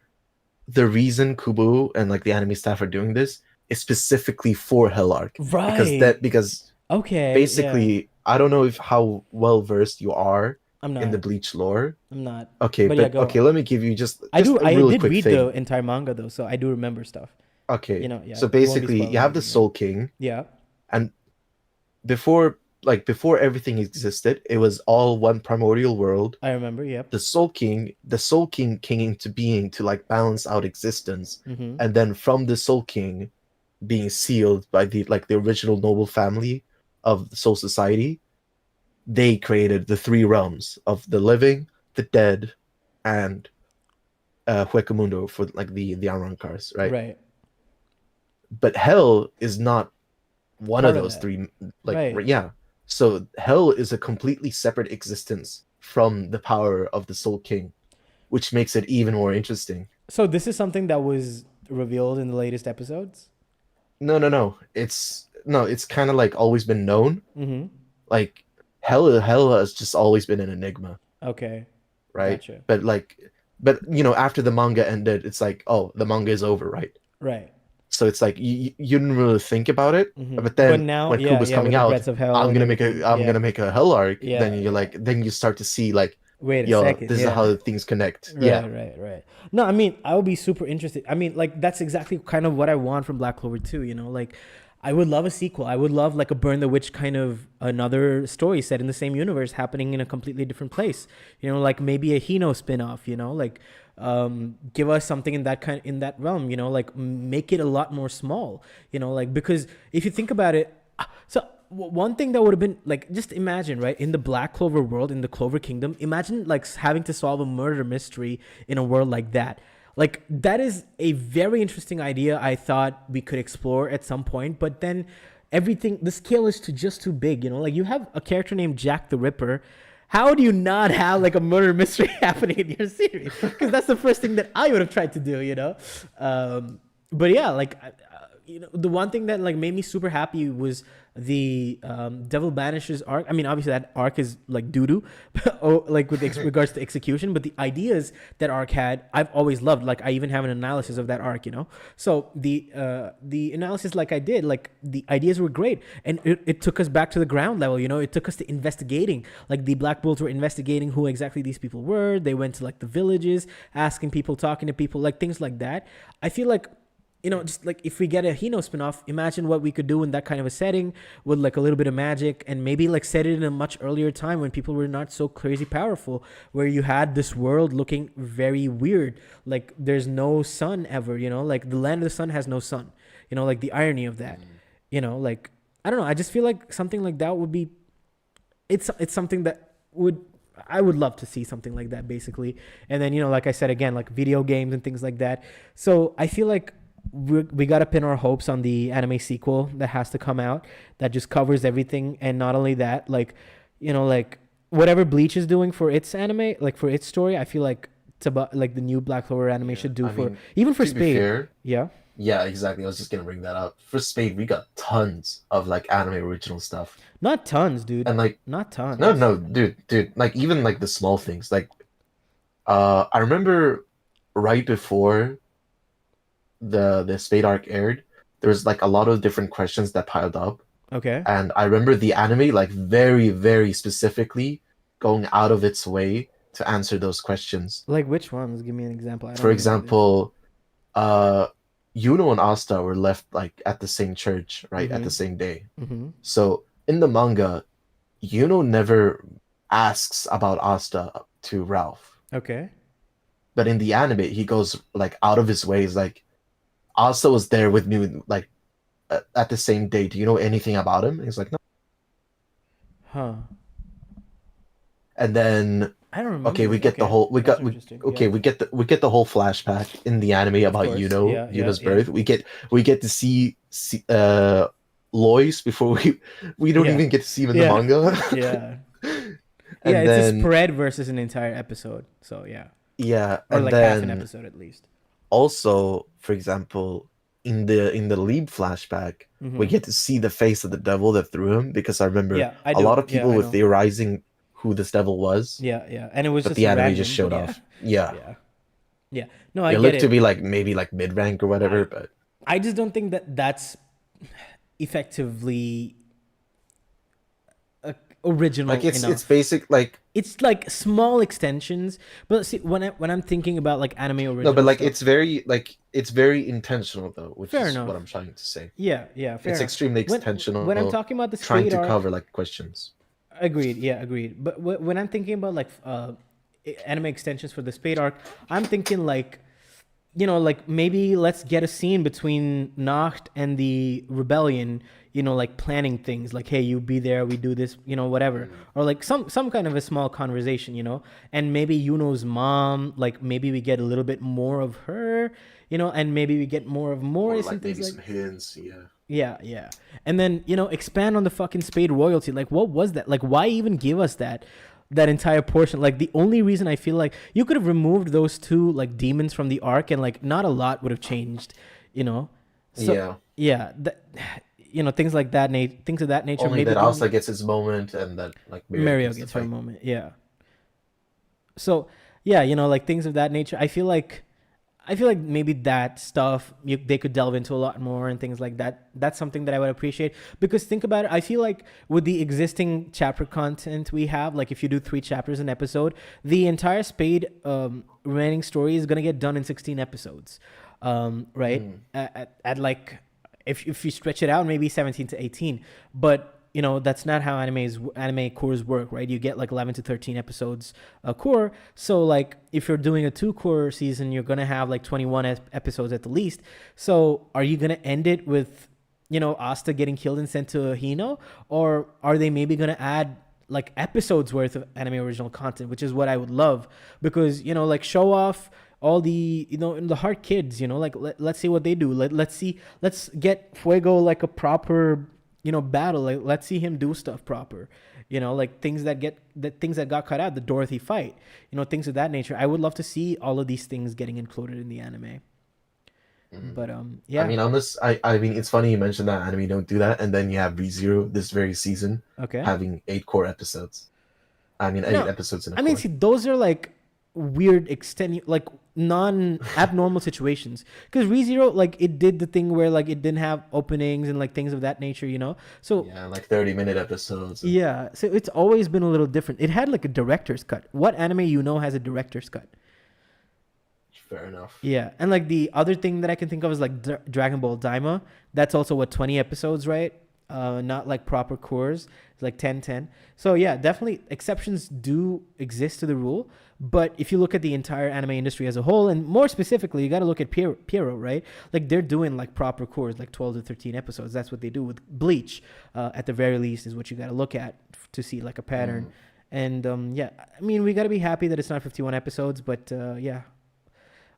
the reason Kubu and like the anime staff are doing this is specifically for Hell Arc. Right. Because Okay. Yeah. basically I don't know if how well versed you are I'm in the not. Bleach lore. I'm not. Okay, But yeah, but go okay, on. let me give you just I do. a I really did quick read the thing. entire manga though, so I do remember stuff. Okay, Yeah, so we won't be basically you spoiling have the anything. Yeah. Soul King, Yeah. and before everything existed, it was all one primordial world. I remember. Yep. The Soul King came into being to like balance out existence, Mm-hmm. and then from the Soul King being sealed by the original noble family of the Soul Society, they created the three realms of the living, the dead, and Huecamundo for like the Arrancars, right? Right. But Hell is not one of Part of those that. three. Like Right. yeah, so Hell is a completely separate existence from the power of the Soul King, which makes it even more interesting. So this is something that was revealed in the latest episodes. No, no, no. It's kind of like always been known. Mm-hmm. Like Hell has just always been an enigma, Okay. right? Gotcha. But after the manga ended, it's like, oh, the manga is over, right? Right. So it's like you didn't really think about it. Mm-hmm. But But then now, when yeah, Kuba's yeah, coming with the out, breaths of hell and everything. I'm Yeah. gonna make a Hell arc. Yeah. Yeah. Then you start to see like, Wait a yo, second. this is Yeah. how things connect. Yeah. Right, right, right. No, I mean, I would be super interested. I mean, like that's exactly kind of what I want from Black Clover 2, you know? Like I would love a sequel. I would love like a Burn the Witch kind of another story set in the same universe happening in a completely different place. You know, like maybe a Hino spin-off, you know? Like give us something in that in that realm, you know? Like make it a lot more small, you know? Like because if you think about it, so one thing that would have been like, just imagine, right, in the Black Clover world, in the Clover Kingdom, imagine like having to solve a murder mystery in a world like that. Like that is a very interesting idea. I thought we could explore at some point, but then everything, the scale is just too big. You know, like you have a character named Jack the Ripper. How do you not have like a murder mystery happening in your series? Because that's the first thing that I would have tried to do. You know, but yeah, like you know, the one thing that like made me super happy was the Devil Banishes arc. I mean, obviously that arc is like doo doo, like with regards to execution. But the ideas that arc had, I've always loved. Like I even have an analysis of that arc. You know, so the analysis like I did, like the ideas were great, and it took us back to the ground level. You know, it took us to investigating. Like the Black Bulls were investigating who exactly these people were. They went to like the villages, asking people, talking to people, like things like that. I feel like, you know, just like if we get a Hino spinoff, imagine what we could do in that kind of a setting with like a little bit of magic, and maybe like set it in a much earlier time when people were not so crazy powerful, where you had this world looking very weird. Like there's no sun ever, you know, like the land of the sun has no sun, you know, like the irony of that, you know, like, I don't know. I just feel like something like that would be, it's something that would, I would love to see something like that basically. And then, you know, like I said, again, like video games and things like that. So I feel like we got to pin our hopes on the anime sequel that has to come out, that just covers everything. And not only that, like, you know, like whatever Bleach is doing for its anime, like for its story, I feel like it's about like the new Black Clover anime Yeah. should do I for, mean, even for to be Spade. fair, Yeah. yeah, exactly. I was just gonna bring that up. For Spade, we got tons of like anime original stuff. Not tons, dude. And like, Not no, tons. no, dude, like even like the small things. Like, I remember right before the Spade arc aired, there was like a lot of different questions that piled up. Okay. And I remember the anime like very, very specifically going out of its way to answer those questions. Like which ones? Give me an example. I don't For remember this. example, uh Yuno and Asta were left like at the same church, right, at Mm-hmm. the same day. Mm-hmm. So in the manga, Yuno never asks about Asta to Ralph. Okay. But in the anime, he goes like out of his way. He's like, Asta was there with me like at the same day. Do you know anything about him? And he's like, no. Huh. And then I don't okay, remember we this. get the Okay. whole That's interesting. Yeah. we get the whole flashback in the anime Of about course. Yeah. Yeah. Yuno's Yeah. birth. We get to see Lois before we don't Yeah. even get to see him in the Yeah. manga. Yeah. Yeah. And It's a then spread versus an entire episode. So yeah. yeah, Or and like half an then episode at least. also, for example, in the lead flashback, we Mm-hmm. get to see the face of the devil that threw him, because I remember Yeah, I a lot do. of Yeah, people I were know. theorizing who this devil was, Yeah, yeah. And it was but just the anime just random, but showed yeah. off. Yeah. Yeah. Yeah. No, I It get looked to it. be like maybe like mid rank or whatever, I but I just don't think that that's effectively original Like it's enough. basic like It's like small extensions, but see, when I'm thinking about like anime no, but original like stuff, it's very intentional though, which fair is what enough. I'm trying to say. Yeah, yeah, fair It's enough. extremely When I'm intentional, talking about the trying Spade to arc, cover like questions. agreed. Yeah, agreed. But when I'm thinking about like anime extensions for the Spade arc, I'm thinking like, like maybe let's get a scene between Nacht and the rebellion, like planning things like, hey, you be there, we do this, whatever. Mm. Or like some kind of a small conversation, and maybe Yuno's mom, like maybe we get a little bit more of her, and maybe we get more of Or Morris and like things maybe like. some hints, yeah. Yeah, yeah. And then, expand on the fucking Spade royalty. Like, what was that? Like, why even give us that entire portion? Like, the only reason I feel like you could have removed those two like demons from the arc and like not a lot would have changed, you know. So Yeah. yeah, things like that, things of that nature. Only Maybe that give me Asta gets his moment and that like Miriel Mario gets the gets her fight. moment. Yeah. So yeah, like things of that nature. I feel like maybe that stuff they could delve into a lot more and things like that. That's something that I would appreciate because think about it. I feel like with the existing chapter content we have, like if you do 3 chapters an episode, the entire Spade remaining story is gonna get done in 16 episodes, right? Mm. At like if you stretch it out, maybe 17 to 18, but that's not how anime cores work, right? You get like 11 to 13 episodes a core. So like if you're doing a 2 core season, you're gonna have like 21 episodes at the least. So are you gonna end it with Asta getting killed and sent to Hino, or are they maybe gonna add like episodes worth of anime original content, which is what I would love, because like show off all the the heart kids, like let's see what they do. Let's get Fuego like a proper battle. Like let's see him do stuff proper, like things that got cut out, the Dorothy fight, things of that nature. I would love to see all of these things getting included in the anime. Mm. But I yeah. mean, on this, I mean, it's funny you mentioned that anime don't do that, and then you have ReZero this very season Okay. having 8 core episodes. I mean, eight No, episodes in a I mean, core. see, those are like weird like non abnormal situations, because ReZero, like it did the thing where like it didn't have openings and like things of that nature, so Yeah, like 30-minute episodes. And yeah, so it's always been a little different. It had like a director's cut. What anime has a director's cut? fair enough. Yeah, and like the other thing that I can think of is like Dragon Ball Daima. That's also what 20 episodes, right? Not like proper cores. It's like 10, 10. So yeah, definitely exceptions do exist to the rule. But if you look at the entire anime industry as a whole, and more specifically, you got to look at Pierrot, right? Like they're doing like proper cores, like 12 to 13 episodes. That's what they do with Bleach. At the very least, is what you got to look at to see like a pattern. Mm. And yeah, I mean, we got to be happy that it's not 51 episodes, but yeah,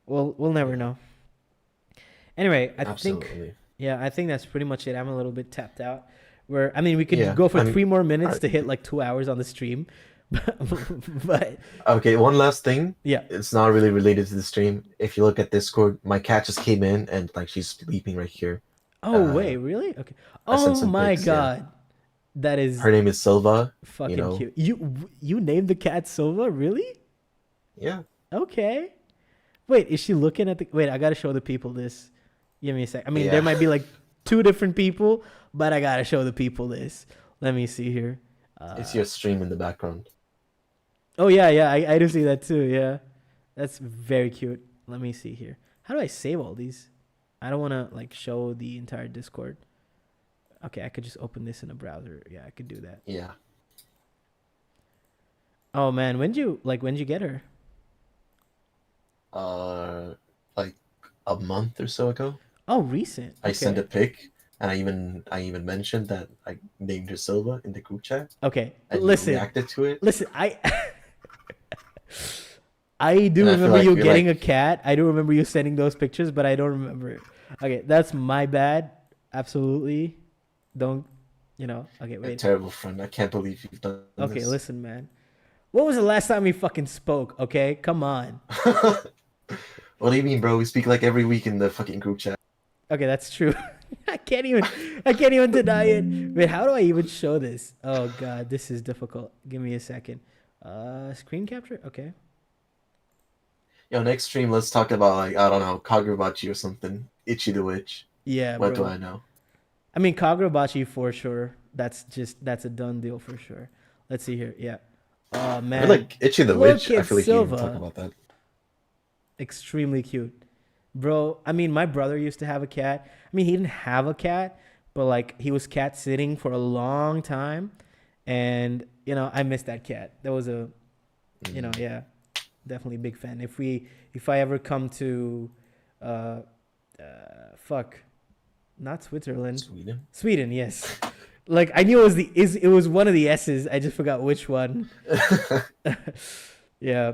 we'll never Yeah, know. Anyway, absolutely. I think that's pretty much it. I'm a little bit tapped out. Where I mean, we could Yeah, go for I mean, 3 more minutes I, to hit like 2 hours on the stream, but okay. One last thing. yeah. It's not really related to the stream. If you look at Discord, my cat just came in and like she's sleeping right here. Oh Uh, wait, really? Okay. I sent Oh some my pics. Yeah, god, that is her name is Silva. You fucking know. cute. You named the cat Silva, really? Yeah. Okay. Wait, is she looking at the? Wait, I gotta show the people this. Give me a sec. I mean, there Yeah. might be like 2 different people, but I gotta show the people this. Let me see here. It's Uh, your stream in the background. oh yeah, yeah, I do see that too. Yeah, that's very cute. Let me see here. How do I save all these? I don't want to like show the entire Discord. Okay, I could just open this in a browser. Yeah, I could do that. Yeah. Oh man, when did you get her? Uh, like a month or so ago, Oh, recent. I sent a Okay. pic, and I even mentioned that I named her Silva in the group chat, Okay. and you Listen. reacted to it. Listen, I do And I feel remember like you you're getting a like cat. I do remember you sending those pictures, but I don't remember it. Okay, that's my bad. Absolutely. Don't, Okay, a wait. terrible friend. I can't believe you've done Okay, this. listen, man. When was the last time we fucking spoke? Okay, come on. What do you mean, bro? We speak like every week in the fucking group chat. Okay, that's true. I can't even, I can't even deny it. Wait, how do I even show this? Oh god, this is difficult. Give me a second. Screen capture. Okay. Yo, next stream, let's talk about like I don't know, Kagurabachi or something. Itchy the Witch. Yeah, What do bro. I know? I mean, Kagurabachi for sure. That's a done deal for sure. Let's see here. Yeah. Oh I feel man, like Itchy the look Witch. I at feel like you didn't talk Silva. about that. Extremely cute. Bro, I mean, my brother used to have a cat. I mean, he didn't have a cat, but like he was cat sitting for a long time. And, I miss that cat. That was Mm. yeah, definitely a big fan. If I ever come to, uh, fuck, not Switzerland, Sweden. Sweden, yes. Like I knew it was one of the S's. I just forgot which one. Yeah.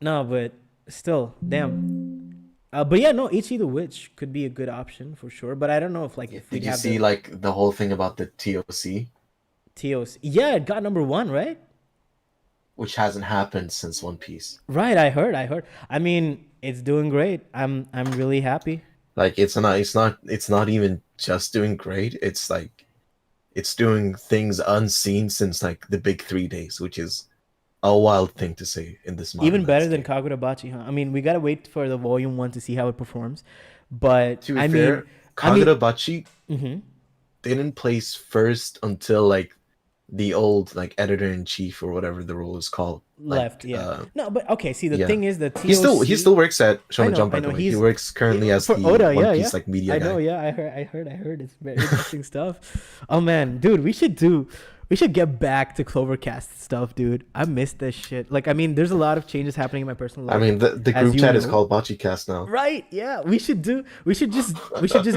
No, but still, damn. But yeah, no, Ichi the Witch could be a good option for sure. But I don't know Yeah, if we'd did you have see the like the whole thing about the TOC, TOC. Yeah, it got number one, right? which hasn't happened since One Piece? Right, I heard. I mean, it's doing great. I'm really happy. Like it's not even just doing great. It's like it's doing things unseen since like the big 3 days, which is a wild thing to say in this modern Even better than landscape. Kagurabachi, huh? I mean, we gotta wait for the volume one to see how it performs. But To be fair, I mean, Kagurabachi mm-hmm. didn't place first until like the old like editor in chief or whatever the role is called. Left, Like yeah. No, but okay. See, the yeah. thing is, the He TOC. still works at Shonen Jump I by the know. way. He He's works currently as for the Oda. One Yeah, Piece yeah. like media I know. guy. Yeah, I heard. It's very interesting stuff. Oh man, dude, we should get back to Clovercast stuff, dude. I miss this shit. Like, I mean, there's a lot of changes happening in my personal I life, mean the as group you chat is know. called Bachicast now. Right? Yeah. We should just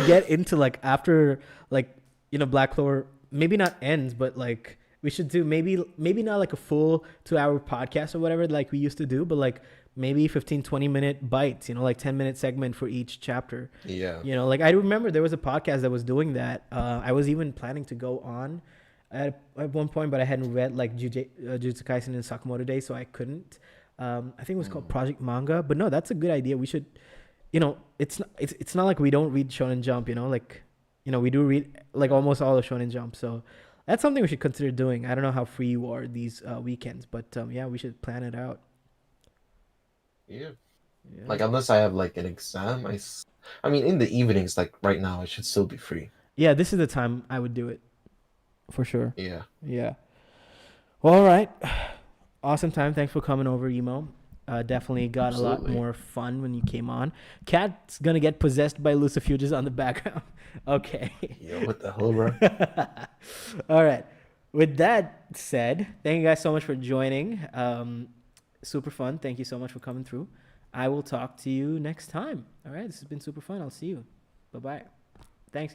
get into like after like Black Clover maybe not ends, but like we should do maybe not like a full 2 hour podcast or whatever like we used to do, but like maybe 15-20 minute bites, like 10-minute segment for each chapter. Yeah. Like I remember there was a podcast that was doing that. I was even planning to go on at one point, but I hadn't read like Jujutsu Kaisen and Sakamoto Days, so I couldn't. I think it was called Mm. Project Manga, but no, that's a good idea. We should, it's not like we don't read Shonen Jump, like, we do read like almost all of Shonen Jump, so that's something we should consider doing. I don't know how free you are these weekends, but yeah, we should plan it out. Yeah. Yeah, Like unless I have like an exam, I mean in the evenings like right now I should still be free. yeah, this is the time I would do it for sure. Yeah. Yeah. Well, all right. Awesome time. Thanks for coming over, Emo. Definitely got a lot Absolutely. more fun when you came on. Cat's gonna get possessed by Lucifuges on the background. Okay. Yo, what the hell, bro? All right. With that said, thank you guys so much for joining. Super fun. Thank you so much for coming through. I will talk to you next time. All right. This has been super fun. I'll see you. Bye bye. Thanks.